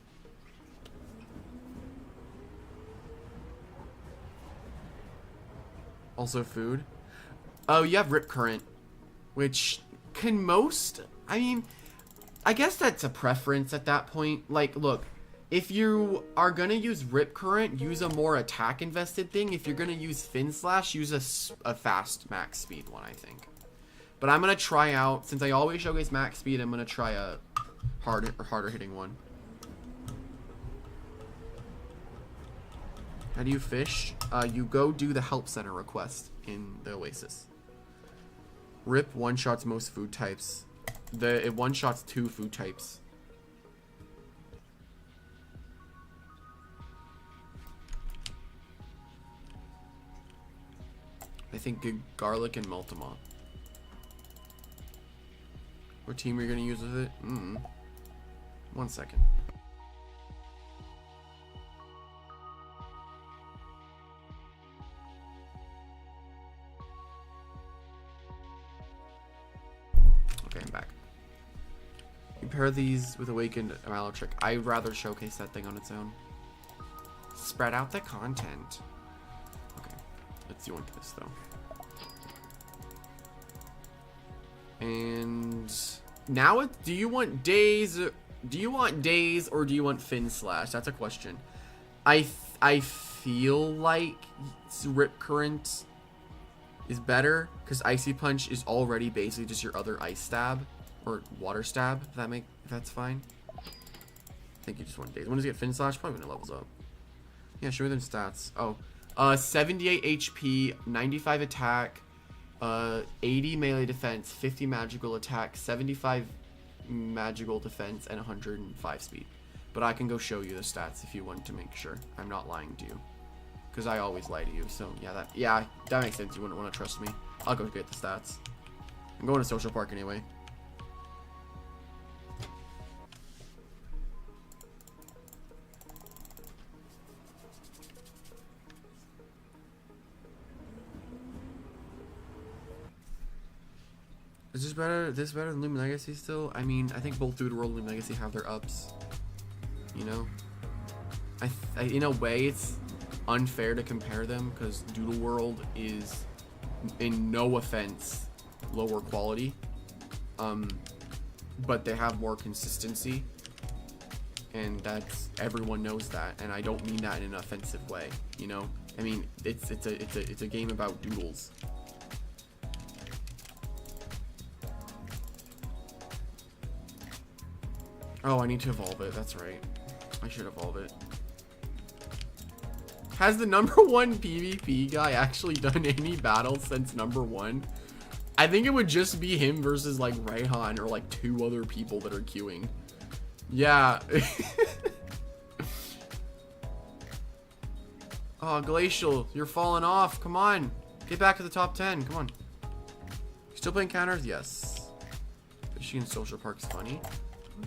A: Also food. Oh, you have Rip Current, which can most... I mean, I guess that's a preference at that point. Like, look, if you are gonna use Rip Current, use a more attack invested thing. If you're gonna use Fin Slash, use a fast max speed one, I think. But I'm gonna try out, since I always showcase max speed, I'm gonna try a harder hitting one. How do you fish? You go do the help center request in the Oasis. Rip one-shots most food types. It one-shots 2 food types. I think good garlic and Multima. What team are you gonna use with it? 1 second. Okay, I'm back. Compare these with Awakened Mallotrick. I'd rather showcase that thing on its own. Spread out the content. Okay, let's yoink this though. And now, do you want days? Do you want days or do you want Fin Slash? That's a question. I feel like Rip Current is better because Icy Punch is already basically just your other ice stab or water stab. If that's fine. I think you just want days. When does he get Fin Slash? Probably when it levels up. Yeah, show me them stats. Oh, 78 HP, 95 attack. 80 melee defense, 50 magical attack, 75 magical defense, and 105 speed. But I can go show you the stats if you want to make sure I'm not lying to you, because I always lie to you. So yeah, that makes sense. You wouldn't want to trust me. I'll go get the stats. I'm going to Social Park anyway. Is this better? Than Loom Legacy still? I mean, I think both Doodle and Loom Legacy have their ups. You know, in a way, it's unfair to compare them because Doodle World is, in no offense, lower quality. But they have more consistency, and everyone knows that. And I don't mean that in an offensive way. You know, I mean it's a game about doodles. Oh, I need to evolve it. That's right. I should evolve it. Has the #1 PvP guy actually done any battles since #1? I think it would just be him versus like Rayhan or like 2 other people that are queuing. Yeah. Oh, Glacial, you're falling off. Come on. Get back to the top 10. Come on. Still playing counters? Yes. Fishing in Social Park's funny.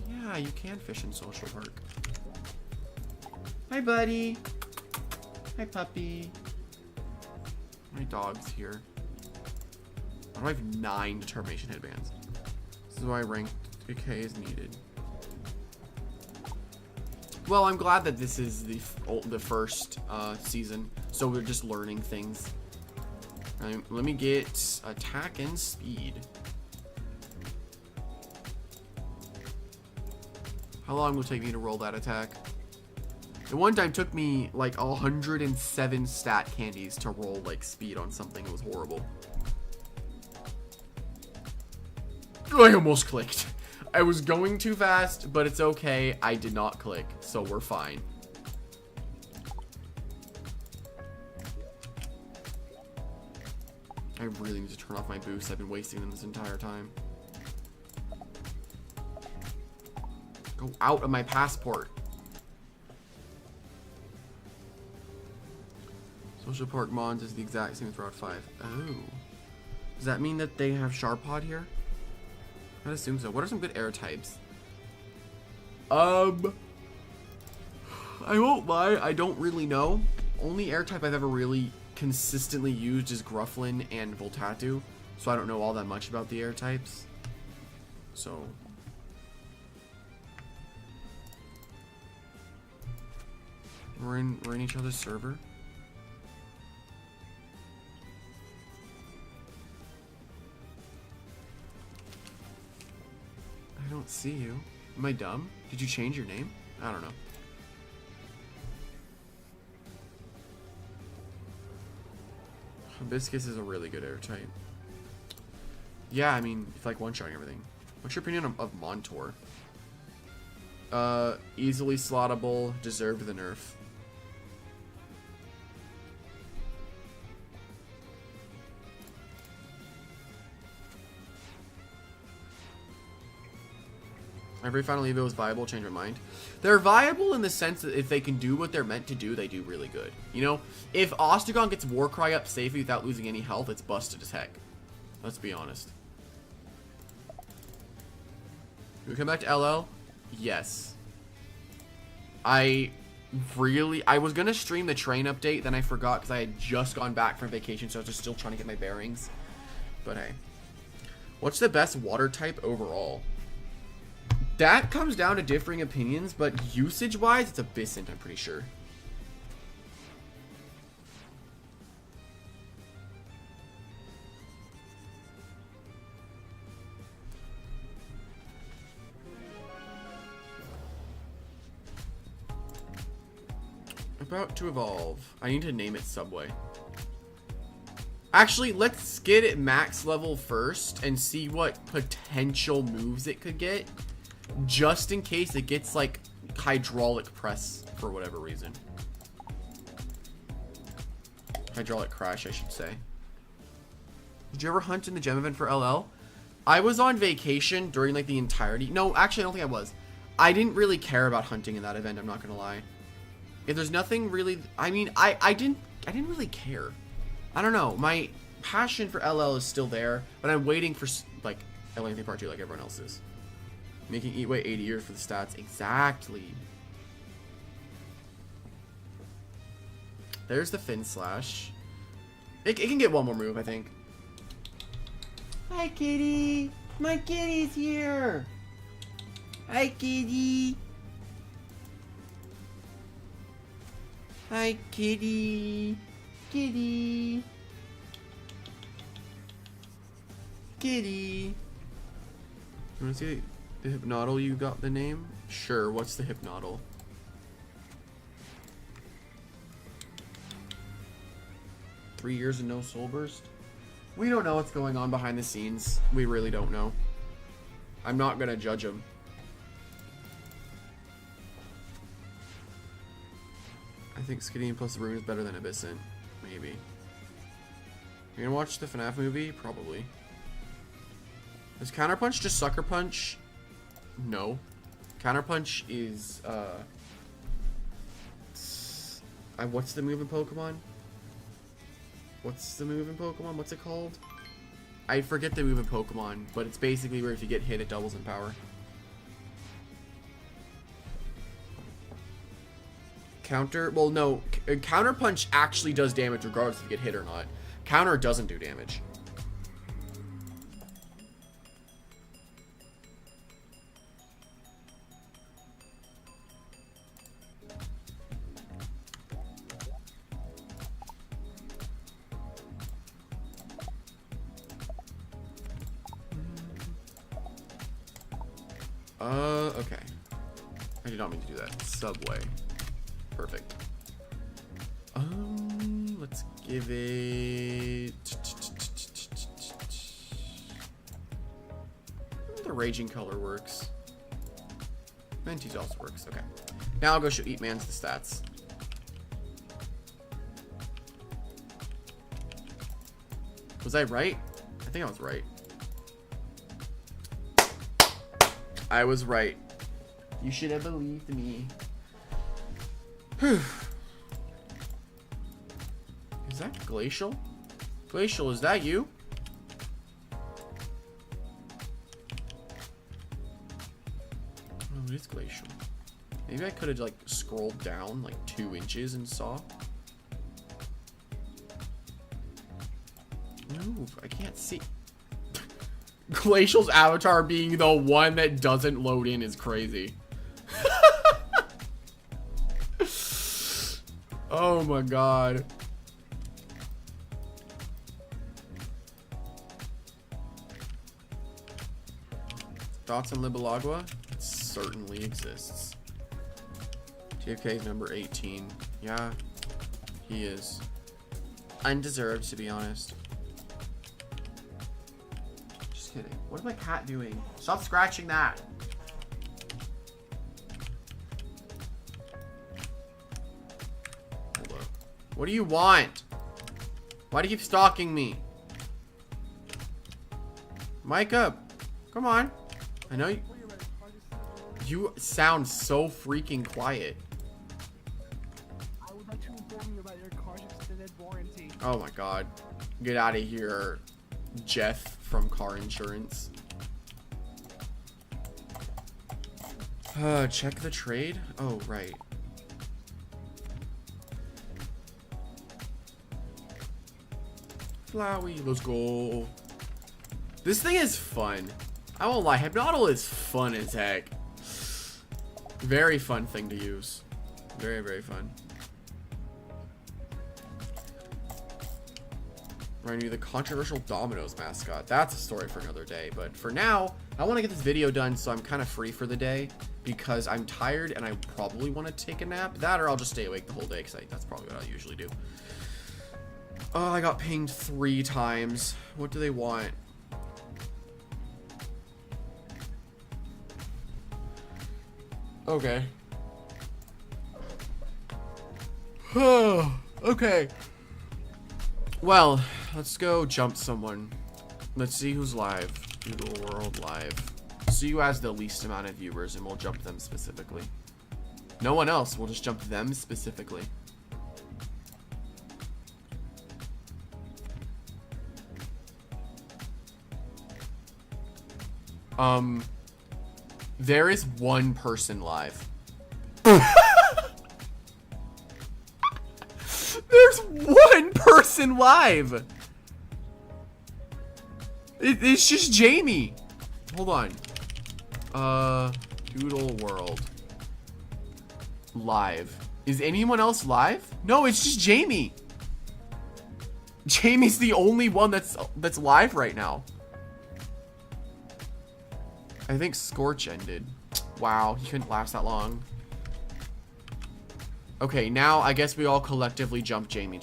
A: Yeah, you can fish in Social Park. Hi, buddy. Hi, puppy. My dog's here. Why do I have 9 determination headbands? This is why ranked decay is needed. Well, I'm glad that this is the first season, so we're just learning things. Let me get attack and speed. How long will it take me to roll that attack? The one time took me like 107 stat candies to roll like speed on something. It was horrible. I almost clicked. I was going too fast, but it's okay. I did not click, so we're fine. I really need to turn off my boosts. I've been wasting them this entire time. Go out of my passport. Social Park Mons is the exact same as Route 5. Oh. Does that mean that they have Sharpod here? I'd assume so. What are some good air types? I won't lie, I don't really know. Only air type I've ever really consistently used is Grufflin and Voltatu. So I don't know all that much about the air types. So... We're in each other's server. I don't see you. Am I dumb? Did you change your name? I don't know. Hibiscus is a really good air type. Yeah, I mean, it's like one-shotting everything. What's your opinion of Montour? Easily slottable, deserved the nerf. Every final Evo is viable, change my mind. They're viable in the sense that if they can do what they're meant to do, they do really good. You know, if Ostagon gets Warcry up safely without losing any health, it's busted as heck. Let's be honest. Can we come back to LL? Yes. I was gonna stream the train update, then I forgot because I had just gone back from vacation, so I was just still trying to get my bearings. But hey. What's the best water type overall? That comes down to differing opinions, but usage-wise, it's Abyssint, I'm pretty sure. About to evolve. I need to name it Subway. Actually, let's get it max level first and see what potential moves it could get. Just in case it gets like hydraulic press for whatever reason. Hydraulic crash, I should say. Did you ever hunt in the gem event for LL? I was on vacation during like the entirety. No, actually I don't think I was. I didn't really care about hunting in that event, I'm not gonna lie. If there's nothing really, I mean, I didn't really care. I don't know, my passion for LL is still there, but I'm waiting for like LA Part 2 like everyone else is. Making Eat Wait 80 years for the stats. Exactly. There's the Fin Slash. It can get one more move, I think. Hi, kitty. My kitty's here. Hi, kitty. Hi, kitty. Kitty. Kitty. You want to see the Hypnodle you got the name? Sure, what's the Hypnodle? Three years and no Soul Burst? We don't know what's going on behind the scenes. We really don't know. I'm not gonna judge him. I think Skiddy plus Rune is better than Abyssint. Maybe. You gonna watch the FNAF movie? Probably. Is Counterpunch just Sucker Punch? No. Counterpunch is, what's the move in Pokemon? What's the move in Pokemon? What's it called? I forget the move in Pokemon, but it's basically where if you get hit, it doubles in power. Well, no. Counterpunch actually does damage regardless if you get hit or not. Counter doesn't do damage. Okay. I did not mean to do that. Subway. Perfect. Let's give it... The raging color works. Minty's also works. Okay. Now I'll go show Eat Man's the stats. Was I right? I think I was right. I was right. You should have believed me. Whew. Is that Glacial? Glacial, is that you? Oh, it is Glacial. Maybe I could have like scrolled down like 2 inches and saw. Move, I can't see. Glacial's avatar being the one that doesn't load in is crazy. Oh my god. Thoughts on Libalagua? It certainly exists. TFK is number 18. Yeah, he is. Undeserved, to be honest. Just kidding. What is my cat doing? Stop scratching that. Hold up. What do you want? Why do you keep stalking me? Mic up. Come on. I know you. You sound so freaking quiet.
B: I would like to inform you about your car's extended warranty.
A: Oh my god. Get out of here, Jeff from car insurance. Check the trade? Oh, right. Flowey, let's go. This thing is fun. I won't lie, Hypnodle is fun as heck. Very fun thing to use. Very, very fun. Remind me of the controversial Domino's mascot. That's a story for another day. But for now, I want to get this video done so I'm kind of free for the day. Because I'm tired and I probably want to take a nap. That or I'll just stay awake the whole day because that's probably what I usually do. Oh, I got pinged 3 times. What do they want? Okay. Okay. Well, let's go jump someone. Let's see who's live. Doodle World live. See who has the least amount of viewers and we'll jump them specifically. No one else. We'll just jump them specifically. There is 1 person live. There's 1 person live. It's just Jamie. Hold on. Doodle World live. Is anyone else live? No, it's just Jamie. Jamie's the only one that's live right now. I think Scorch ended. Wow, he couldn't last that long. Okay, now I guess we all collectively jump Jamie.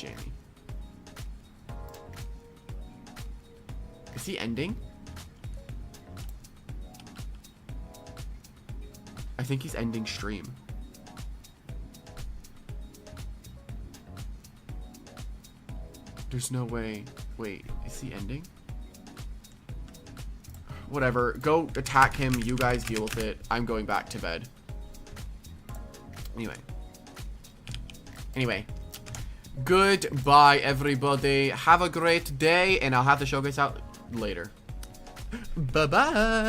A: Is he ending? I think he's ending stream. There's no way. Wait, is he ending? Whatever. Go attack him. You guys deal with it. I'm going back to bed. Anyway. Goodbye, everybody. Have a great day, and I'll have the show guys out later. Bye-bye.